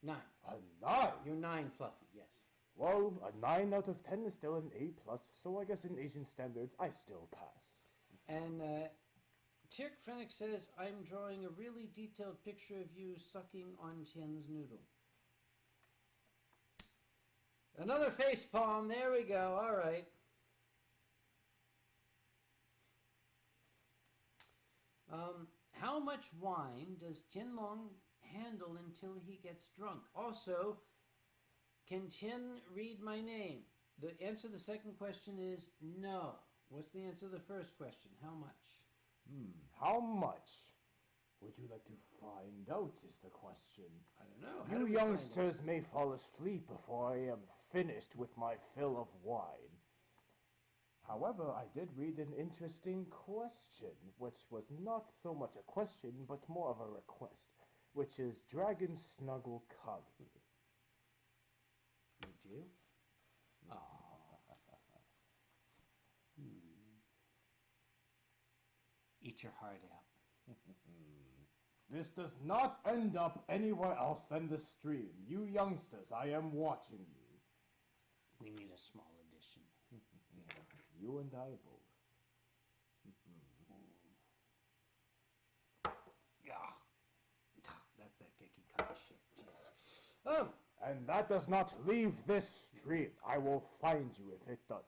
9. A 9? You're 9 fluffy, yes. Well, a 9 out of 10 is still an A+, so I guess in Asian standards, I still pass. And Tirk Fennec says, I'm drawing a really detailed picture of you sucking on Tien's noodle. Another face palm. There we go. All right. How much wine does Tianlong handle until he gets drunk. Also, can Tien read my name? The answer to the second question is no. What's the answer to the first question? How much? How much would you like to find out is the question. I don't know. How do You we find youngsters may fall asleep before I am finished with my fill of wine. However, I did read an interesting question, which was not so much a question, but more of a request, which is Dragon Snuggle Kage. You do? Oh. Eat your heart out. This does not end up anywhere else than the stream. You youngsters, I am watching you. We need a small edition. You and I both. Yeah. That's that Geki kind of shit. Jesus. Oh, And that does not leave this stream. I will find you if it does.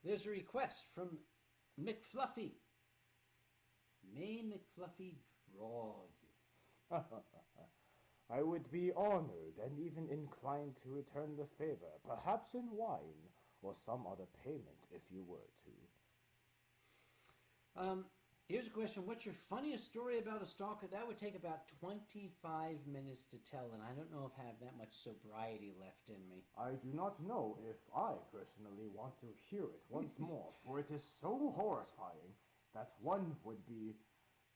there's a request from McFluffy. May McFluffy draw you? I would be honored and even inclined to return the favor, perhaps in wine or some other payment if you were to. Here's a question. What's your funniest story about a stalker? That would take about 25 minutes to tell, and I don't know if I have that much sobriety left in me. I do not know if I personally want to hear it once more, for it is so horrifying that one would be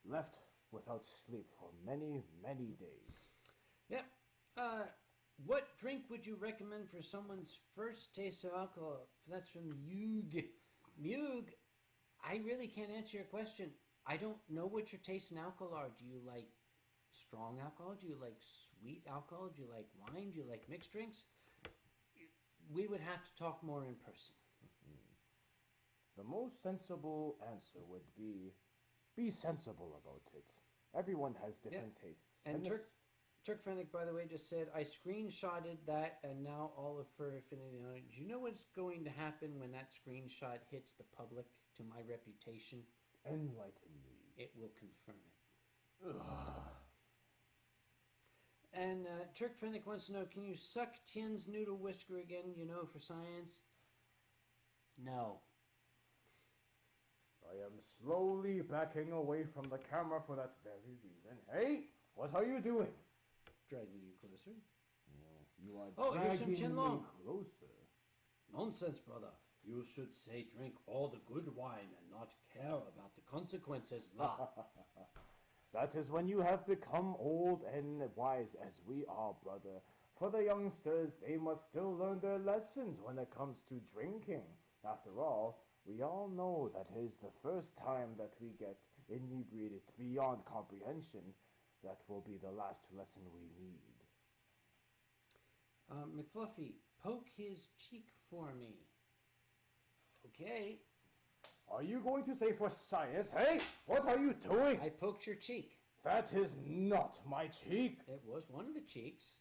left without sleep for many, many days. Yep. What drink would you recommend for someone's first taste of alcohol? That's from Mug. Mug, I really can't answer your question. I don't know what your taste in alcohol are. Do you like strong alcohol? Do you like sweet alcohol? Do you like wine? Do you like mixed drinks? We would have to talk more in person. The most sensible answer would be sensible about it. Everyone has different tastes. And this- Turk Fennec, by the way, just said, I screenshotted that and now all of Fur Affinity on it. Do you know what's going to happen when that screenshot hits the public to my reputation? Enlighten me. It will confirm it. And Turk Fennec wants to know, can you suck Tien's noodle whisker again, for science? No. I am slowly backing away from the camera for that very reason. Hey, what are you doing? Dragging you closer. You are Oh, here's some dragging me Qianlong. closer. Nonsense, brother. You should say drink all the good wine and not care about the consequences. La. That is when you have become old and wise as we are, brother. For the youngsters, they must still learn their lessons when it comes to drinking. After all, we all know that it is the first time that we get inebriated beyond comprehension. That will be the last lesson we need. McFluffy, poke his cheek for me. Okay. Are you going to say for science? Hey, what are you doing? I poked your cheek. That is not my cheek. It was one of the cheeks.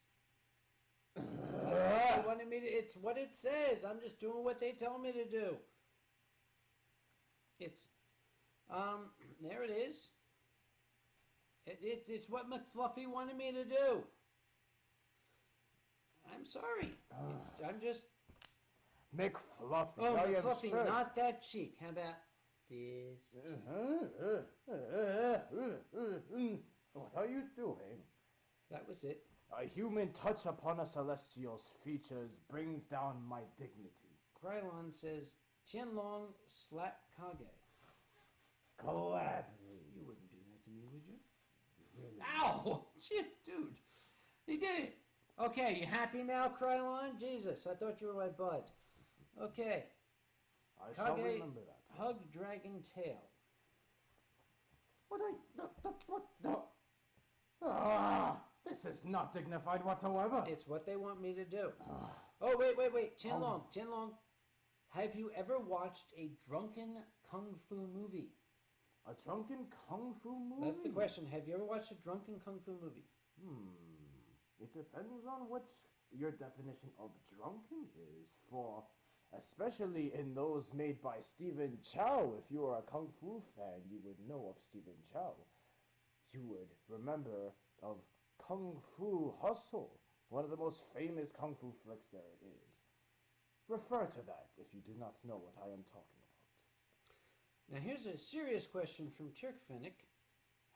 That's what they wanted me to. It's what it says. I'm just doing what they tell me to do. It's, there it is. It's what McFluffy wanted me to do. I'm sorry. I'm just. McFluffy, Oh, I am McFluffy, certain. not that cheek. How about this? What are you doing? That was it. A human touch upon a celestial's features brings down my dignity. Krylon says, Qianlong slap Kage. Gladly. You wouldn't do that to me, would you? Ow! Shit, dude. He did it. Okay, you happy now, Krylon? Jesus, I thought you were my bud. Okay. I shall Kage, remember that. hug dragon tail. This is not dignified whatsoever. It's what they want me to do. Oh, wait. Qianlong. Have you ever watched a drunken kung fu movie? A drunken kung fu movie? That's the question. Have you ever watched a drunken kung fu movie? It depends on what your definition of drunken is for, especially in those made by Stephen Chow. If you are a kung fu fan, you would know of Stephen Chow. You would remember of Kung Fu Hustle, one of the most famous Kung Fu flicks there is. Refer to that if you do not know what I am talking about. Now here's a serious question from Turk Fennec.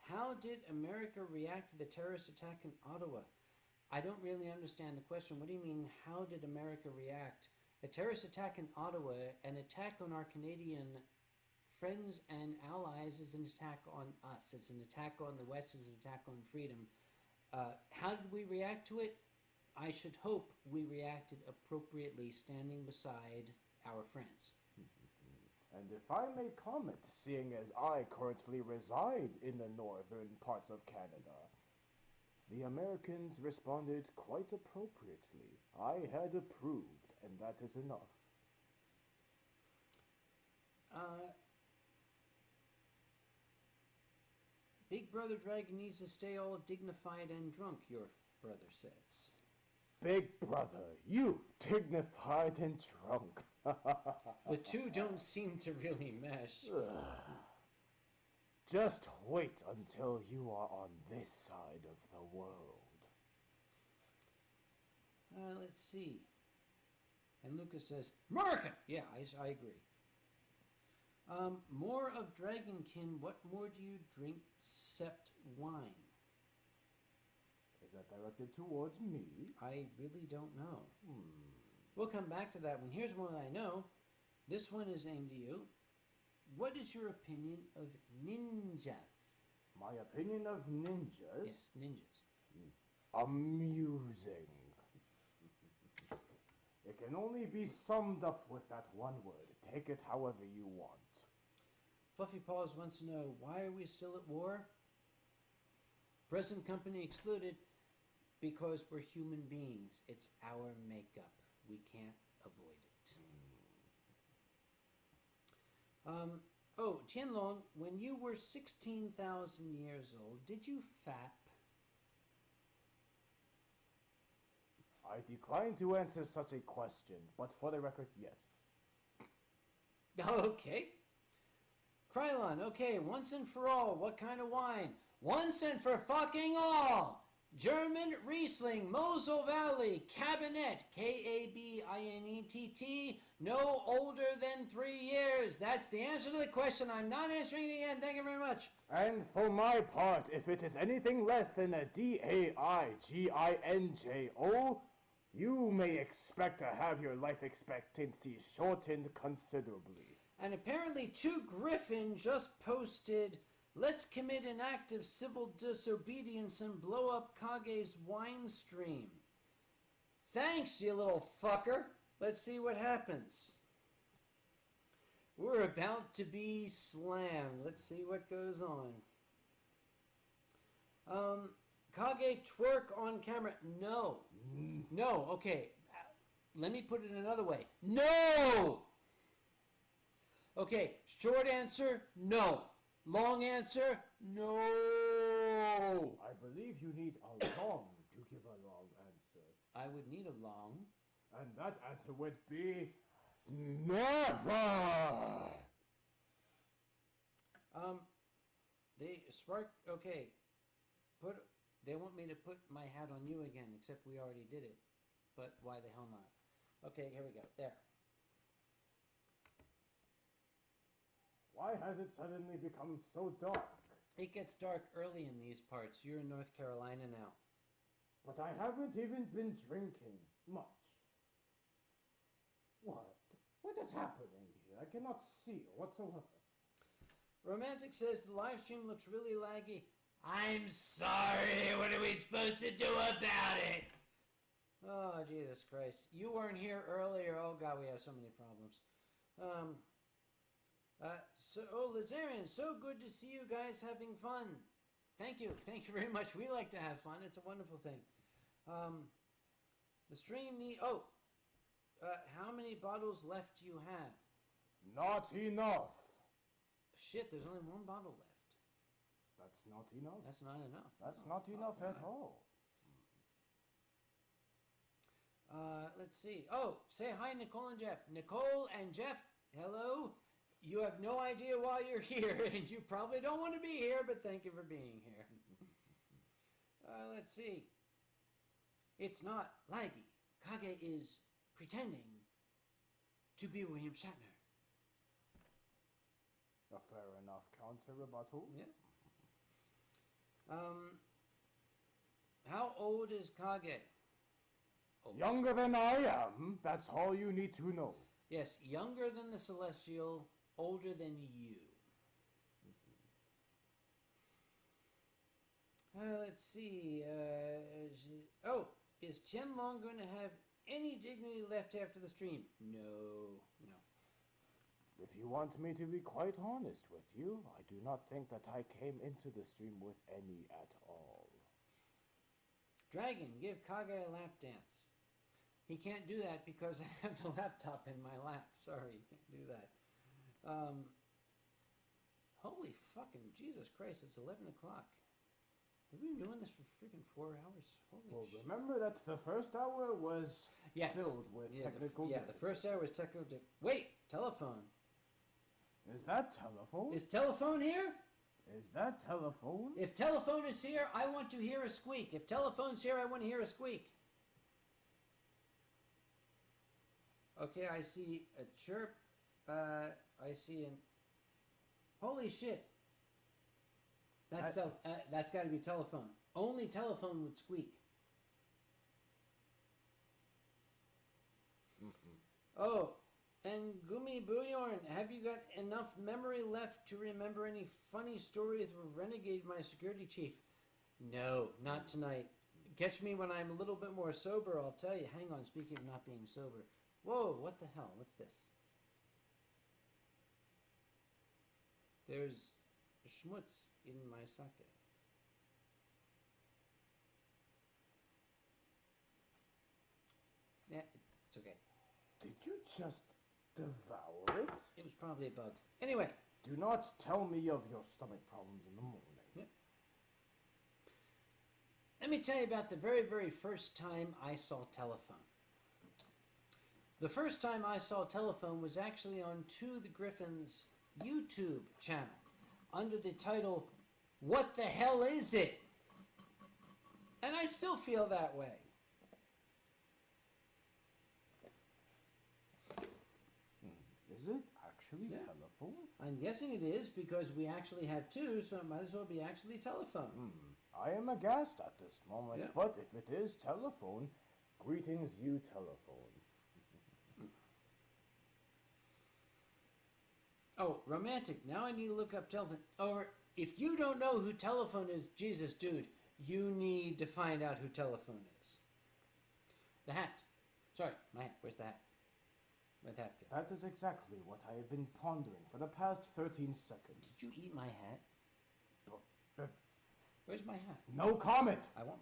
How did America react to the terrorist attack in Ottawa? I don't really understand the question. What do you mean, how did America react? A terrorist attack in Ottawa, an attack on our Canadian friends and allies is an attack on us. It's an attack on the West. It's an attack on freedom. How did we react to it? I should hope we reacted appropriately, standing beside our friends. And if I may comment, seeing as I currently reside in the northern parts of Canada, the Americans responded quite appropriately. I had approved, and that is enough. Big Brother Dragon needs to stay all dignified and drunk, your brother says. Big brother, you dignified and drunk. The two don't seem to really mesh. Just wait until you are on this side of the world. Let's see. And Lucas says, America! Yeah, I agree. More of Dragonkin. What more do you drink except wine? Is that directed towards me? I really don't know. We'll come back to that one. Here's one I know. This one is aimed at you. What is your opinion of ninjas? My opinion of ninjas? Yes, ninjas. Amusing. It can only be summed up with that one word. Take it however you want. Fluffy Paws wants to know, why are we still at war? Present company excluded, because we're human beings. It's our makeup. We can't avoid it. Tianlong, when you were 16,000 years old, did you fap? I decline to answer such a question, but for the record, yes. Okay. Krylon, okay, once and for all, what kind of wine? Once and for fucking all! German Riesling, Mosel Valley, Cabinet, Kabinett, no older than 3 years. That's the answer to the question. I'm not answering it again. Thank you very much. And for my part, if it is anything less than a DAIGINJO, you may expect to have your life expectancy shortened considerably. And apparently 2 Griffin just posted, let's commit an act of civil disobedience and blow up Kage's Winestream. Thanks, you little fucker. Let's see what happens. We're about to be slammed. Let's see what goes on. Kage twerk on camera. No. No, okay. Let me put it another way. No! Okay, short answer, no. Long answer, no. I believe you need a long to give a long answer. I would need a long. And that answer would be never! They spark, okay. They want me to put my hat on you again, except we already did it. But why the hell not? Okay, here we go. There. Why has it suddenly become so dark? It gets dark early in these parts. You're in North Carolina now. But I haven't even been drinking much. What? What is happening here? I cannot see whatsoever. Romantic says the live stream looks really laggy. I'm sorry. What are we supposed to do about it? Oh, Jesus Christ. You weren't here earlier. Oh, God, we have so many problems. Lazarian, so good to see you guys having fun. Thank you. Thank you very much. We like to have fun. It's a wonderful thing. The stream how many bottles left do you have? Not enough. Shit, there's only 1 bottle left. That's not enough. That's not enough. That's not enough at all. Let's see. Oh, say hi, Nicole and Jeff. Nicole and Jeff, hello. You have no idea why you're here, and you probably don't want to be here, but thank you for being here. Let's see. It's not laggy. Kage is pretending to be William Shatner. A fair enough counter rebuttal. Yeah. How old is Kage? Old. Younger than I am, that's all you need to know. Yes, younger than the Celestial, older than you. Let's see. Is Qianlong going to have any dignity left after the stream? No. If you want me to be quite honest with you, I do not think that I came into the stream with any at all. Dragon, give Kage a lap dance. He can't do that because I have the laptop in my lap. Sorry, you can't do that. Holy fucking Jesus Christ, it's 11 o'clock. We've been doing this for freaking 4 hours. Holy Well, shit. remember that the first hour was Yes. filled with technical the first hour was technical Wait, telephone. Is that telephone? Is telephone here? Is that telephone? If telephone is here, I want to hear a squeak. If telephone's here, I want to hear a squeak. Okay, I see a chirp. I see an... Holy shit. That's got to be telephone. Only telephone would squeak. Oh, and Gumi Bouillon, have you got enough memory left to remember any funny stories with Renegade, my security chief? No, not tonight. Catch me when I'm a little bit more sober, I'll tell you. Hang on, speaking of not being sober. Whoa, what the hell? What's this? There's schmutz in my sake. Yeah, it's okay. Did you just devour it? It was probably a bug. Anyway. Do not tell me of your stomach problems in the morning. Yep. Let me tell you about the very, very first time I saw telephone. The first time I saw telephone was actually on Two the Griffin's YouTube channel under the title, What the Hell Is It? And I still feel that way. Is it actually Yeah. telephone? I'm guessing it is because we actually have two, so it might as well be actually telephone. I am aghast at this moment, Yeah. but if it is telephone, greetings you telephone. Oh, romantic. Now I need to look up telephone. Or if you don't know who telephone is, Jesus, dude, you need to find out who telephone is. The hat. Sorry, my hat. Where's the hat? Where'd the hat go? That is exactly what I have been pondering for the past 13 seconds. Did you eat my hat? But Where's my hat? no comment. I want.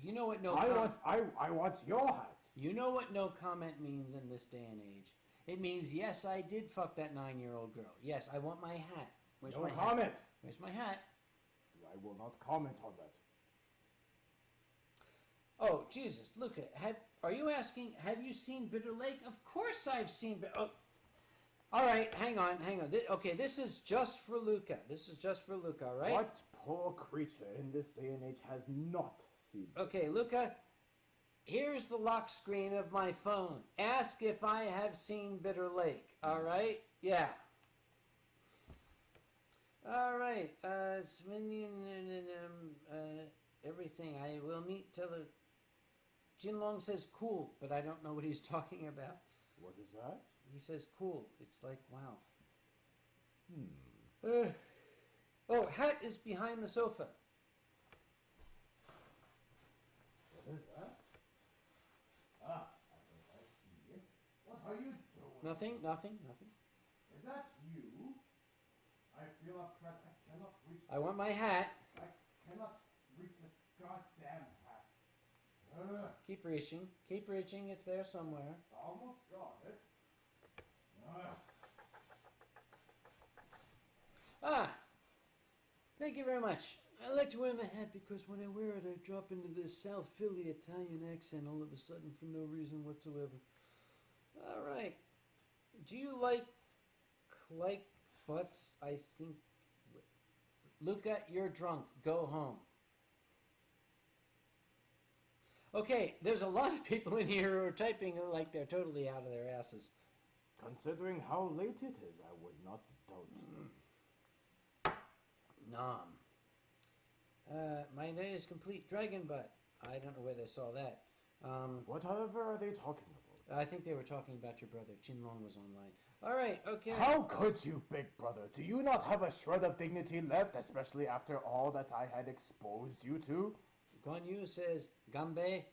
You know what no. I want your hat. You know what no comment means in this day and age. It means yes, I did fuck that 9-year-old girl. Yes, I want my hat. Where's No my comment. hat? Where's my hat? I will not comment on that. Oh Jesus! Look at. Are you asking? Have you seen Bitter Lake? Of course I've seen. Oh, all right. Hang on. Okay, this is just for Luca. This is just for Luca, right? What poor creature in this day and age has not seen? Okay, Luca. Here's the lock screen of my phone. Ask if I have seen Bitter Lake. All right? Yeah. All right. Everything. I will meet Jinlong says cool, but I don't know what he's talking about. What is that? He says cool. It's like, wow. Oh, hat is behind the sofa. What is that? Ah, I see it. What are you doing? Nothing. Is that you? I feel oppressed. I cannot reach. I want my hat. I cannot reach this goddamn hat. Keep reaching. It's there somewhere. Almost got it. Ah! Thank you very much. I like to wear my hat because when I wear it, I drop into this South Philly Italian accent all of a sudden for no reason whatsoever. All right. Do you like butts? I think. Luca, you're drunk. Go home. Okay, there's a lot of people in here who are typing like they're totally out of their asses. Considering how late it is, I would not doubt. Nom. My night is complete. Dragon butt. I don't know where they saw that. Whatever are they talking about? I think they were talking about your brother. Chinlong was online. All right, okay. How could you, big brother? Do you not have a shred of dignity left, especially after all that I had exposed you to? Guan Yu says, Gambe.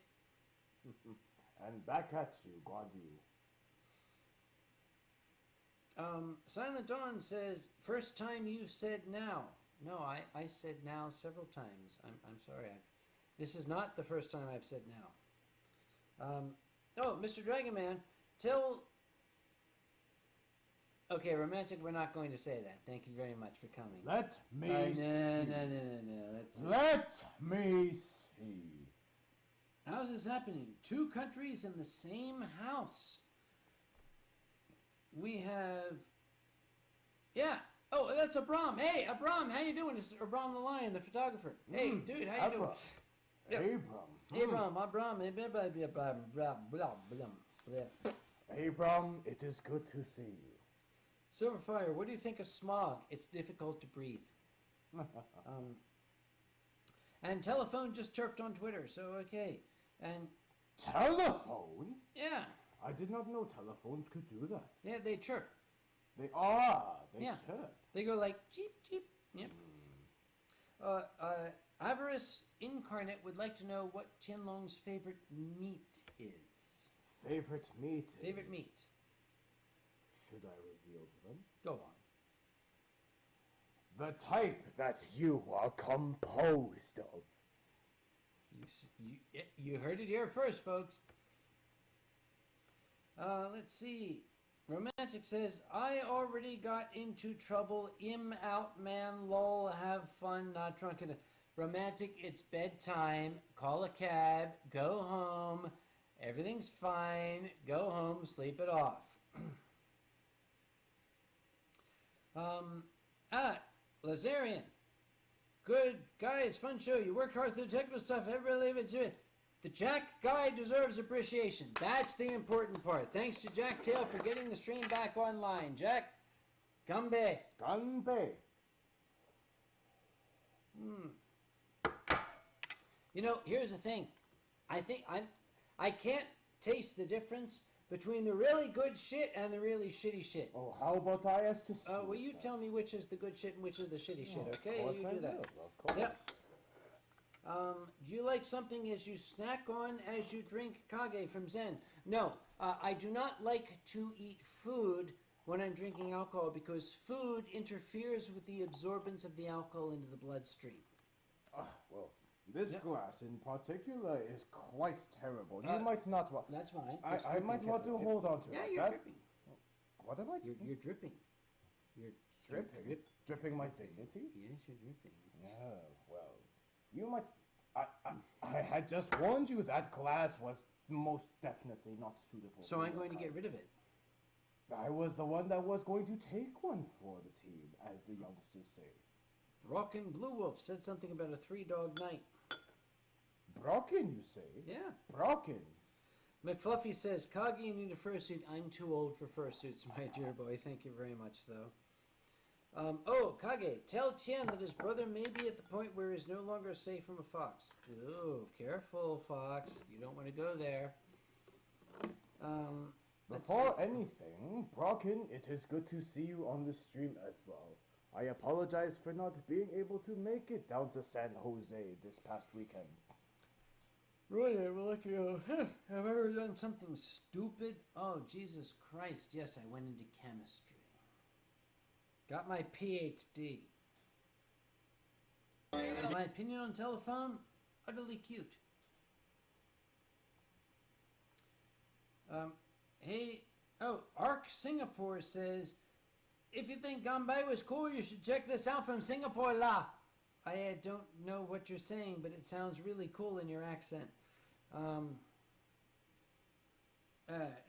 And back at you, Guan Yu. Silent Dawn says, first time you've said now. No, I said now several times. I'm sorry. This is not the first time I've said now. Oh, Mr. Dragon Man, tell... Okay, romantic, we're not going to say that. Thank you very much for coming. Let me see. No. Let me see. How's this happening? 2 countries in the same house. We have... Yeah. Oh, that's Abram. Hey, Abram, how you doing? It's Abram the Lion, the photographer. Hey, dude, how you doing? Yep. Abram. Abram, it is good to see you. Silverfire, what do you think of smog? It's difficult to breathe. And Telephone just chirped on Twitter, so okay. And Telephone? yeah. I did not know telephones could do that. Yeah, they chirp. They Yeah. chirp. They go like cheep cheep. Yep. Avarice Incarnate would like to know what Qianlong's favorite meat is. Favorite meat is... Favorite meat. Should I reveal to them? Go on. The type that you are composed of. You heard it here first, folks. Let's see. Romantic says, I already got into trouble. Im out, man, lol, have fun, not drunk enough. Romantic, it's bedtime. Call a cab. Go home. Everything's fine. Go home. Sleep it off. Lazarian. Good guys, fun show. You worked hard through the technical stuff. Everybody leave it. The Jack guy deserves appreciation. That's the important part. Thanks to Jack Tail for getting the stream back online. Jack, Gambe. You know, here's the thing. I can't taste the difference between the really good shit and the really shitty shit. Oh, how about I assist you? Will you tell me which is the good shit and which is the shitty shit, okay? Of course You I do that. will, of course. Yep. Do you like something as you snack on as you drink? Kage from Zen. No, I do not like to eat food when I'm drinking alcohol because food interferes with the absorbance of the alcohol into the bloodstream. Well, this Yep. glass in particular is quite terrible. You might not want... That's fine. I might want to hold on to it. Yeah, you're That- dripping. What am I? You're dripping. You're dripping? Dripping my dignity? Yes, you're dripping. Yeah, well, you might... I had just warned you that glass was most definitely not suitable. So for I'm your going to get kind. rid of it. I was the one that was going to take one for the team, as the youngsters say. Brocken Blue Wolf said something about a 3-dog night. Brocken, you say? Yeah. Brocken. McFluffy says, Kage, you need a fursuit. I'm too old for fursuits, my dear boy. Thank you very much, though. Kage, tell Tian that his brother may be at the point where he's no longer safe from a fox. Oh, careful, fox. You don't want to go there. Before anything, Brocken, it is good to see you on the stream as well. I apologize for not being able to make it down to San Jose this past weekend. Right, well, like, have I ever done something stupid? Oh, Jesus Christ, yes, I went into chemistry. Got my PhD. My opinion on telephone? Utterly cute. Arc Singapore says, if you think Gambay was cool, you should check this out from Singapore la. I don't know what you're saying, but it sounds really cool in your accent.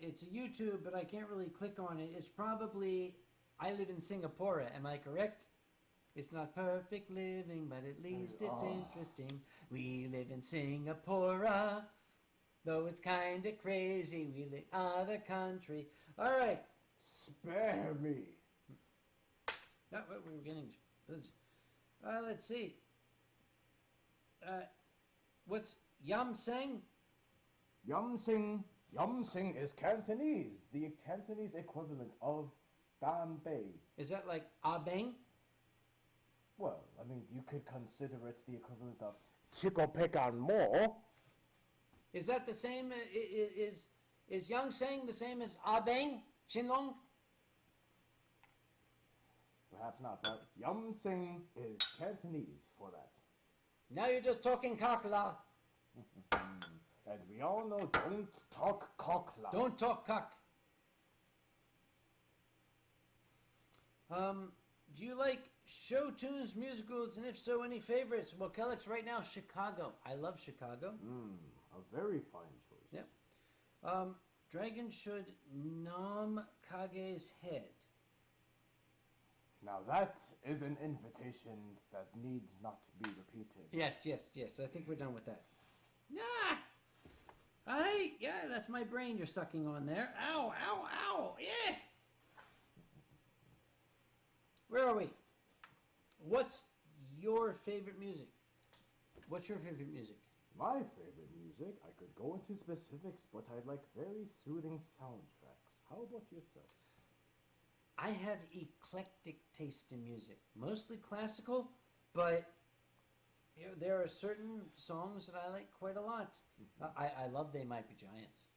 It's a YouTube, but I can't really click on it. It's probably, I live in Singapore, am I correct? It's not perfect living, but at least it's interesting. We live in Singapore. Though it's kinda crazy, we live other country. All right. Spare me. We were getting busy. Let's see. What's Yam Seng? Yum Sing. Yum Sing is Cantonese, the Cantonese equivalent of Dan Bei. Is that like Abeng? Well, I mean, you could consider it the equivalent of Chico Pekan Mo. Is that the same? Is Yang Seng the same as Abeng? Chinlong? Perhaps not, but Yum Sing is Cantonese for that. Now you're just talking Kakla. And we all know don't talk cockla. Don't talk cock. Do you like show tunes, musicals, and if so, any favorites? Well, Kellex, right now, Chicago. I love Chicago. A very fine choice. Yep. Dragon should nom Kage's head. Now that is an invitation that needs not be repeated. Yes. I think we're done with that. Nah. Yeah, that's my brain you're sucking on there. Ow. Yeah. Where are we? What's your favorite music? What's your favorite music? My favorite music, I could go into specifics, but I like very soothing soundtracks. How about yourself? I have eclectic taste in music, mostly classical, but there are certain songs that I like quite a lot. I love They Might Be Giants.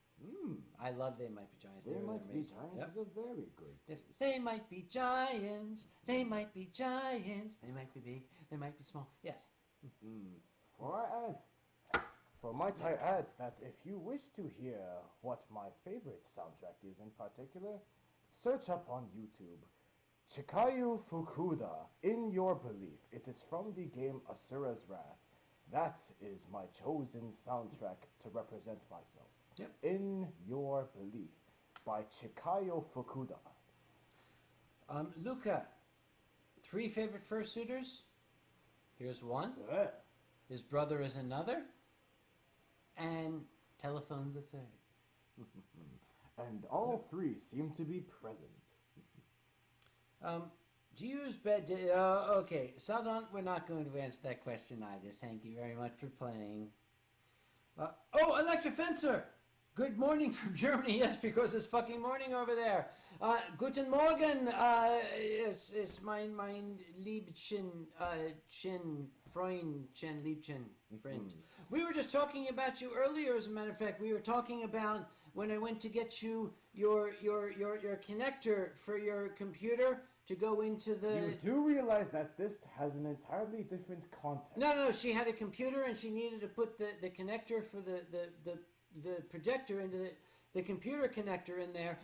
I love They Might Be Giants. They They're Might Be amazing. Giants Yep. is a very good Yes. taste. They might be giants. They might be giants. They might be big. They might be small. Yes. Might I add that if you wish to hear what my favorite soundtrack is in particular, search up on YouTube Chikayu Fukuda, In Your Belief. It is from the game Asura's Wrath. That is my chosen soundtrack to represent myself. Yep. In Your Belief by Chikayo Fukuda. Luca, 3 favorite fursuiters. Here's one. His brother is another. And telephone's a third. And all 3 seem to be present. Do you use bed? Okay, Saldon, we're not going to answer that question either. Thank you very much for playing. Electra Fencer! Good morning from Germany. Yes, because it's fucking morning over there. Guten Morgen, ist mein Liebchen, Freund, Liebchen, friend. We were just talking about you earlier, as a matter of fact. We were talking about when I went to get you your connector for your computer to go into the... You do realize that this has an entirely different content. No, she had a computer and she needed to put the connector for the projector into the computer connector in there,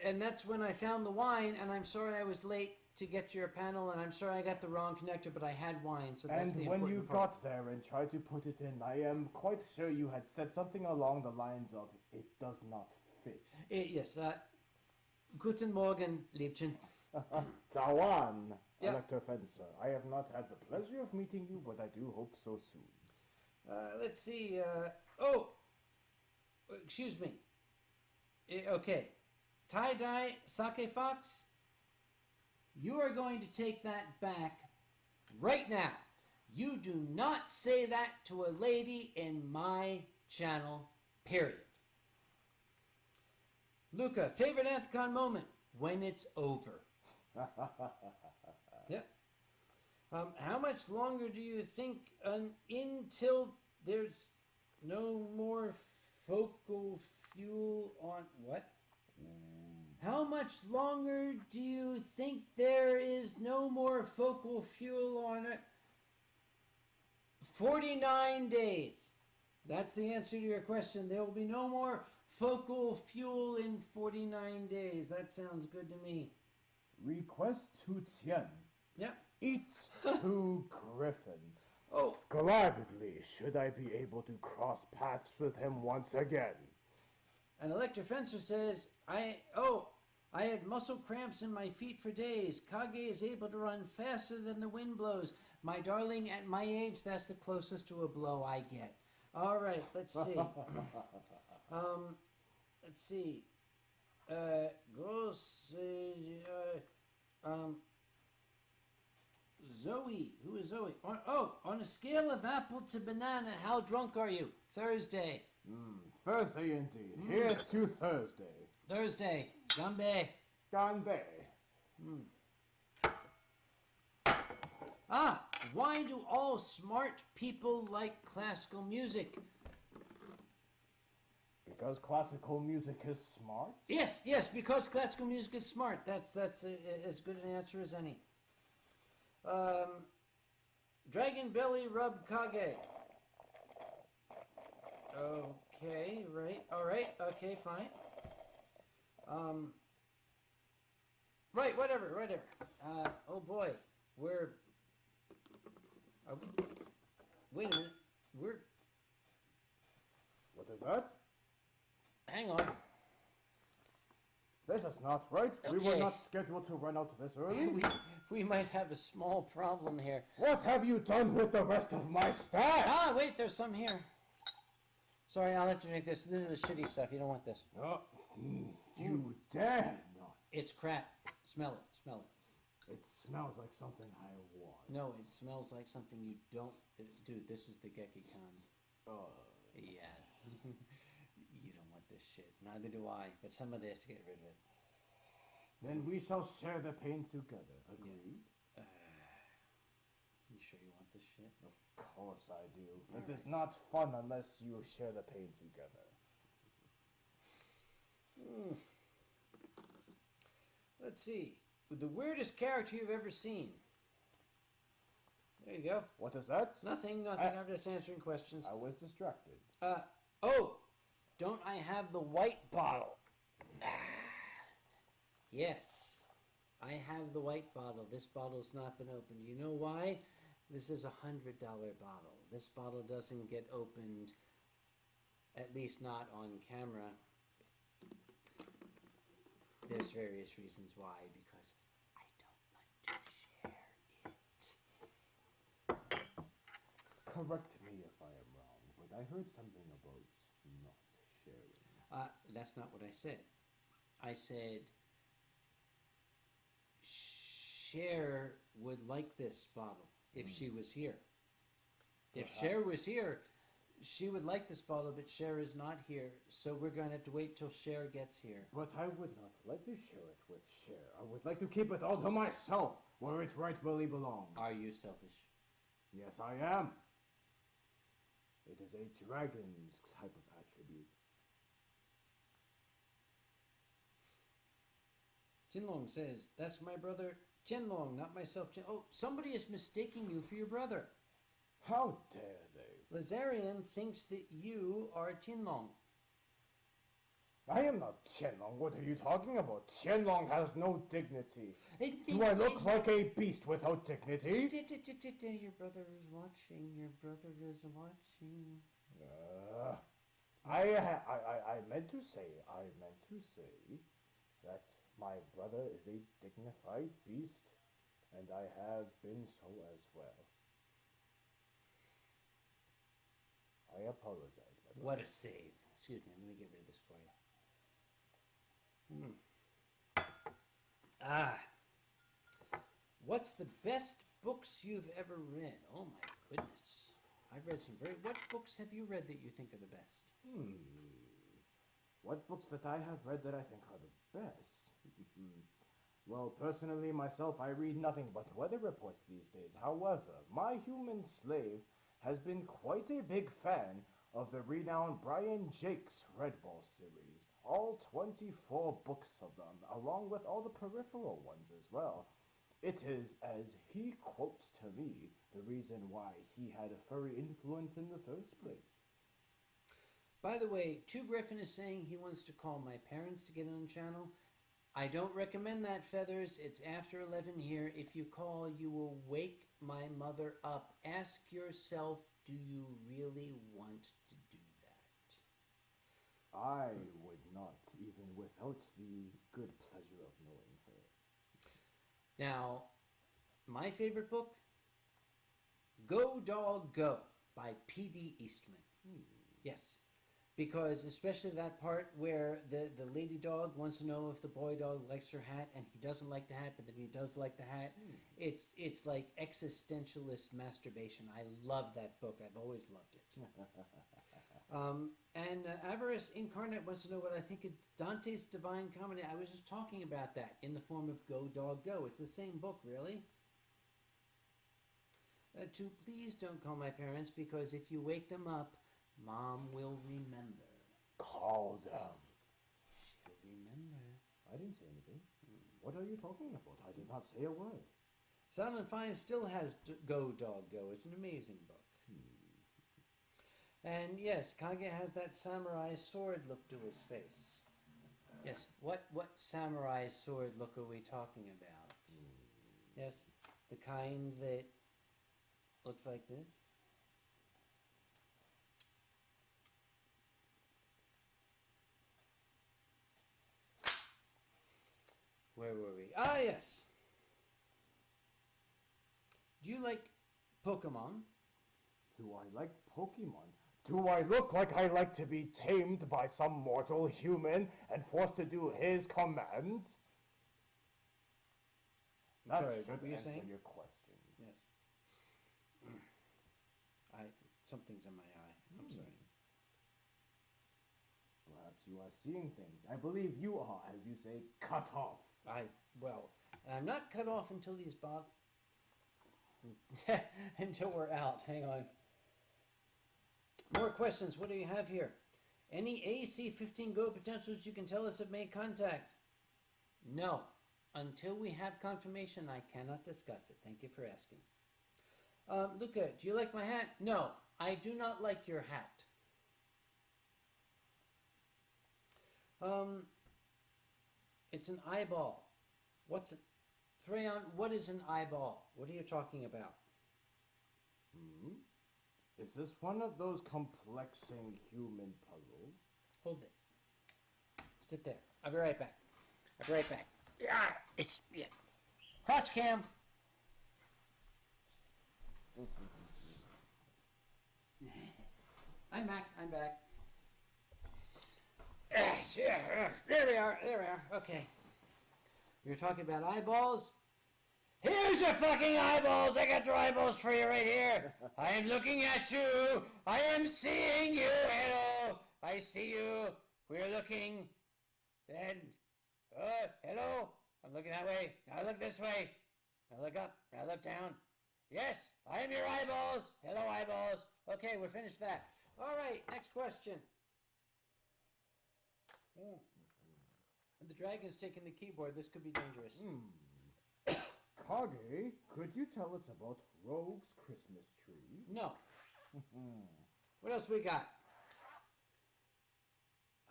and that's when I found the wine, and I'm sorry I was late to get your panel, and I'm sorry I got the wrong connector, but I had wine, so that's the important part. And when you part. got there and tried to put it in, I am quite sure you had said something along the lines of, it does not fit. Yes, Guten Morgen, Liebchen. Tawan, Yeah. Elector Fencer. I have not had the pleasure of meeting you, but I do hope so soon. Let's see, excuse me. Okay. Tie-dye Sake Fox, you are going to take that back right now. You do not say that to a lady in my channel, period. Luca, favorite Anthicon moment? When it's over. Yep. How much longer do you think until there's no more focal fuel on what? How much longer do you think there is no more focal fuel on it? 49 days. That's the answer to your question. There will be no more focal fuel in 49 days. That sounds good to me. Request to Tien. Yep. Eat to Griffin. Oh, Gladly should I be able to cross paths with him once again. an Electro Fencer says, I had muscle cramps in my feet for days. Kage is able to run faster than the wind blows. My darling, at my age, that's the closest to a blow I get. All right, let's see. Let's see. Gross. Zoe. Who is Zoe? On a scale of apple to banana, how drunk are you? Thursday. Thursday indeed. Here's to Thursday. Thursday. Gambe. Ganbei. Why do all smart people like classical music? Because classical music is smart? Yes, because classical music is smart. That's as good an answer as any. Dragon Belly Rub Kage. Okay, right. All right. Okay, fine. Right. Whatever. Oh boy, wait a minute. What is that? Hang on. This is not right. We were Okay. not scheduled to run out this early. We might have a small problem here. What have you done with the rest of my stash? Wait, there's some here. Sorry, I'll have to drink this. This is the shitty stuff. You don't want this. You dare not. It's crap. Smell it. It smells like something I want. No, it smells like something you don't. Dude, this is the Gekikan. Yeah. You don't want this shit. Neither do I. But somebody has to get rid of it. Then we shall share the pain together. Agreed? You sure you want this shit? Of course I do. It is not fun unless you share the pain together. Let's see. The weirdest character you've ever seen. There you go. What is that? Nothing. I'm just answering questions. I was distracted. Don't I have the white bottle? Yes. I have the white bottle. This bottle's not been opened. You know why? This is $100 bottle. This bottle doesn't get opened, at least not on camera. There's various reasons why, because I don't want to share it. Correct me if I am wrong, but I heard something about not sharing. That's not what I said. I said Cher would like this bottle if she was here. If Cher was here, she would like this bottle, but Cher is not here, so we're going to have to wait till Cher gets here. But I would not like to share it with Cher. I would like to keep it all to myself, where it rightfully belongs. Are you selfish? Yes, I am. It is a dragon's type of attribute. Jinlong says, that's my brother Jinlong, not myself. Somebody is mistaking you for your brother. How dare they? Lazarian thinks that you are Jinlong. I am not Qianlong. What are you talking about? Qianlong has no dignity. Do I look like a beast without dignity? Your brother is watching. Your brother is watching. I meant to say that my brother is a dignified beast, and I have been so as well. I apologize, my brother. What a save. Excuse me, let me get rid of this for you. What's the best books you've ever read? Oh my goodness. I've read some what books have you read that you think are the best? What books that I have read that I think are the best? Well, personally, myself, I read nothing but weather reports these days. However, my human slave has been quite a big fan of the renowned Brian Jakes Red Ball series. All 24 books of them, along with all the peripheral ones as well. It is, as he quotes to me, the reason why he had a furry influence in the first place. By the way, Two Griffin is saying he wants to call my parents to get on the channel. I don't recommend that, Feathers. It's after 11 here. If you call, you will wake my mother up. Ask yourself, do you really want to do that? I would not, even without the good pleasure of knowing her. Now, my favorite book, Go Dog Go by P.D. Eastman. Yes. Because especially that part where the lady dog wants to know if the boy dog likes her hat, and he doesn't like the hat, but then he does like the hat. It's like existentialist masturbation. I love that book. I've always loved it. And Avarice Incarnate wants to know what I think of Dante's Divine Comedy. I was just talking about that in the form of Go Dog Go. It's the same book, really. To please don't call my parents, because if you wake them up, Mom will remember. Call them. She'll remember. I didn't say anything. What are you talking about? I did not say a word. Sound and Fine still has Go Dog Go. It's an amazing book. And yes, Kage has that samurai sword look to his face. Yes, what samurai sword look are we talking about? Yes, the kind that looks like this. Where were we? Ah, yes. Do you like Pokemon? Do I like Pokemon? Do I look like I like to be tamed by some mortal human and forced to do his commands? That Sorry, should what were you answer saying? your question. Yes. Something's in my eye. I'm sorry. Perhaps you are seeing things. I believe you are, as you say, cut off. I'm not cut off until these until we're out. Hang on. More questions. What do you have here? Any AC-15 Go potentials you can tell us have made contact? No. Until we have confirmation, I cannot discuss it. Thank you for asking. Luca, do you like my hat? No, I do not like your hat. It's an eyeball. What's it? Thrayon, what is an eyeball? What are you talking about? Is this one of those complexing human puzzles? Hold it. Sit there. I'll be right back. Yeah. Crotch cam. I'm back. There we are. Okay. You're talking about eyeballs? Here's your fucking eyeballs! I got your eyeballs for you right here! I am looking at you! I am seeing you! Hello! I see you! We're looking. And, hello? I'm looking that way. Now look this way. Now look up. Now look down. Yes, I am your eyeballs! Hello, eyeballs! Okay, we're finished with that. Alright, next question. The dragon's taking the keyboard. This could be dangerous. Kage, could you tell us about Rogue's Christmas tree? No. What else we got?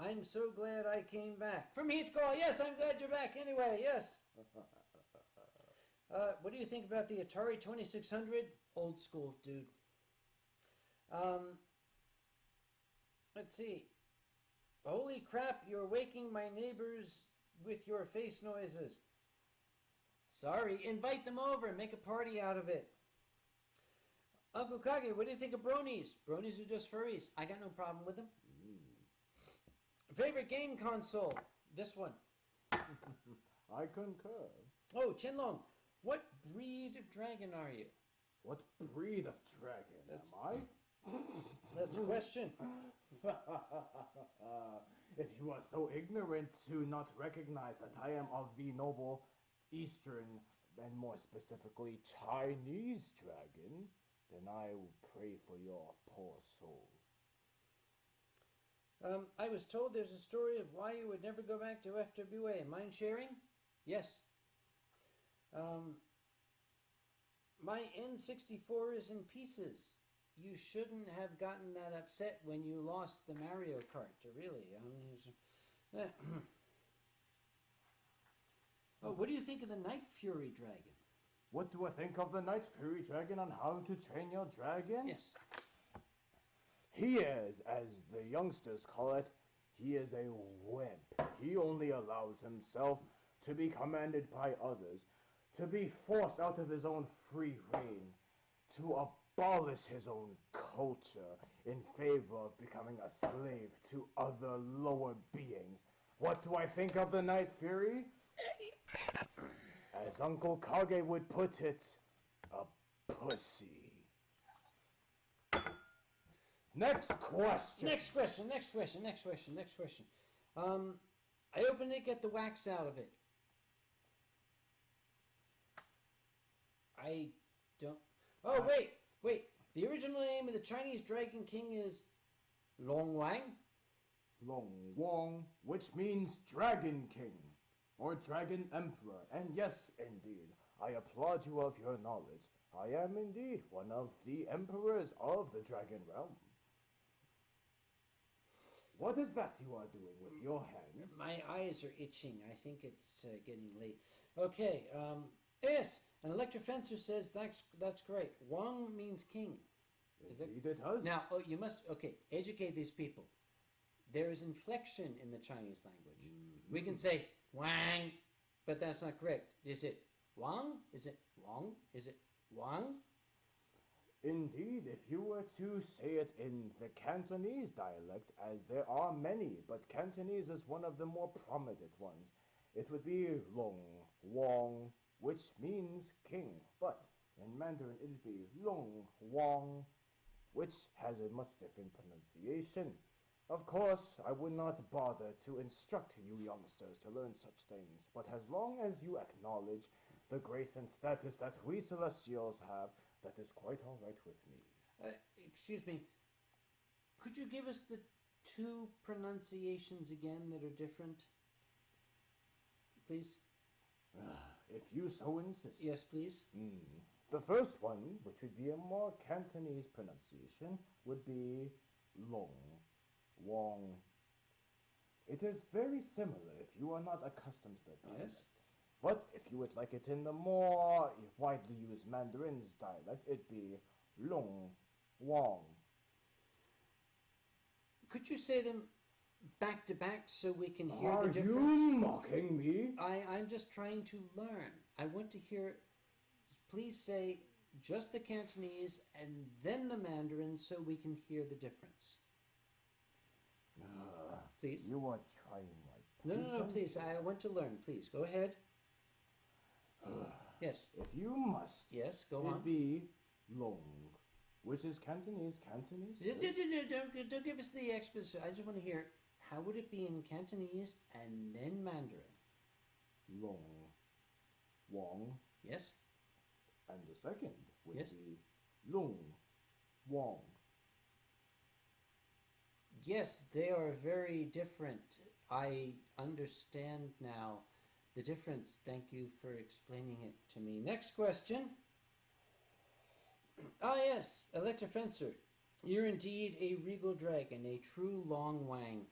I'm so glad I came back. From Heathcall, yes, I'm glad you're back anyway, yes. What do you think about the Atari 2600? Old school, dude. Let's see. Holy crap, you're waking my neighbors with your face noises. Sorry, invite them over and make a party out of it. Uncle Kage, what do you think of bronies? Bronies are just furries. I got no problem with them. Favorite game console? This one. I concur. Oh, Chinlong, what breed of dragon are you? What breed of dragon am I? That's a question. If you are so ignorant to not recognize that I am of the noble Eastern, and more specifically Chinese dragon, then I will pray for your poor soul. I was told there's a story of why you would never go back to FWA. Mind sharing? Yes. My N64 is in pieces. You shouldn't have gotten that upset when you lost the Mario Kart, really. Oh, what do you think of the Night Fury Dragon? What do I think of the Night Fury Dragon and how to train your dragon? Yes. He is, as the youngsters call it, he is a wimp. He only allows himself to be commanded by others, to be forced out of his own free reign, to abolish his own culture in favor of becoming a slave to other lower beings. What do I think of the Night Fury? As Uncle Kage would put it, a pussy. Next question. Next question. I opened it, get the wax out of it. I don't. Oh, wait. The original name of the Chinese Dragon King is Long Wang. Long Wong, which means Dragon King or Dragon Emperor. And yes, indeed, I applaud you of your knowledge. I am indeed one of the emperors of the Dragon Realm. What is that you are doing with your hands? My eyes are itching. I think it's getting late. Okay. Yes, an electrofencer says that's great. Wang means king. Is it? Indeed it does. Now, you must educate these people. There is inflection in the Chinese language. Mm-hmm. We can say Wang, but that's not correct. Is it Wang? Is it Wang? Is it Wang? Indeed, if you were to say it in the Cantonese dialect, as there are many, but Cantonese is one of the more prominent ones, it would be Long Wong, which means king. But in Mandarin, it would be Long Wong, which has a much different pronunciation. Of course, I would not bother to instruct you youngsters to learn such things, but as long as you acknowledge the grace and status that we Celestials have, that is quite all right with me. Excuse me. Could you give us the two pronunciations again that are different? Please? If you so insist. Yes, please. The first one, which would be a more Cantonese pronunciation, would be Long Wong. It is very similar if you are not accustomed to the dialect. Yes. But if you would like it in the more widely used Mandarin's dialect, it'd be Long Wong. Could you say them back to back so we can hear Are the difference? you mocking me? I'm just trying to learn. I want to hear. Please say just the Cantonese and then the Mandarin so we can hear the difference. Please. You are trying my No, please. I want to learn. Please, go ahead. Yes. If you must, Yes, go it'd on. be Long, which is Cantonese. Cantonese? Don't give us the exposition. I just want to hear, how would it be in Cantonese and then Mandarin? Long Wong. Yes? And the second would Yes. be Long Wong. Yes, they are very different. I understand now the difference. Thank you for explaining it to me. Next question. Yes, Electrofencer. You're indeed a regal dragon, a true Long Wang.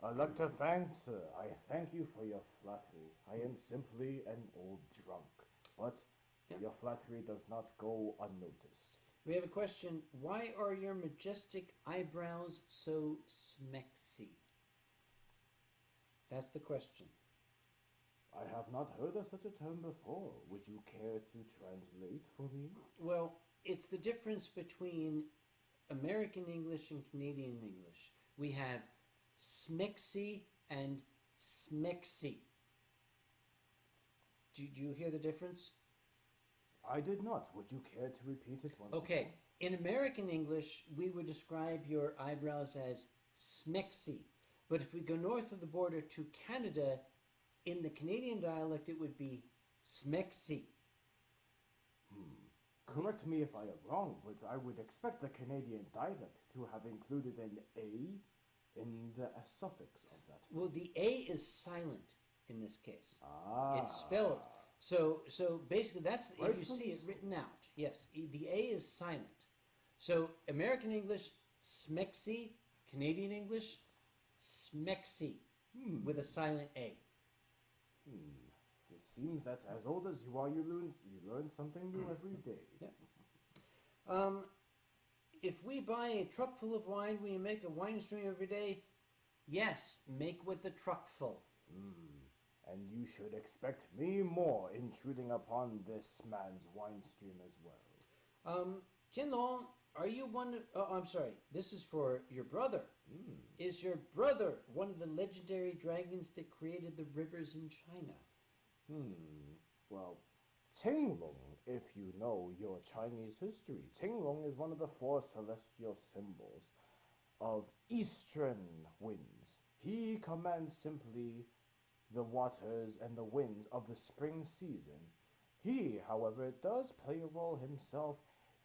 Electa Fancer, I thank you for your flattery. I am simply an old drunk, but your flattery does not go unnoticed. We have a question. Why are your majestic eyebrows so smexy? That's the question. I have not heard of such a term before. Would you care to translate for me? Well, it's the difference between American English and Canadian English. We have smexy and smexy. Do you hear the difference? I did not. Would you care to repeat it once Okay, in American English, we would describe your eyebrows as smexy. But if we go north of the border to Canada, in the Canadian dialect, it would be smexy. Correct me if I am wrong, but I would expect the Canadian dialect to have included an A in the suffix of that. Well, the A is silent in this case. Ah. It's spelled. So basically, that's Right if you see it written out. Yes, the A is silent. So American English, smexy. Canadian English, smexy, with a silent A. It seems that as old as you are, you learn something new every day. Yeah. If we buy a truck full of wine, will you make a wine stream every day? Yes, make with the truck full. And you should expect me more intruding upon this man's wine stream as well. Tianlong, are you one? Oh, I'm sorry. This is for your brother. Is your brother one of the legendary dragons that created the rivers in China? Well, Qinglong, if you know your Chinese history, Qinglong is one of the four celestial symbols of eastern winds. He commands simply the waters and the winds of the spring season. He, however, does play a role himself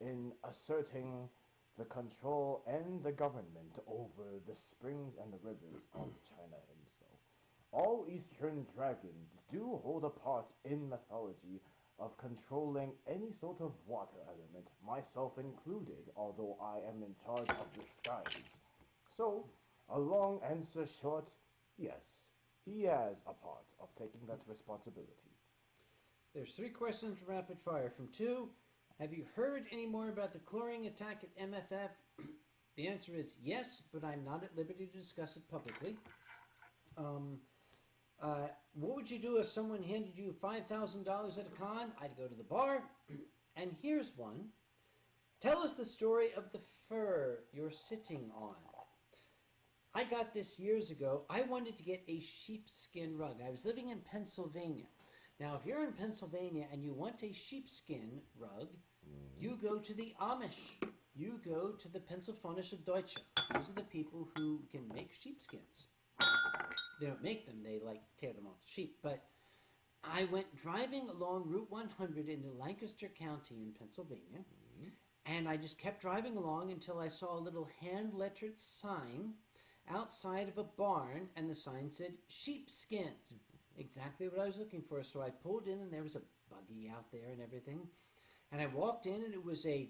in asserting the control and the government over the springs and the rivers of China himself. All Eastern dragons do hold a part in mythology of controlling any sort of water element, myself included, although I am in charge of the skies. So, a long answer short, yes, he has a part of taking that responsibility. There's 3 questions rapid fire. From 2, have you heard any more about the chlorine attack at MFF? The answer is yes, but I'm not at liberty to discuss it publicly. What would you do if someone handed you $5,000 at a con? I'd go to the bar. And here's one. Tell us the story of the fur you're sitting on. I got this years ago. I wanted to get a sheepskin rug. I was living in Pennsylvania. Now, if you're in Pennsylvania and you want a sheepskin rug, you go to the Amish. You go to the Pennsylvanische Deutsche. Those are the people who can make sheepskins. They don't make them, they tear them off the sheep. But I went driving along Route 100 into Lancaster County in Pennsylvania, and I just kept driving along until I saw a little hand-lettered sign outside of a barn, and the sign said sheepskins. Exactly what I was looking for. So I pulled in, and there was a buggy out there and everything. And I walked in, and it was a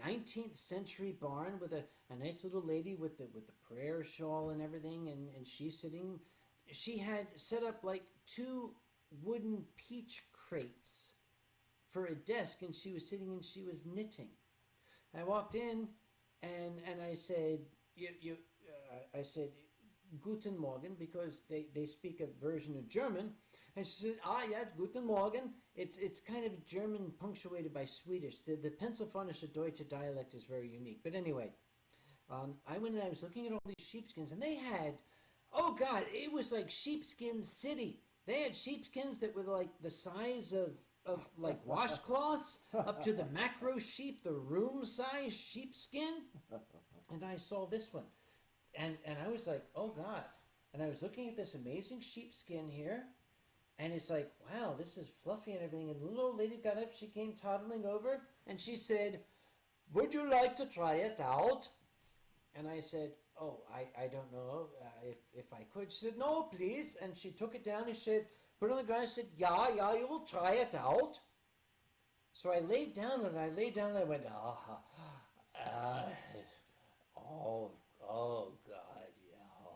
19th century barn with a nice little lady with the prayer shawl and everything, and she's sitting. She had set up 2 wooden peach crates for a desk, and she was sitting and she was knitting. I walked in, and I said, I said, Guten Morgen, because they speak a version of German. And she said, yeah, Guten Morgen. It's kind of German punctuated by Swedish. The Pennsylvanische Deutsche dialect is very unique. But anyway, I went and I was looking at all these sheepskins, and they had, oh God, it was like sheepskin city. They had sheepskins that were the size of washcloths up to the macro sheep, the room size sheepskin. And I saw this one. And I was like, oh God. And I was looking at this amazing sheepskin here. And it's like, wow, this is fluffy and everything. And the little lady got up, she came toddling over, and she said, would you like to try it out? And I said, oh, I don't know if I could. She said, no, please. And she took it down and she said, put it on the ground. I said, yeah, you will try it out. So I laid down and I went, oh God, yeah.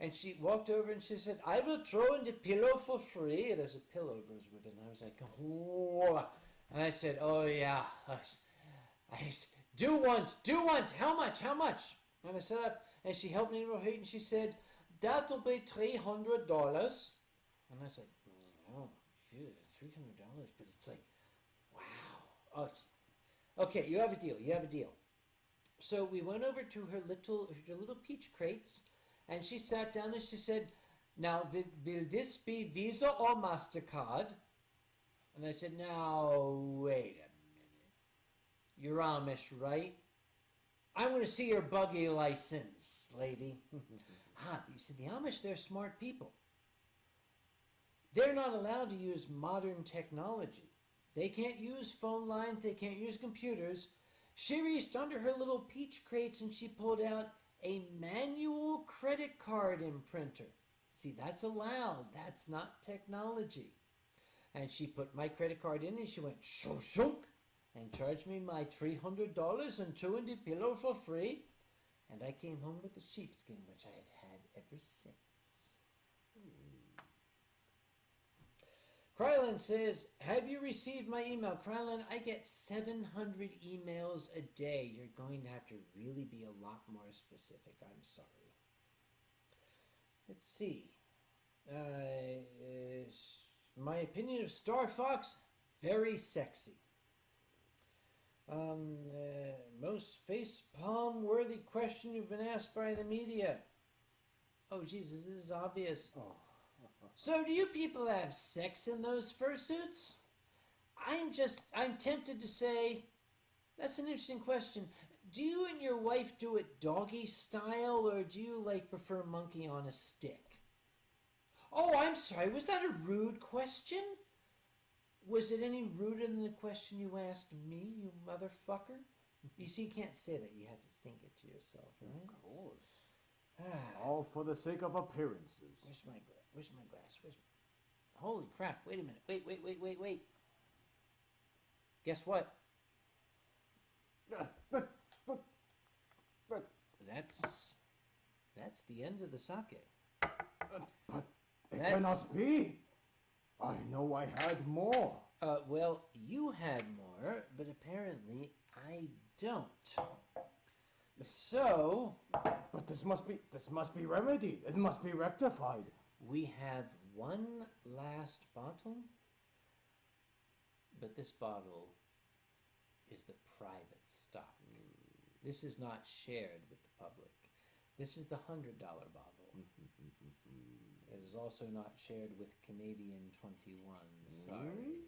And she walked over and she said, I will throw in the pillow for free. There's a pillow goes with it. And I was like, oh. And I said, oh yeah. I said, do want. How much? And I sat up and she helped me to her feet and she said, that'll be $300. And I said, oh, $300, but it's like, wow. Oh, okay, you have a deal. So we went over to her little peach crates, and she sat down and she said, now, will this be Visa or MasterCard? And I said, now, wait a minute. You're Amish, right? I want to see your buggy license, lady. You see, the Amish, they're smart people. They're not allowed to use modern technology. They can't use phone lines. They can't use computers. She reached under her little peach crates and she pulled out a manual credit card imprinter. See, that's allowed. That's not technology. And she put my credit card in and she went shunk shunk and charged me my $300 and 2 in the pillow for free. And I came home with the sheepskin, which I had ever since. Krylin says, have you received my email? Krylin, I get 700 emails a day. You're going to have to really be a lot more specific. I'm sorry. Let's see. My opinion of Star Fox, very sexy. Most face-palm-worthy question you've been asked by the media. Oh, Jesus, this is obvious. Oh. So, do you people have sex in those fursuits? I'm tempted to say, that's an interesting question. Do you and your wife do it doggy style, or do you, prefer monkey on a stick? Oh, I'm sorry, was that a rude question? Was it any ruder than the question you asked me, you motherfucker? You see, you can't say that. You have to think it to yourself, right? Of course. All for the sake of appearances. Where's my glass? Holy crap, wait a minute. Wait. Guess what? But That's the end of the sake. it cannot be. I know I had more. Well, you had more, but apparently I don't. So, But this must be remedied. It must be rectified. we have one last bottle, but this bottle is the private stock. This is not shared with the public. This is the $100 bottle. It is also not shared with Canadian 21. Sorry.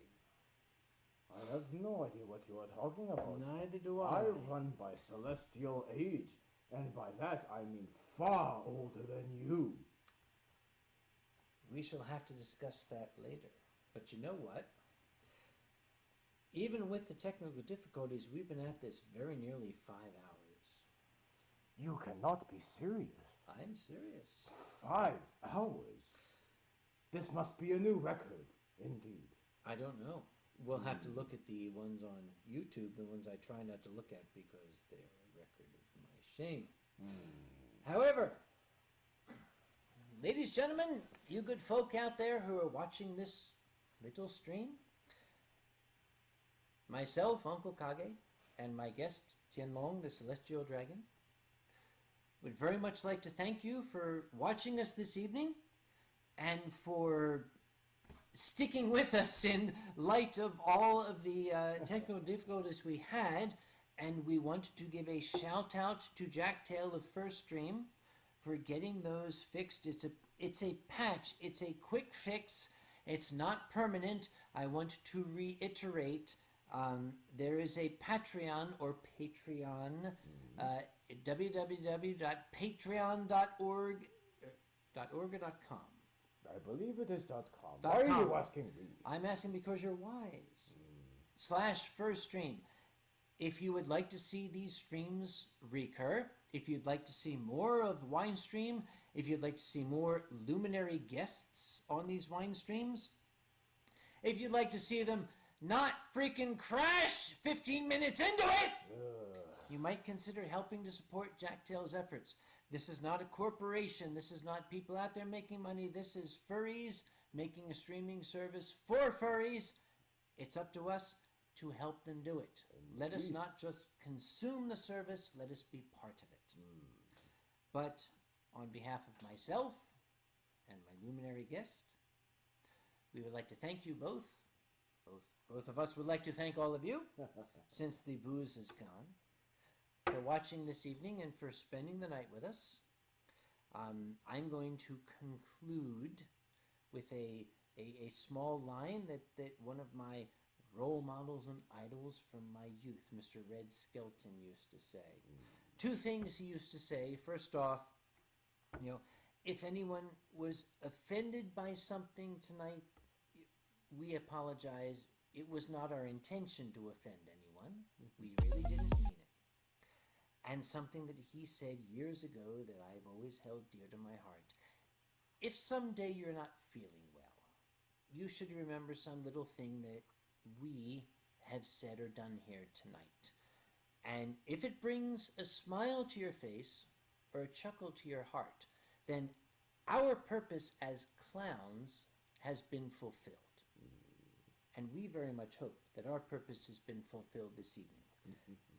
I have no idea what you are talking about. Neither do I. I run by celestial age, and by that I mean far older than you. We shall have to discuss that later. But you know what? Even with the technical difficulties, we've been at this very nearly 5 hours. You cannot be serious. I'm serious. 5 hours? This must be a new record, indeed. I don't know. We'll have to look at the ones on YouTube, the ones I try not to look at because they're a record of my shame. However, ladies, gentlemen, you good folk out there who are watching this little stream, myself, Uncle Kage, and my guest, Tianlong, the Celestial Dragon, would very much like to thank you for watching us this evening and for sticking with us in light of all of the technical difficulties we had. And we want to give a shout out to Jack Tail of First Stream for getting those fixed. It's a patch. It's a quick fix. It's not permanent. I want to reiterate. There is a Patreon or Patreon, www.patreon.org.com. I believe it is .com. Why are you asking me? I'm asking because you're wise. /First Stream. If you would like to see these streams recur, if you'd like to see more of Winestream, if you'd like to see more luminary guests on these wine streams, if you'd like to see them not freaking crash 15 minutes into it, you might consider helping to support Jack Tail's efforts. This is not a corporation. This is not people out there making money. This is furries making a streaming service for furries. It's up to us to help them do it. Let us not just consume the service. Let us be part of it. But on behalf of myself and my luminary guest, we would like to thank you both. Both of us would like to thank all of you, since the booze is gone, for watching this evening and for spending the night with us. I'm going to conclude with a small line that one of my role models and idols from my youth, Mr. Red Skelton, used to say. 2 things he used to say. First off, if anyone was offended by something tonight, we apologize. It was not our intention to offend anyone. We really didn't mean it. And something that he said years ago that I've always held dear to my heart. If someday you're not feeling well, you should remember some little thing that we have said or done here tonight. And if it brings a smile to your face or a chuckle to your heart, then our purpose as clowns has been fulfilled. And we very much hope that our purpose has been fulfilled this evening.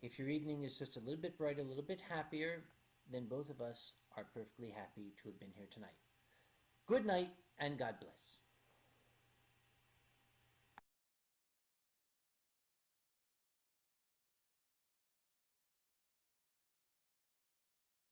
If your evening is just a little bit brighter, a little bit happier, then both of us are perfectly happy to have been here tonight. Good night, and God bless.